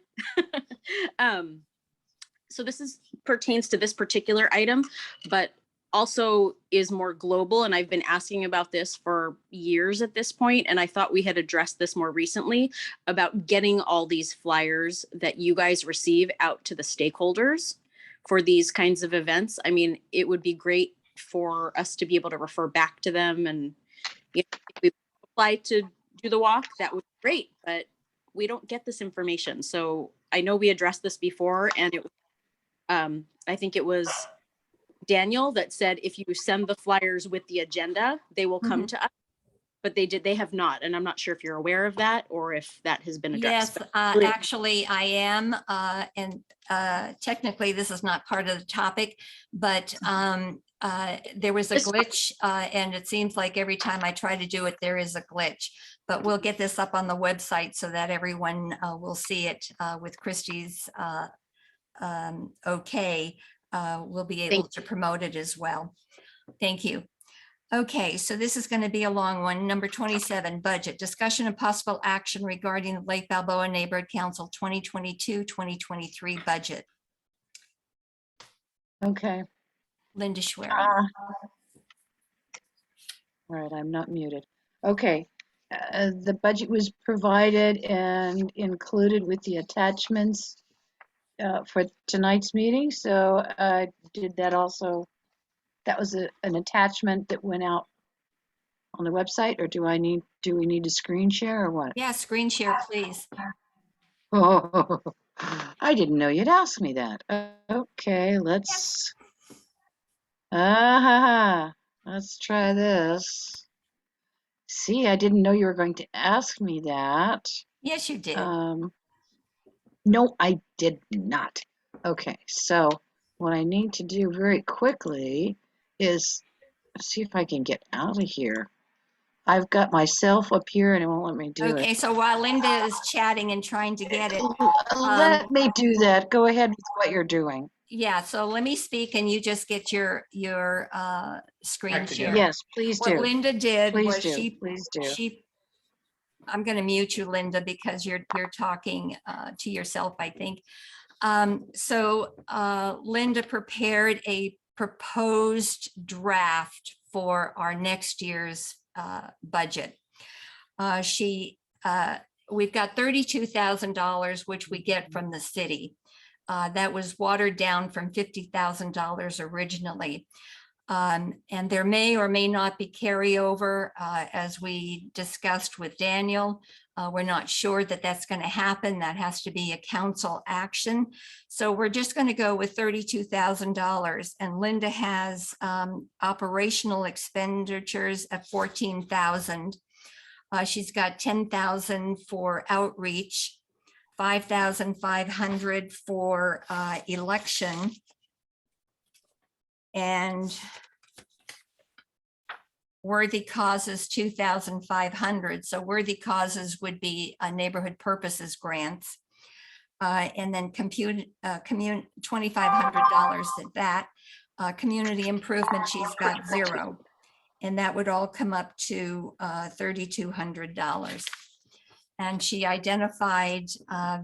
So this pertains to this particular item, but also is more global. And I've been asking about this for years at this point, and I thought we had addressed this more recently about getting all these flyers that you guys receive out to the stakeholders for these kinds of events. I mean, it would be great for us to be able to refer back to them, and if we apply to do the walk, that would be great, but we don't get this information. So I know we addressed this before, and it I think it was Daniel that said if you send the flyers with the agenda, they will come to us, but they have not, and I'm not sure if you're aware of that or if that has been addressed. Yes, actually I am, and technically this is not part of the topic, but there was a glitch, and it seems like every time I try to do it, there is a glitch. But we'll get this up on the website so that everyone will see it with Christie's okay. We'll be able to promote it as well. Thank you. Okay, so this is going to be a long one. Number 27, budget. Discussion and possible action regarding the Lake Balboa Neighborhood Council 2022-2023 budget. Okay. Linda Schwerin. All right, I'm not muted. Okay. The budget was provided and included with the attachments for tonight's meeting. So did that also, that was an attachment that went out on the website, or do we need to screen share or what? Yeah, screen share, please. Oh, I didn't know you'd ask me that. Okay, let's let's try this. See, I didn't know you were going to ask me that. Yes, you did. No, I did not. Okay, so what I need to do very quickly is see if I can get out of here. I've got myself up here and it won't let me do it. Okay, so while Linda is chatting and trying to get it. Let me do that. Go ahead with what you're doing. Yeah, so let me speak and you just get your screen share. Yes, please do. What Linda did Please was do. Please do. I'm going to mute you, Linda, because you're talking to yourself, I think. So Linda prepared a proposed draft for our next year's budget. We've got $32,000, which we get from the city. That was watered down from $50,000 originally. And there may or may not be carryover, as we discussed with Daniel. We're not sure that that's going to happen. That has to be a council action. So we're just going to go with $32,000. And Linda has operational expenditures at $14,000. She's got $10,000 for outreach, $5,500 for election. And Worthy causes 2,500. So worthy causes would be neighborhood purposes grants. And then $2,500 at that. Community improvement, she's got 0. And that would all come up to $3,200. And she identified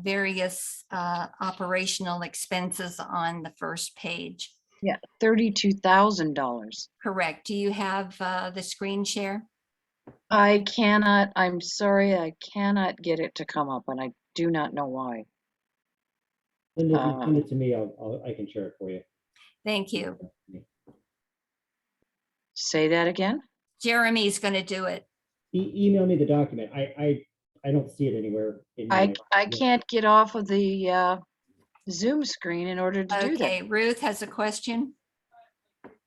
various operational expenses on the first page. Yeah, $32,000. Correct. Do you have the screen share? I cannot, I'm sorry, I cannot get it to come up, and I do not know why. Linda, if you send it to me, I can share it for you. Thank you. Say that again? Jeremy's going to do it. Email me the document. I don't see it anywhere. I can't get off of the Zoom screen in order to do that. Okay, Ruth has a question.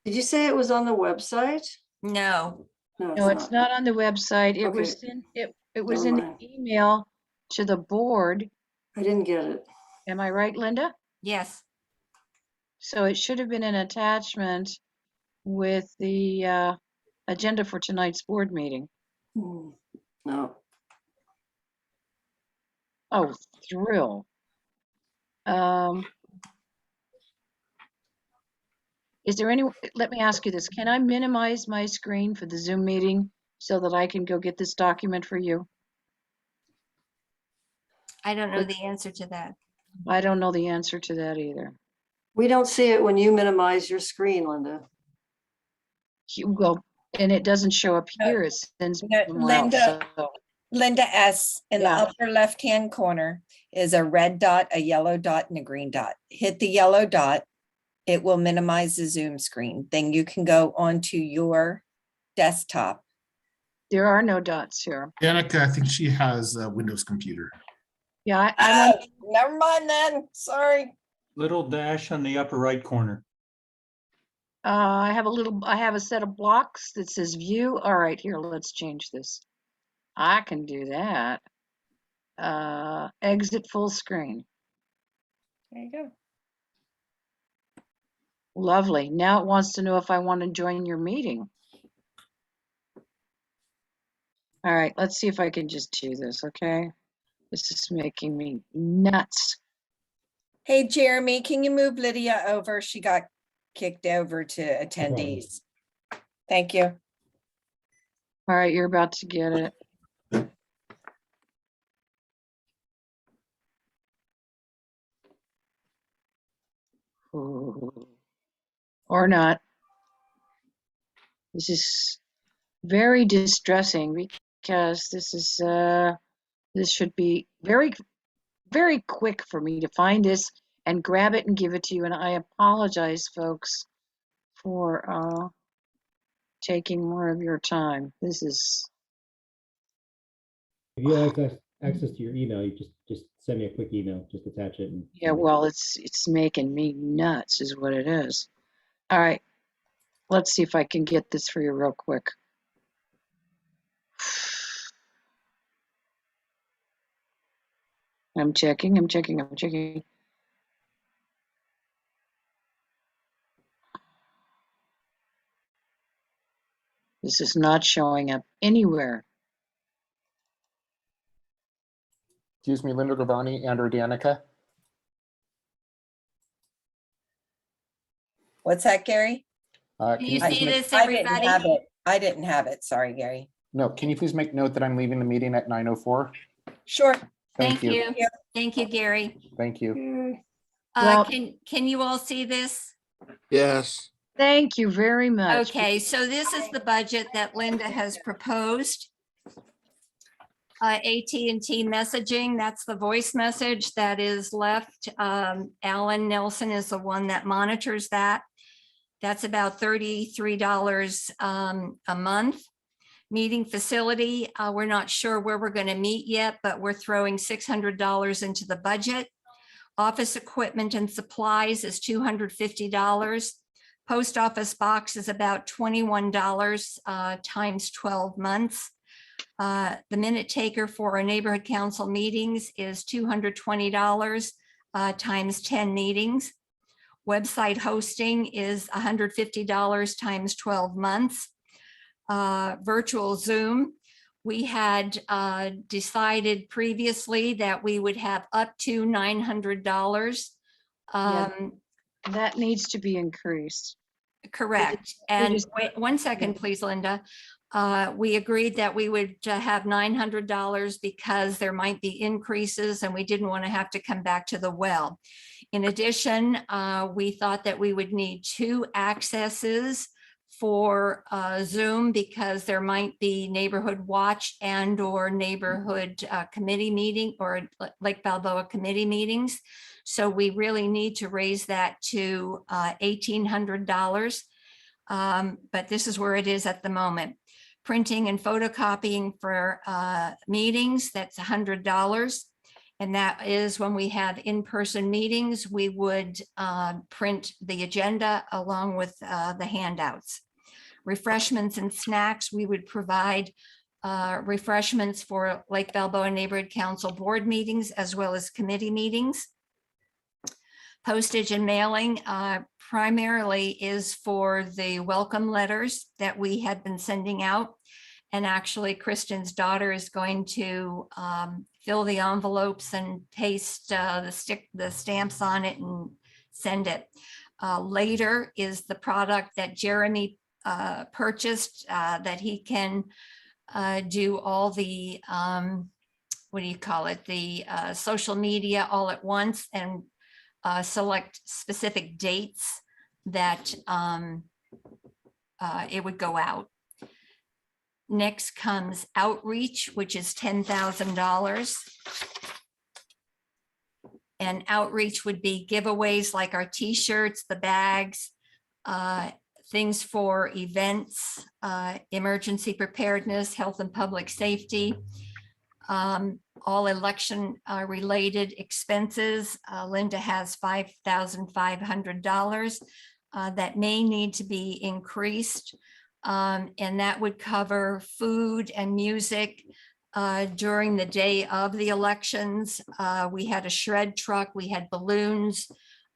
Did you say it was on the website? No. No, it's not on the website. It was in it was in the email to the board. I didn't get it. Am I right, Linda? Yes. So it should have been an attachment with the agenda for tonight's board meeting. No. Oh, thrill. Is there any, let me ask you this, can I minimize my screen for the Zoom meeting so that I can go get this document for you? I don't know the answer to that. I don't know the answer to that either. We don't see it when you minimize your screen, Linda. Well, and it doesn't show up here. It sends Linda, Linda S. in the upper left-hand corner is a red dot, a yellow dot, and a green dot. Hit the yellow dot. It will minimize the Zoom screen. Then you can go onto your desktop. There are no dots here. Danica, I think she has a Windows computer. Yeah, never mind then. Sorry. Little dash on the upper right corner. I have a set of blocks that says view. All right, here, let's change this. I can do that. Exit full screen. There you go. Lovely. Now it wants to know if I want to join your meeting. All right, let's see if I can just do this, okay? This is making me nuts. Hey, Jeremy, can you move Lydia over? She got kicked over to attendees. Thank you. All right, you're about to get it. Ooh. Or not. This is very distressing because this should be very, very quick for me to find this and grab it and give it to you. And I apologize, folks, for taking more of your time. This is. If you have access to your email, you just send me a quick email, just attach it. And yeah, well, it's making me nuts is what it is. All right, let's see if I can get this for you real quick. I'm checking. This is not showing up anywhere. Excuse me, Linda Gravani and or Danica. What's that, Gary? Can you see this, everybody? I didn't have it. Sorry, Gary. No, can you please make note that I'm leaving the meeting at 9:04? Sure. Thank you. Thank you, Gary. Thank you. Can you all see this? Yes. Thank you very much. Okay, so this is the budget that Linda has proposed. AT&T messaging, that's the voice message that is left. Alan Nelson is the one that monitors that. That's about $33 a month. Meeting facility, we're not sure where we're going to meet yet, but we're throwing $600 into the budget. Office equipment and supplies is $250. Post office box is about $21 times 12 months. The minute taker for our neighborhood council meetings is $220 times 10 meetings. Website hosting is $150 times 12 months. virtual Zoom. We had decided previously that we would have up to $900. That needs to be increased. Correct. And wait 1 second, please, Linda. We agreed that we would have $900 because there might be increases and we didn't want to have to come back to the well. In addition, we thought that we would need 2 accesses for Zoom because there might be neighborhood watch and or neighborhood committee meeting or Lake Balboa committee meetings. So we really need to raise that to $1,800. But this is where it is at the moment. Printing and photocopying for meetings, that's $100. And that is when we have in-person meetings, we would print the agenda along with the handouts. Refreshments and snacks, we would provide refreshments for Lake Balboa Neighborhood Council board meetings as well as committee meetings. Postage and mailing primarily is for the welcome letters that we have been sending out. And actually, Kristen's daughter is going to fill the envelopes and paste the stamps on it and send it. Later is the product that Jeremy purchased that he can do all the, what do you call it? The social media all at once and select specific dates that it would go out. Next comes outreach, which is $10,000. And outreach would be giveaways like our t-shirts, the bags, things for events, emergency preparedness, health and public safety, all election related expenses. Linda has $5,500 that may need to be increased. And that would cover food and music during the day of the elections. We had a shred truck, we had balloons,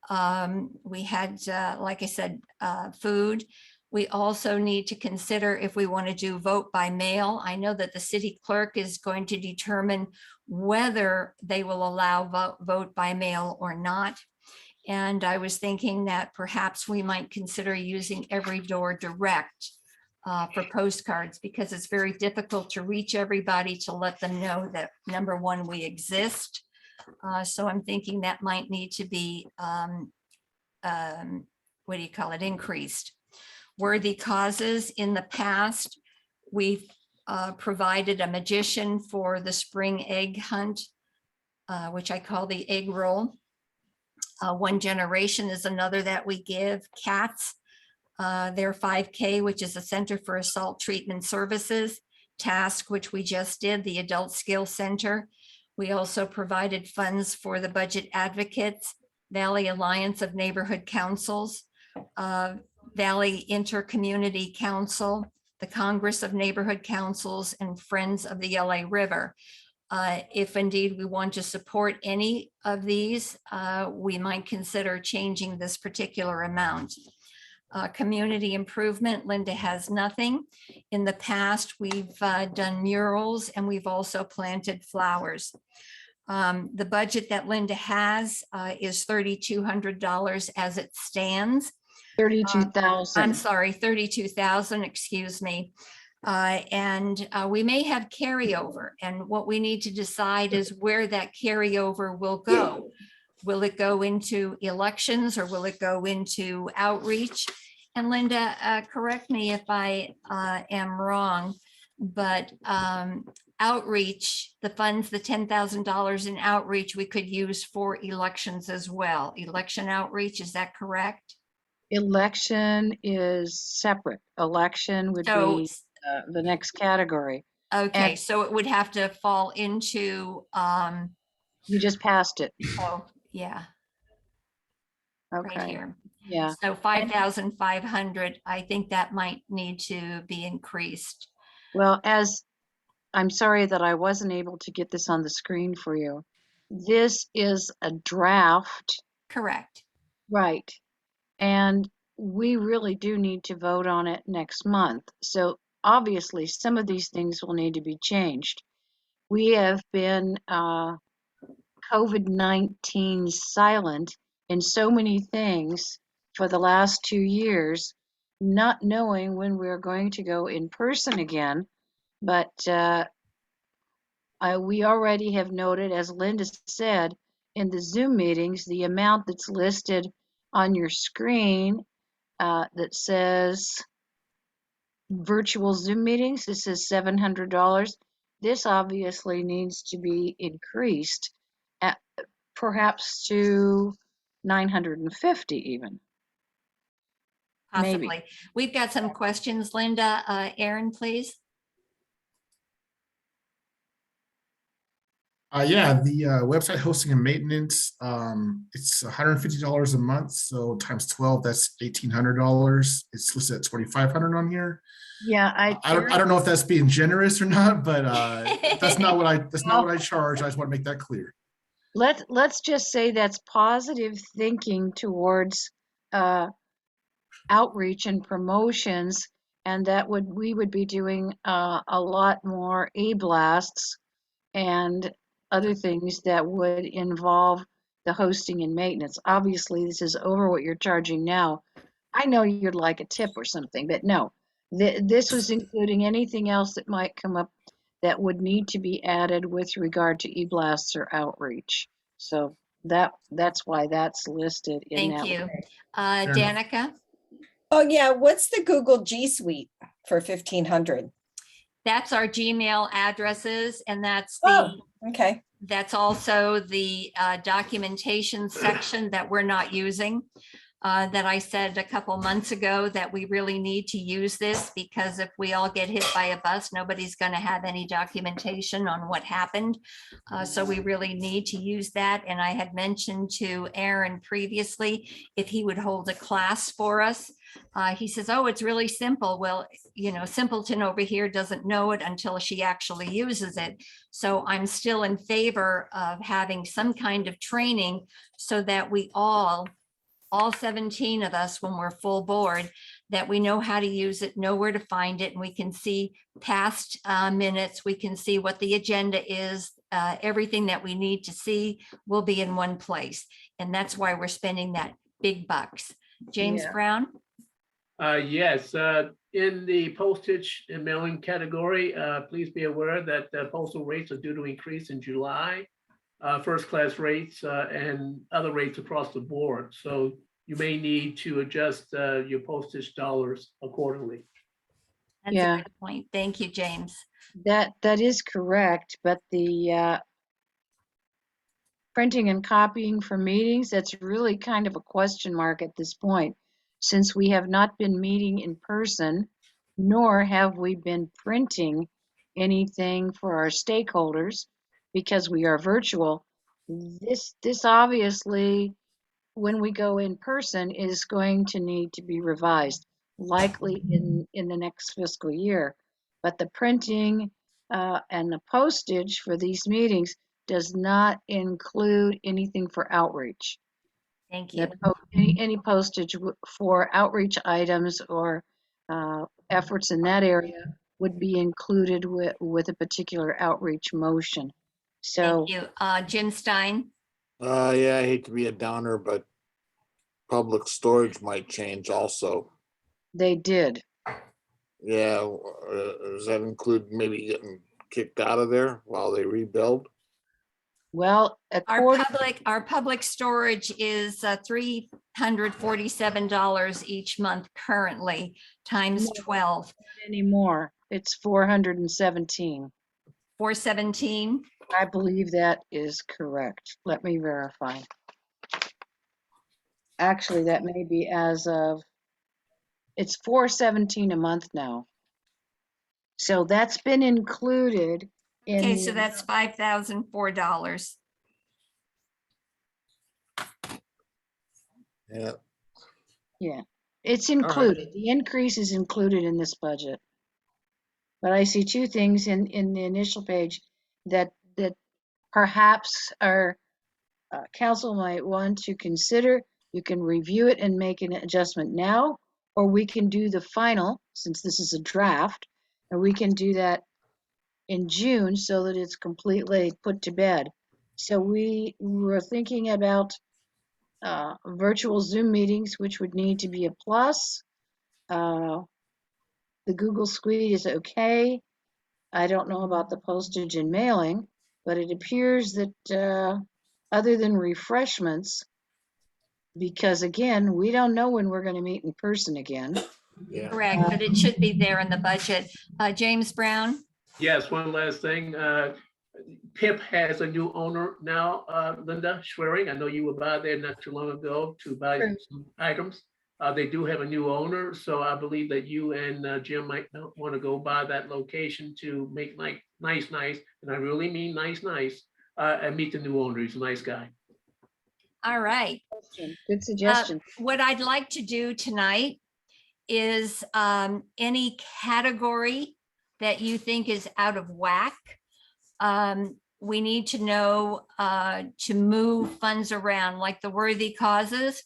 we had, like I said, food. We also need to consider if we want to do vote by mail. I know that the city clerk is going to determine whether they will allow vote by mail or not. And I was thinking that perhaps we might consider using Every Door Direct for postcards because it's very difficult to reach everybody to let them know that, number one, we exist. So I'm thinking that might need to be, what do you call it, increased. Worthy causes, in the past, we've provided a magician for the spring egg hunt, which I call the egg roll. One Generation is another that we give. Cats, their 5K, which is a Center for Assault Treatment Services. Task, which we just did, the Adult Skill Center. We also provided funds for the Budget Advocates, Valley Alliance of Neighborhood Councils, Valley Intercommunity Council, the Congress of Neighborhood Councils, and Friends of the LA River. If indeed we want to support any of these, we might consider changing this particular amount. Community improvement, Linda has nothing. In the past, we've done murals and we've also planted flowers. The budget that Linda has is $3,200 as it stands. 32,000. I'm sorry, 32,000, excuse me. And we may have carryover, and what we need to decide is where that carryover will go. Will it go into elections or will it go into outreach? And Linda, correct me if I am wrong, but outreach, the funds, the $10,000 in outreach, we could use for elections as well. Election outreach, is that correct? Election is separate. Election would be the next category. Okay, so it would have to fall into. You just passed it. Oh, yeah. Okay. Right here. Yeah. So 5,500, I think that might need to be increased. Well, I'm sorry that I wasn't able to get this on the screen for you. This is a draft. Correct. Right. And we really do need to vote on it next month. So obviously some of these things will need to be changed. We have been COVID-19 silent in so many things for the last 2 years, not knowing when we're going to go in person again. But we already have noted, as Linda said, in the Zoom meetings, the amount that's listed on your screen that says virtual Zoom meetings, this is $700. This obviously needs to be increased at perhaps to 950 even. Possibly. Maybe. We've got some questions, Linda. Aaron, please. Yeah, the website hosting and maintenance, it's $150 a month. So times 12, that's $1,800. It's listed at $2,500 on here. Yeah, I don't know if that's being generous or not, but that's not what I charge. I just want to make that clear. Let's just say that's positive thinking towards outreach and promotions, and that we would be doing a lot more e-blasts and other things that would involve the hosting and maintenance. Obviously, this is over what you're charging now. I know you'd like a tip or something, but no, this was including anything else that might come up that would need to be added with regard to e-blasts or outreach. So that's why that's listed in that. Thank you. way. Danica? Oh yeah, what's the Google G Suite for 1,500? That's our Gmail addresses, and that's the okay. That's also the documentation section that we're not using. That I said a couple months ago that we really need to use this, because if we all get hit by a bus, nobody's going to have any documentation on what happened. So we really need to use that. And I had mentioned to Aaron previously if he would hold a class for us. He says, oh, it's really simple. Well, you know, Simpleton over here doesn't know it until she actually uses it. So I'm still in favor of having some kind of training so that we all 17 of us, when we're full board, that we know how to use it, know where to find it, and we can see past minutes, we can see what the agenda is, everything that we need to see will be in one place. And that's why we're spending that big bucks. James Brown? Yes, in the postage and mailing category, please be aware that the postal rates are due to increase in July. First class rates and other rates across the board. So you may need to adjust your postage dollars accordingly. That's a good point. Thank you, James. That is correct, but the printing and copying for meetings, that's really kind of a question mark at this point, since we have not been meeting in person, nor have we been printing anything for our stakeholders because we are virtual. This obviously, when we go in person, is going to need to be revised, likely in the next fiscal year. But the printing and the postage for these meetings does not include anything for outreach. Thank you. Any postage for outreach items or efforts in that area would be included with a particular outreach motion. So, thank you. Jim Stein? Yeah, I hate to be a downer, but public storage might change also. They did. Yeah, does that include maybe getting kicked out of there while they rebuild? Well, our public storage is $347 each month currently, times 12. Anymore, it's 417. 417. I believe that is correct. Let me verify. Actually, that may be as of, it's 417 a month now. So that's been included in. Okay, so that's $5,004. Yeah. Yeah, it's included. The increase is included in this budget. But I see two things in the initial page that perhaps our council might want to consider. You can review it and make an adjustment now, or we can do the final, since this is a draft, And we can do that in June so that it's completely put to bed. So we were thinking about virtual Zoom meetings, which would need to be a plus. The Google Suite is okay. I don't know about the postage and mailing, but it appears that other than refreshments, because again, we don't know when we're going to meet in person again. Yeah. Correct, but it should be there in the budget. James Brown? Yes, one last thing. PIP has a new owner now, Linda Schwering. I know you were by there not too long ago to buy some items. They do have a new owner, so I believe that you and Jim might want to go by that location to make nice, and I really mean nice, and meet the new owner. He's a nice guy. All right. Good suggestion. What I'd like to do tonight is any category that you think is out of whack. We need to know to move funds around, like the worthy causes.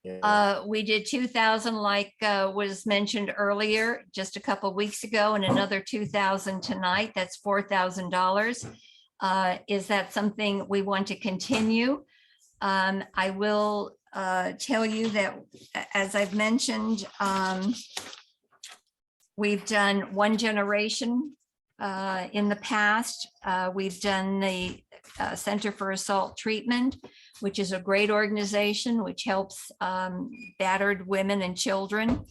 We did 2,000 like was mentioned earlier, just a couple of weeks ago, and another 2,000 tonight. That's $4,000. Is that something we want to continue? I will tell you that, as I've mentioned, we've done One Generation in the past. We've done the Center for Assault Treatment, which is a great organization which helps battered women and children.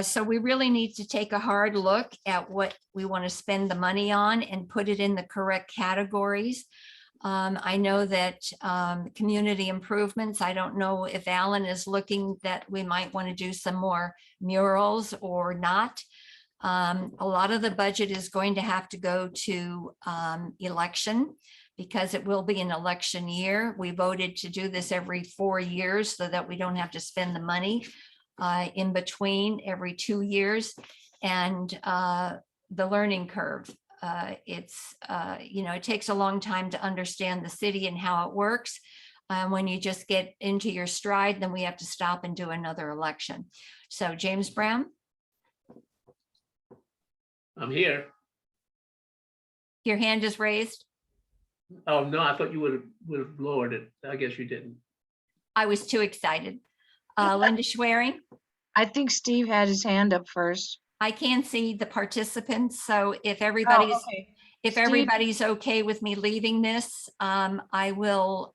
So we really need to take a hard look at what we want to spend the money on and put it in the correct categories. I know that community improvements, I don't know if Alan is looking that we might want to do some more murals or not. A lot of the budget is going to have to go to election, because it will be an election year. We voted to do this every 4 years so that we don't have to spend the money in between every 2 years. And the learning curve. It's, it takes a long time to understand the city and how it works. When you just get into your stride, then we have to stop and do another election. So James Brown? I'm here. Your hand is raised. Oh, no, I thought you would have lowered it. I guess you didn't. I was too excited. Linda Schwering? I think Steve had his hand up first. I can't see the participants, so if everybody's okay. if Steve? everybody's okay with me leaving this, I will.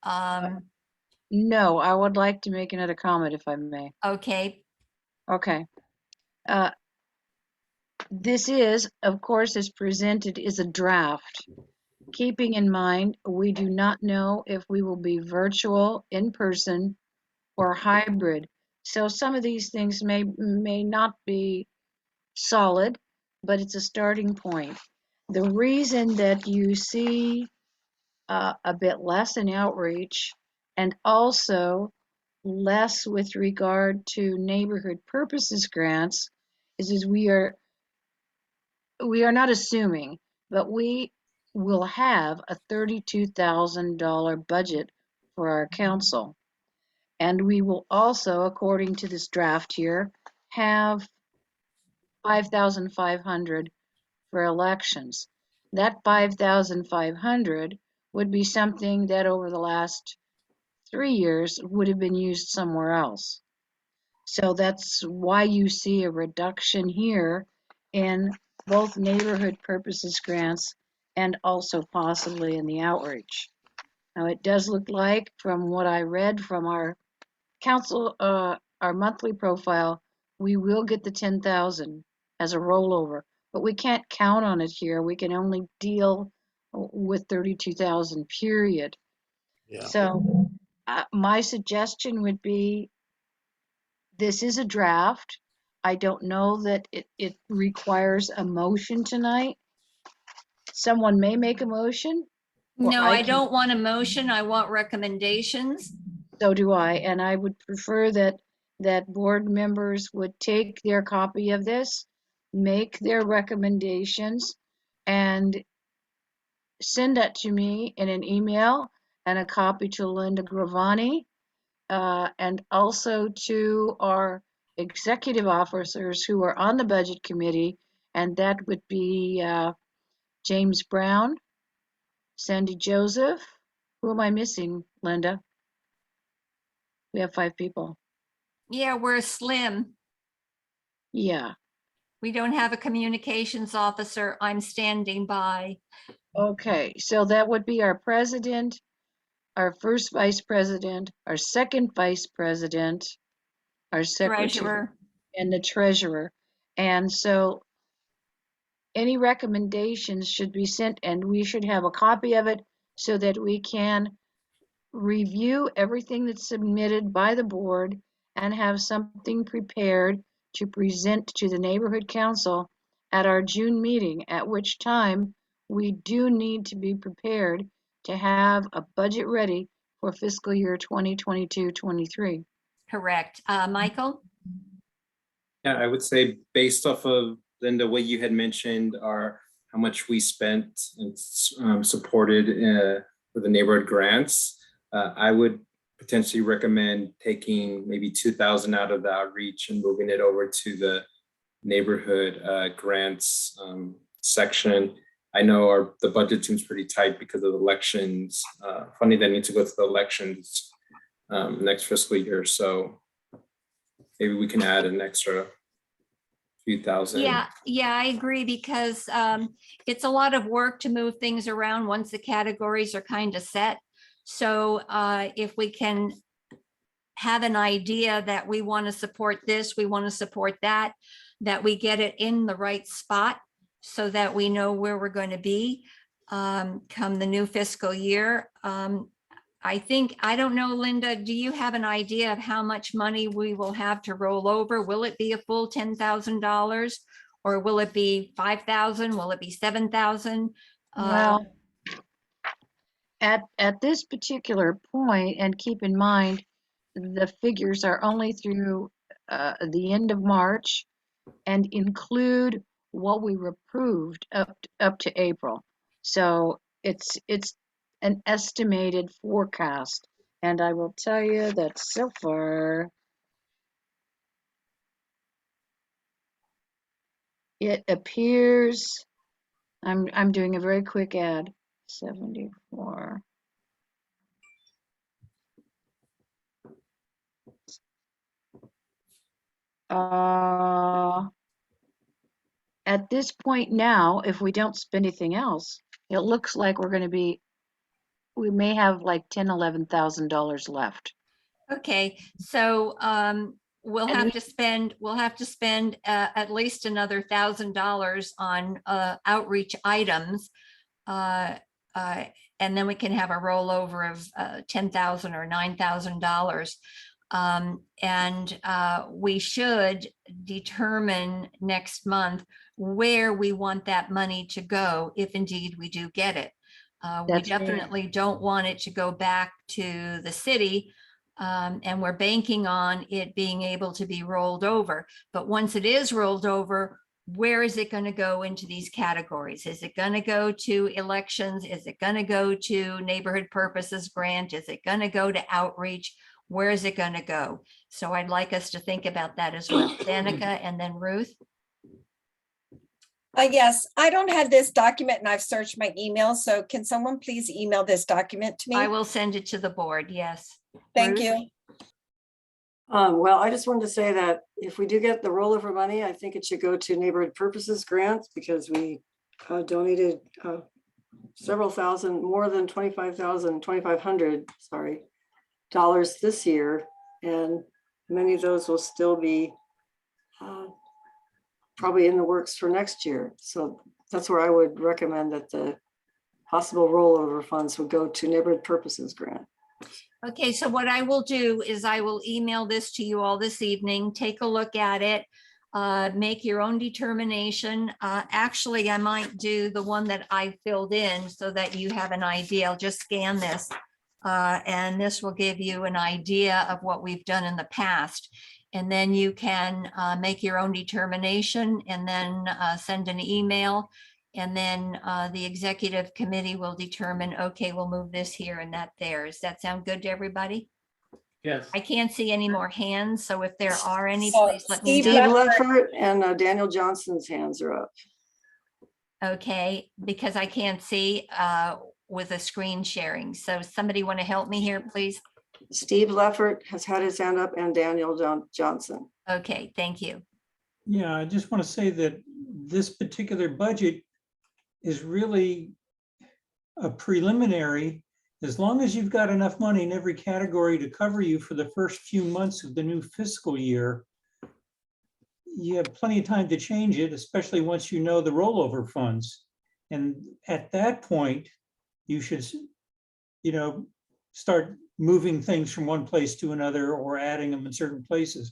No, I would like to make another comment if I may. Okay. Okay. This is, of course, as presented, is a draft. Keeping in mind, we do not know if we will be virtual, in person, or hybrid. So some of these things may not be solid, but it's a starting point. The reason that you see a bit less in outreach and also less with regard to neighborhood purposes grants is we are not assuming, but we will have a $32,000 budget for our council. And we will also, according to this draft here, have $5,500 for elections. That $5,500 would be something that over the last 3 years would have been used somewhere else. So that's why you see a reduction here in both neighborhood purposes grants and also possibly in the outreach. Now it does look like, from what I read from our council, our monthly profile, we will get the 10,000 as a rollover, but we can't count on it here. We can only deal with 32,000 period. Yeah. So my suggestion would be, this is a draft. I don't know that it requires a motion tonight. Someone may make a motion. No, I don't want a motion. I want recommendations. So do I, and I would prefer that board members would take their copy of this, make their recommendations, and send that to me in an email and a copy to Linda Gravani, and also to our executive officers who are on the budget committee And that would be James Brown, Sandy Joseph. Who am I missing, Linda? We have 5 people. Yeah, we're slim. Yeah. We don't have a communications officer. I'm standing by. Okay, so that would be our president, our first vice president, our second vice president, our secretary, Treasurer. and the treasurer. And so any recommendations should be sent, and we should have a copy of it so that we can review everything that's submitted by the board and have something prepared to present to the neighborhood council at our June meeting, at which time we do need to be prepared to have a budget ready for fiscal year 2022-23. Correct. Michael? Yeah, I would say based off of, Linda, what you had mentioned are how much we spent and supported for the neighborhood grants. I would potentially recommend taking maybe 2,000 out of the outreach and moving it over to the neighborhood grants section. I know the budget seems pretty tight because of the elections, funding that needs to go to the elections next fiscal year. So maybe we can add an extra few thousand. Yeah, I agree, because it's a lot of work to move things around once the categories are kind of set. So if we can have an idea that we want to support this, we want to support that, that we get it in the right spot so that we know where we're going to be come the new fiscal year. I don't know, Linda, do you have an idea of how much money we will have to roll over? Will it be a full $10,000, or will it be 5,000? Will it be 7,000? Well, at this particular point, and keep in mind, the figures are only through the end of March and include what we approved up to April. So it's an estimated forecast. And I will tell you that so far, it appears, I'm doing a very quick add, 74. At this point now, if we don't spend anything else, it looks like we may have like $10,000, $11,000 left. Okay, so we'll have to spend at least another $1,000 on outreach items, and then we can have a rollover of $10,000 or $9,000. And we should determine next month where we want that money to go, if indeed we do get it. We definitely don't want it to go back to the city, and we're banking on it being able to be rolled over. But once it is rolled over, where is it going to go into these categories? Is it going to go to elections? Is it going to go to neighborhood purposes grant? Is it going to go to outreach? Where is it going to go? So I'd like us to think about that as well. Danica and then Ruth. Yes, I don't have this document and I've searched my email. So can someone please email this document to me? I will send it to the board. Yes. Thank Ruth? you. Well, I just wanted to say that if we do get the rollover money, I think it should go to neighborhood purposes grants, because we donated several thousand, more than 2,500, sorry, dollars this year. And many of those will still be probably in the works for next year. So that's where I would recommend that the possible rollover funds would go to neighborhood purposes grant. Okay, so what I will do is I will email this to you all this evening. Take a look at it. Make your own determination. Actually, I might do the one that I filled in so that you have an idea. I'll just scan this. And this will give you an idea of what we've done in the past. And then you can make your own determination and then send an email. And then the executive committee will determine, okay, we'll move this here and that there. Does that sound good to everybody? Yes. I can't see any more hands, so if there are any, So please let me Steve know. Steve Leffert and Daniel Johnson's hands are up. Okay, because I can't see with the screen sharing. So somebody want to help me here, please? Steve Leffert has had his hand up and Daniel Johnson. Okay, thank you. Yeah, I just want to say that this particular budget is really a preliminary. As long as you've got enough money in every category to cover you for the first few months of the new fiscal year, you have plenty of time to change it, especially once you know the rollover funds. And at that point, you should, start moving things from one place to another or adding them in certain places.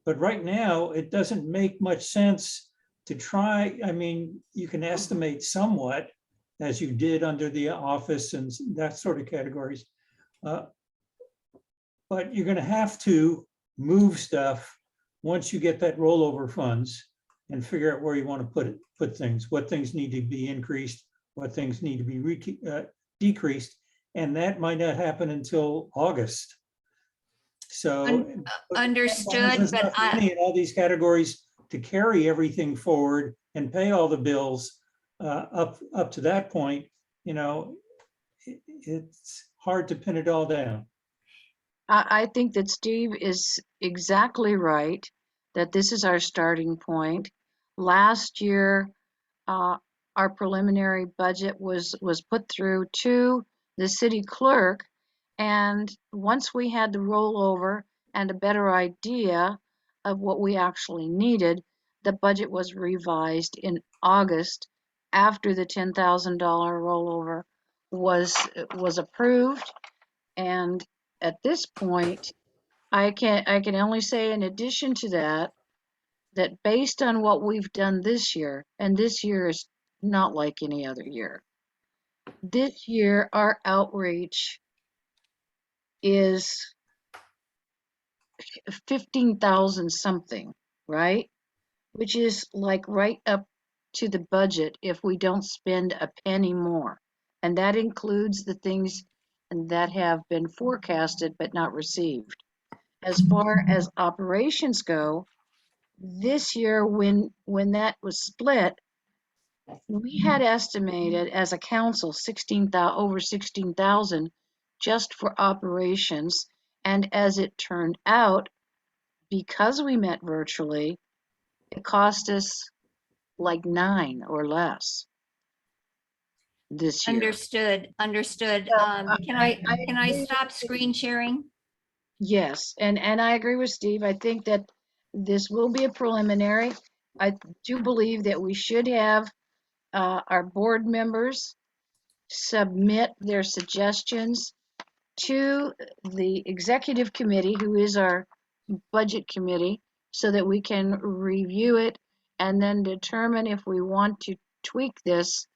But right now, it doesn't make much sense to try. I mean, you can estimate somewhat, as you did under the office and that sort of categories. But you're going to have to move stuff once you get that rollover funds and figure out where you want to put things, what things need to be increased, what things need to be decreased. And that might not happen until August. So Understood, there's but enough money in all these categories to carry everything forward and pay all the bills up to that point. It's hard to pin it all down. I think that Steve is exactly right, that this is our starting point. Last year, our preliminary budget was put through to the city clerk. And once we had the rollover and a better idea of what we actually needed, the budget was revised in August after the $10,000 rollover was approved. And at this point, I can only say in addition to that, that based on what we've done this year, and this year is not like any other year. This year, our outreach is 15,000 something, right? Which is like right up to the budget if we don't spend a penny more. And that includes the things that have been forecasted but not received. As far as operations go, this year when that was split, we had estimated as a council over 16,000 just for operations. And as it turned out, because we met virtually, it cost us like 9 or less this year. Understood. Can I stop screen sharing? Yes, and I agree with Steve. I think that this will be a preliminary. I do believe that we should have our board members submit their suggestions to the executive committee, who is our budget committee, so that we can review it and then determine if we want to tweak this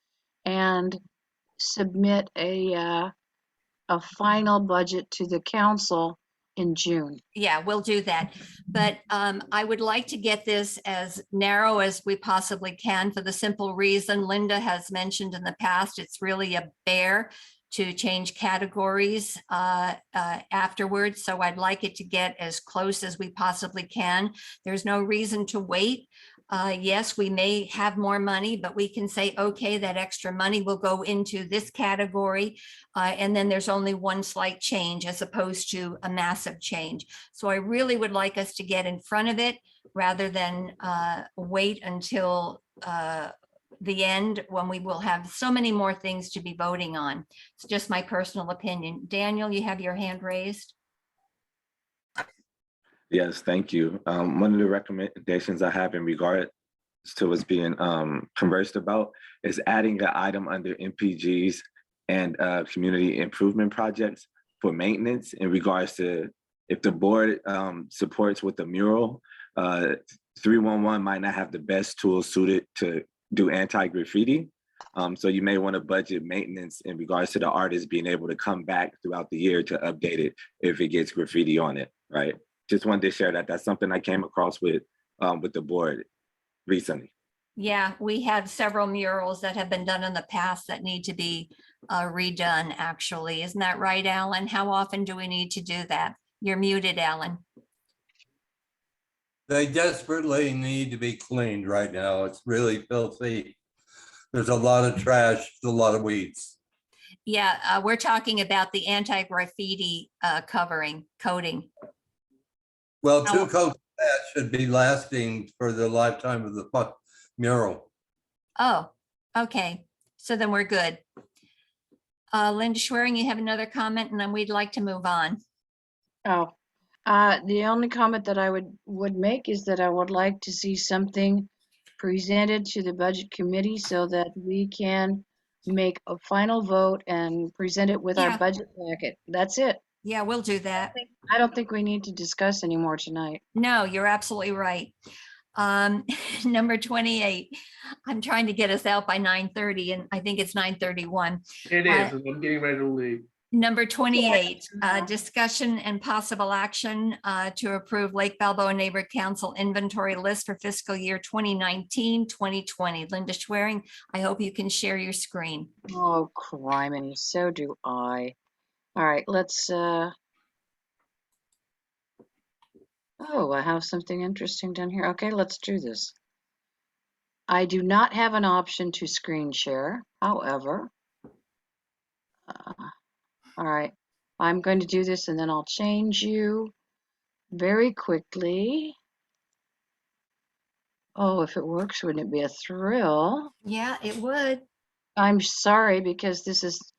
and submit a final budget to the council in June. Yeah, we'll do that. But I would like to get this as narrow as we possibly can for the simple reason Linda has mentioned in the past, it's really a bear to change categories afterwards. So I'd like it to get as close as we possibly can. There's no reason to wait. Yes, we may have more money, but we can say, okay, that extra money will go into this category. And then there's only one slight change as opposed to a massive change. So I really would like us to get in front of it rather than wait until the end when we will have so many more things to be voting on. It's just my personal opinion. Daniel, you have your hand raised. Yes, thank you. One of the recommendations I have in regards to what's being conversed about is adding an item under MPGs and community improvement projects for maintenance in regards to if the board supports with the mural, 311 might not have the best tools suited to do anti-graffiti. So you may want to budget maintenance in regards to the artist being able to come back throughout the year to update it if it gets graffiti on it, right? Just wanted to share that. That's something I came across with the board recently. Yeah, we have several murals that have been done in the past that need to be redone, actually. Isn't that right, Alan? How often do we need to do that? You're muted, Alan. They desperately need to be cleaned right now. It's really filthy. There's a lot of trash, a lot of weeds. Yeah, we're talking about the anti-graffiti coating. Well, 2 coats of that should be lasting for the lifetime of the mural. Oh, okay. So then we're good. Linda Schwerin, you have another comment and then we'd like to move on. Oh, the only comment that I would make is that I would like to see something presented to the budget committee so that we can make a final vote and present it with our budget packet. That's it. Yeah, we'll do that. I don't think we need to discuss anymore tonight. No, you're absolutely right. Number 28, I'm trying to get us out by 9:30 and I think it's 9:31. It is, and I'm getting ready to leave. Number 28, discussion and possible action to approve Lake Balboa Neighborhood Council inventory list for fiscal year 2019-2020. Linda Schwerin, I hope you can share your screen. Oh, criminy, so do I. All right, let's, oh, I have something interesting down here. Okay, let's do this. I do not have an option to screen share, however. All right, I'm going to do this and then I'll change you very quickly. Oh, if it works, wouldn't it be a thrill? Yeah, it would. I'm sorry because this is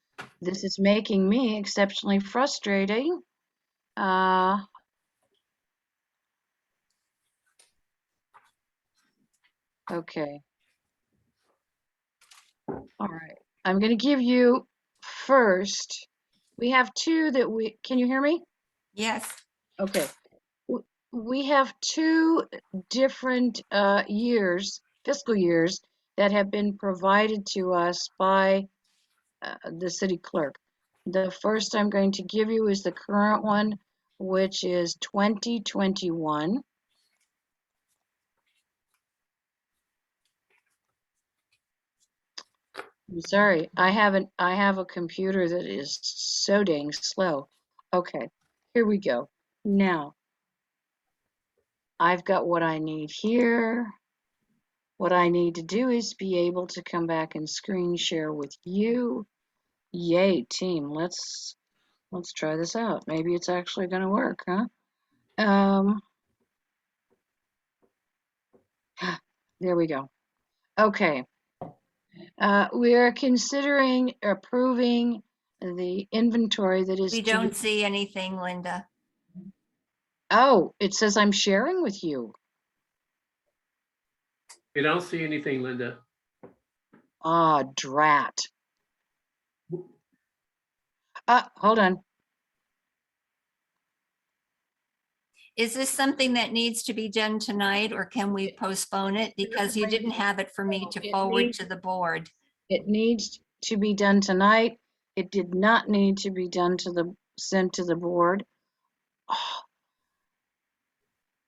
making me exceptionally frustrating. Okay. All right. I'm going to give you first. We have two that can you hear me? Yes. Okay. We have two different fiscal years that have been provided to us by the city clerk. The first I'm going to give you is the current one, which is 2021. I'm sorry, I have a computer that is so dang slow. Okay, here we go. Now, I've got what I need here. What I need to do is be able to come back and screen share with you. Yay, team, let's try this out. Maybe it's actually gonna work, huh? There we go. Okay. We are considering approving the inventory that is. We don't see anything, Linda. Oh, it says I'm sharing with you. You don't see anything, Linda. Ah, drat. Hold on. Is this something that needs to be done tonight or can we postpone it? Because you didn't have it for me to forward to the board. It needs to be done tonight. It did not need to be done sent to the board. Oh,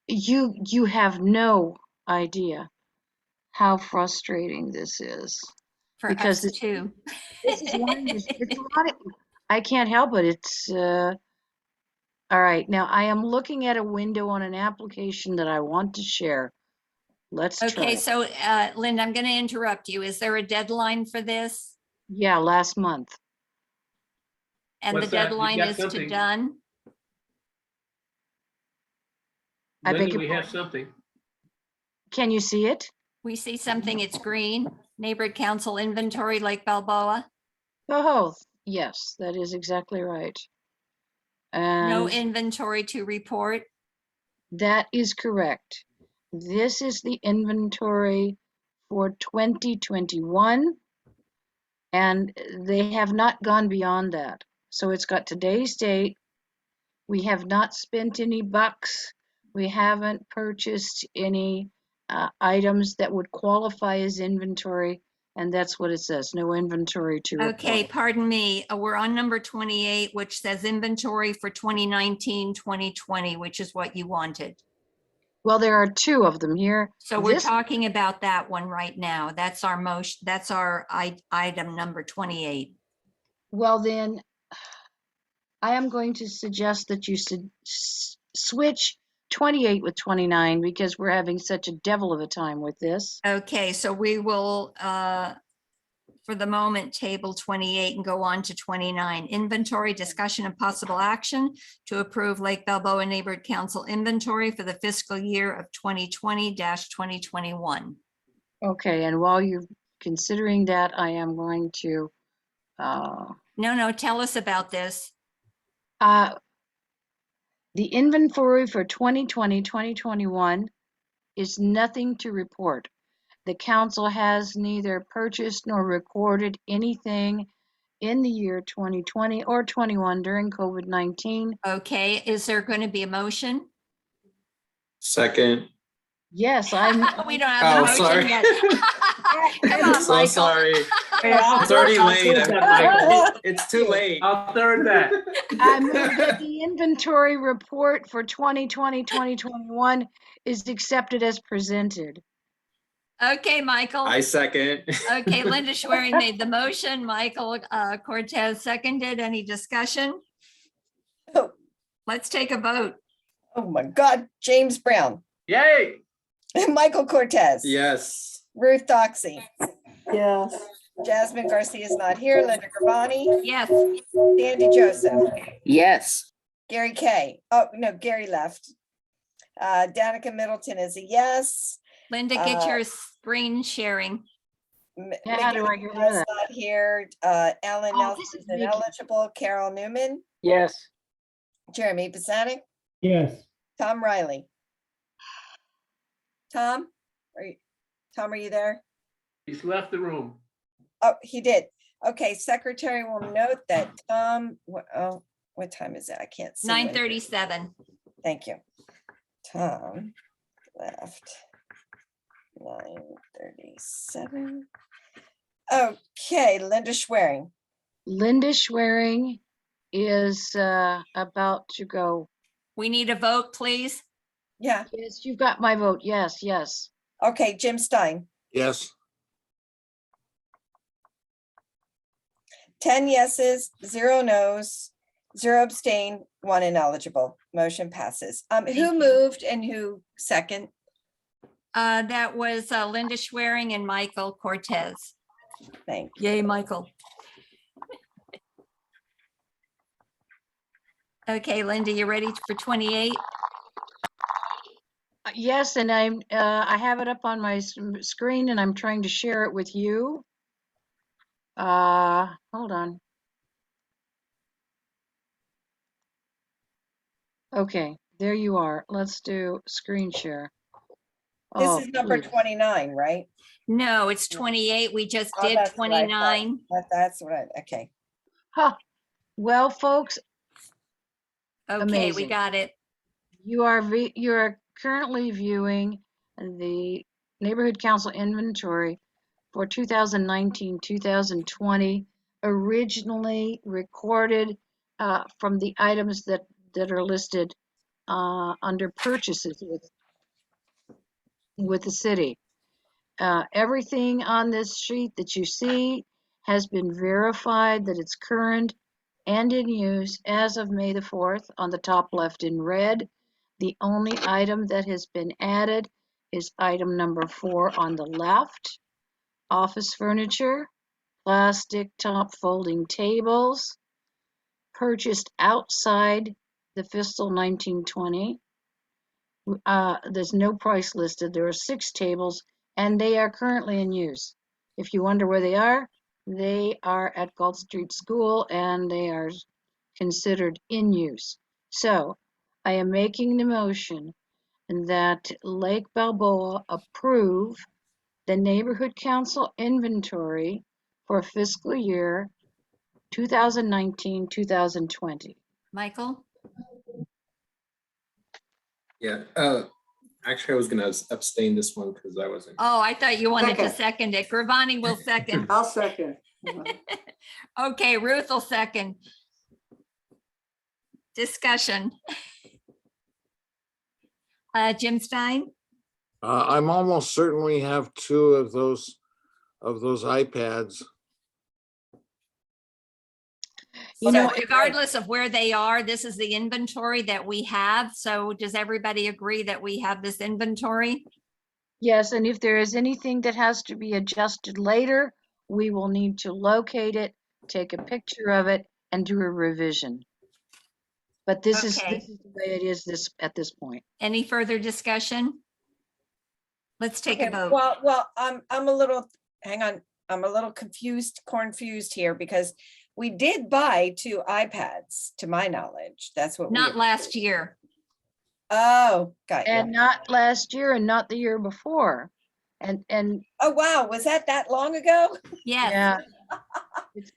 you have no idea how frustrating this is. For us too. This is it's a lot of, I can't help it. It's all right. Now I am looking at a window on an application that I want to share. Let's try. Okay, so Linda, I'm going to interrupt you. Is there a deadline for this? Yeah, last month. And the deadline is to done? Linda, we have something. Can you see it? We see something, it's green. Neighborhood Council inventory, Lake Balboa. Oh, yes, that is exactly right. And no inventory to report. That is correct. This is the inventory for 2021, and they have not gone beyond that. So it's got today's date. We have not spent any bucks. We haven't purchased any items that would qualify as inventory, and that's what it says, no inventory to report. Okay, pardon me. We're on number 28, which says inventory for 2019-2020, which is what you wanted. Well, there are two of them here. So we're talking about that one right now. That's our motion. That's our item number 28. Well, then I am going to suggest that you switch 28 with 29 because we're having such a devil of a time with this. Okay, so we will, for the moment, table 28 and go on to 29. Inventory, discussion, and possible action to approve Lake Balboa Neighborhood Council inventory for the fiscal year of 2020-2021. Okay, and while you're considering that, I am going to No, tell us about this. the inventory for 2020-2021 is nothing to report. The council has neither purchased nor recorded anything in the year 2020 or 21 during COVID-19. Okay, is there going to be a motion? Second. Yes, We don't have the motion sorry. yet. Come on, So Michael. sorry. I'll It's already I'll late. third that, Michael. It's too late. I'll third that. I move that the inventory report for 2020-2021 is accepted as presented. Okay, Michael. I second. Okay, Linda Schwerin made the motion. Michael Cortez seconded. Any discussion? Oh. Let's take a vote. Oh my God, James Brown. Yay. Michael Cortez. Yes. Ruth Doxey. Yes. Jasmine Garcia is not here. Linda Gravani. Yes. Sandy Joseph. Yes. Gary Kay. Oh, no, Gary left. Danica Middleton is a yes. Linda, get your screen sharing. Yeah, how do I get rid of that? Not here. Alan Nelson this is is ineligible. Carol Newman. Yes. Jeremy Basanik. Yes. Tom Riley. Tom, are you there? He's left the room. Oh, he did. Okay, secretary will note that Tom, what time is it? I can't see. 9:37. Thank you. Tom left 9:37. Okay, Linda Schwerin. Linda Schwerin is about to go. We need a vote, please. Yeah. Yes, you've got my vote. Yes, yes. Okay, Jim Stein. Yes. 10 yeses, 0 nos, 0 abstain, 1 ineligible. Motion passes. Who moved and who second? That was Linda Schwerin and Michael Cortez. Thank you. Yay, Michael. Okay, Linda, you ready for 28? Yes, and I have it up on my screen and I'm trying to share it with you. Hold on. Okay, there you are. Let's do screen share. This is number 29, right? No, it's 28. We just Oh, did that's what I thought. 29. That's what okay. Huh. Well, folks, Okay, we amazing. got it. You are currently viewing the Neighborhood Council inventory for 2019-2020, originally recorded from the items that are listed under purchases with the city. Everything on this sheet that you see has been verified that it's current and in use as of May the 4th on the top left in red. The only item that has been added is item number 4 on the left. Office furniture, plastic top folding tables, purchased outside the fiscal 1920. There's no price listed. There are 6 tables and they are currently in use. If you wonder where they are at Galt Street School and they are considered in use. So I am making the motion that Lake Balboa approve the Neighborhood Council inventory for fiscal year 2019-2020. Michael? Yeah. Actually, I was gonna abstain this one because I wasn't. Oh, I thought you wanted to Second. second it. Gravani will second. I'll second. Okay, Ruth will second. Discussion. Jim Stein? I'm almost certain we have 2 of those iPads. So So- regardless of where they are, this is the inventory that we have. So does everybody agree that we have this inventory? Yes, and if there is anything that has to be adjusted later, we will need to locate it, take a picture of it, and do a revision. But this is Okay. the way it is at this point. Any further discussion? Let's take a Okay, vote. well, I'm a little, hang on, I'm a little confused here because we did buy 2 iPads, to my knowledge. That's what we. Not last year. Oh, got you. And not last year and not the year before. And Oh, wow, was that long ago? Yes. yeah, it's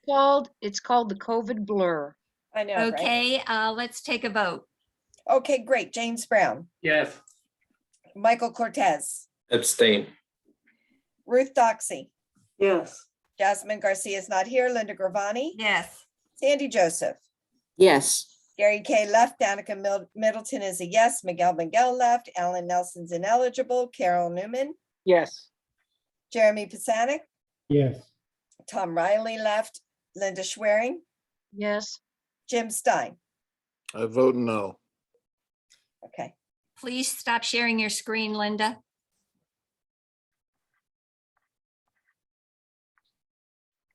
called the COVID blur. I know, right? Okay, let's take a vote. Okay, great. James Brown, Yes. Michael Cortez, Abstain. Ruth Doxey, Yes. Jasmine Garcia is not here. Linda Gravani, Yes. Sandy Joseph, Yes. Gary Kay left. Danica Middleton is a yes. Miguel left. Alan Nelson's ineligible. Carol Newman, Yes. Jeremy Pisanik, Yes. Tom Riley left. Linda Schwerin, Yes. Jim Stein. I vote no. Okay. Please stop sharing your screen, Linda.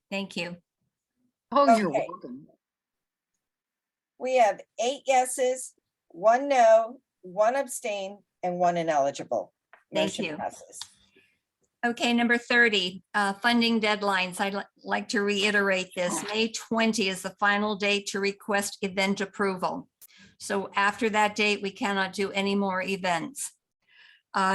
Thank you. Oh, you're Okay. welcome. We have 8 yeses, 1 no, 1 abstain, and 1 ineligible. Thank Motion you. passes. Okay, number 30, funding deadlines. I'd like to reiterate this. May 20 is the final date to request event approval. So after that date, we cannot do any more events.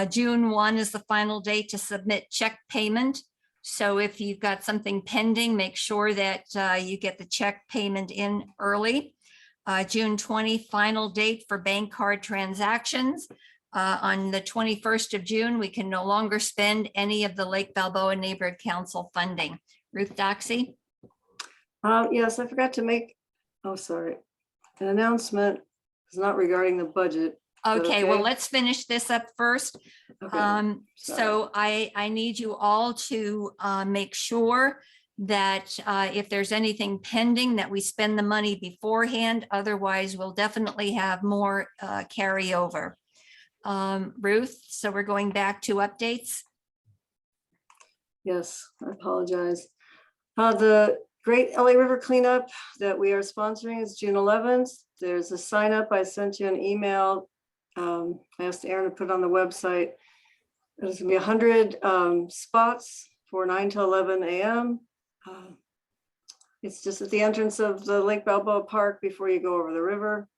June 1 is the final date to submit check payment. So if you've got something pending, make sure that you get the check payment in early. June 20, final date for bank card transactions. On the 21st of June, we can no longer spend any of the Lake Balboa Neighborhood Council funding. Ruth Doxey? Yes, I forgot to make, oh, sorry, an announcement. It's not regarding the budget. Is that Okay, well, let's finish this up first. Okay, So I need you all to make sure that if there's anything pending, that we spend the money beforehand. Otherwise, we'll definitely have more carryover. Ruth, so we're going back to updates. Yes, I apologize. The Great LA River Cleanup that we are sponsoring is June 11th. There's a sign up. I sent you an email. I asked Aaron to put on the website. There's gonna be 100 spots for 9 to 11 a.m. It's just at the entrance of the Lake Balboa Park before you go over the river.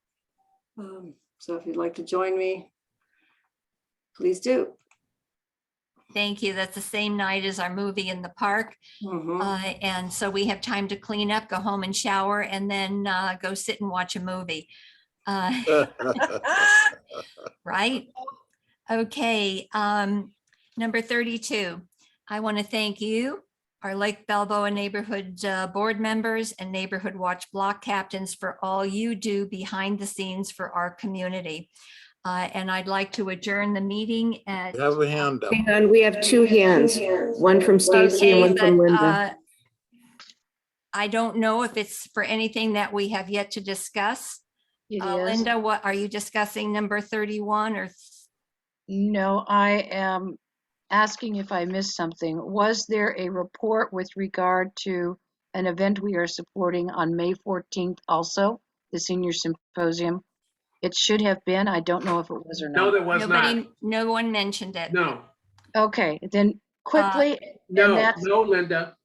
So if you'd like to join me, please do. Thank you. That's the same night as our movie in the park. And so we have time to clean up, go home and shower, and then go sit and watch a movie. Right? Okay. Number 32. I want to thank you, our Lake Balboa neighborhood board members and neighborhood watch block captains, for all you do behind the scenes for our community. And I'd like to adjourn the meeting at. You have a hand up. Hang on, we have 2 hands, one from Stacy and one from Linda. I don't know if it's for anything that we have yet to discuss. It is. Linda, what are you discussing, number 31 or? No, I am asking if I missed something. Was there a report with regard to an event we are supporting on May 14th also, the senior symposium? It should have been. I don't know if it was or not. No, there was not. No one mentioned it. No, Okay, then quickly. no, and that's, no, Linda.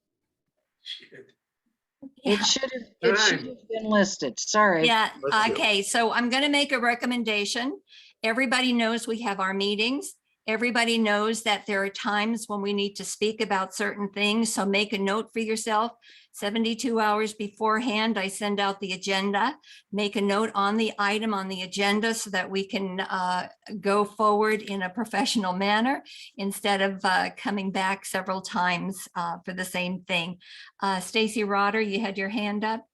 it should have been listed. Sorry. Yeah, okay, so I'm gonna make a recommendation. Everybody knows we have our meetings. Everybody knows that there are times when we need to speak about certain things, so make a note for yourself. 72 hours beforehand, I send out the agenda. Make a note on the item on the agenda so that we can go forward in a professional manner instead of coming back several times for the same thing. Stacy Rotter, you had your hand up?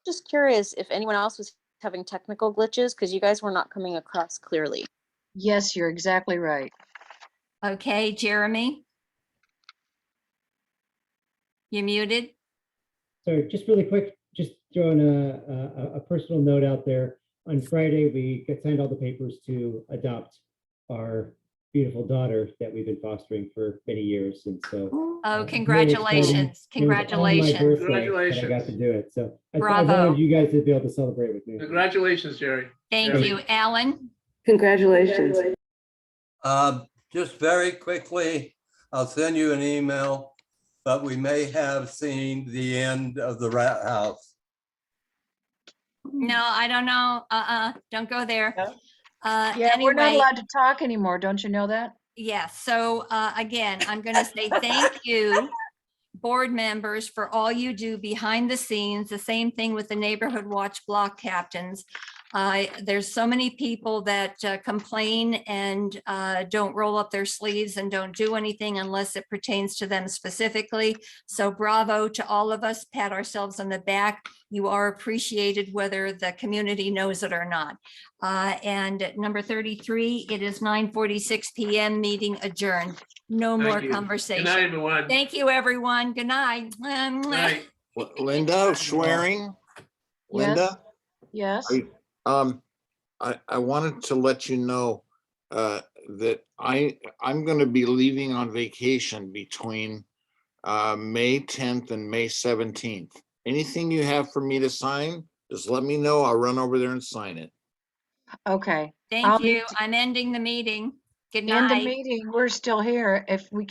Just curious if anyone else was having technical glitches, because you guys were not coming across clearly. Yes, you're exactly right. Okay, Jeremy? You muted? sorry, just really quick, just throwing a personal note out there. On Friday, we signed all the papers to adopt our beautiful daughter that we've been fostering for many years. And so. Oh, really congratulations. exciting. It was on my Congratulations. birthday that I got to do it. So I Bravo. wanted you guys to be able to celebrate with me. Congratulations, Jerry. Thank Jerry. you. Alan? Congratulations. Just very quickly, I'll send you an email, but we may have seen the end of the rat house. No, I don't know. Don't go there. Yeah, we're not Anyway, allowed to talk anymore. Don't you know that? yes. So again, I'm going to say thank you, board members, for all you do behind the scenes. The same thing with the Neighborhood Watch block captains. There's so many people that complain and don't roll up their sleeves and don't do anything unless it pertains to them specifically. So bravo to all of us, pat ourselves on the back. You are appreciated whether the community knows it or not. And at number 33, it is 9:46 p.m. Meeting adjourned. No more you. conversation. Good night, everyone. Thank you, everyone. Good night. Night. Linda, swearing. Linda? Yes. I wanted to let you know that I'm going to be leaving on vacation between May 10th and May 17th. Anything you have for me to sign, just let me know. I'll run over there and sign it. Okay. Thank you. I'm ending the meeting. Good In the night. meeting, we're still here. If we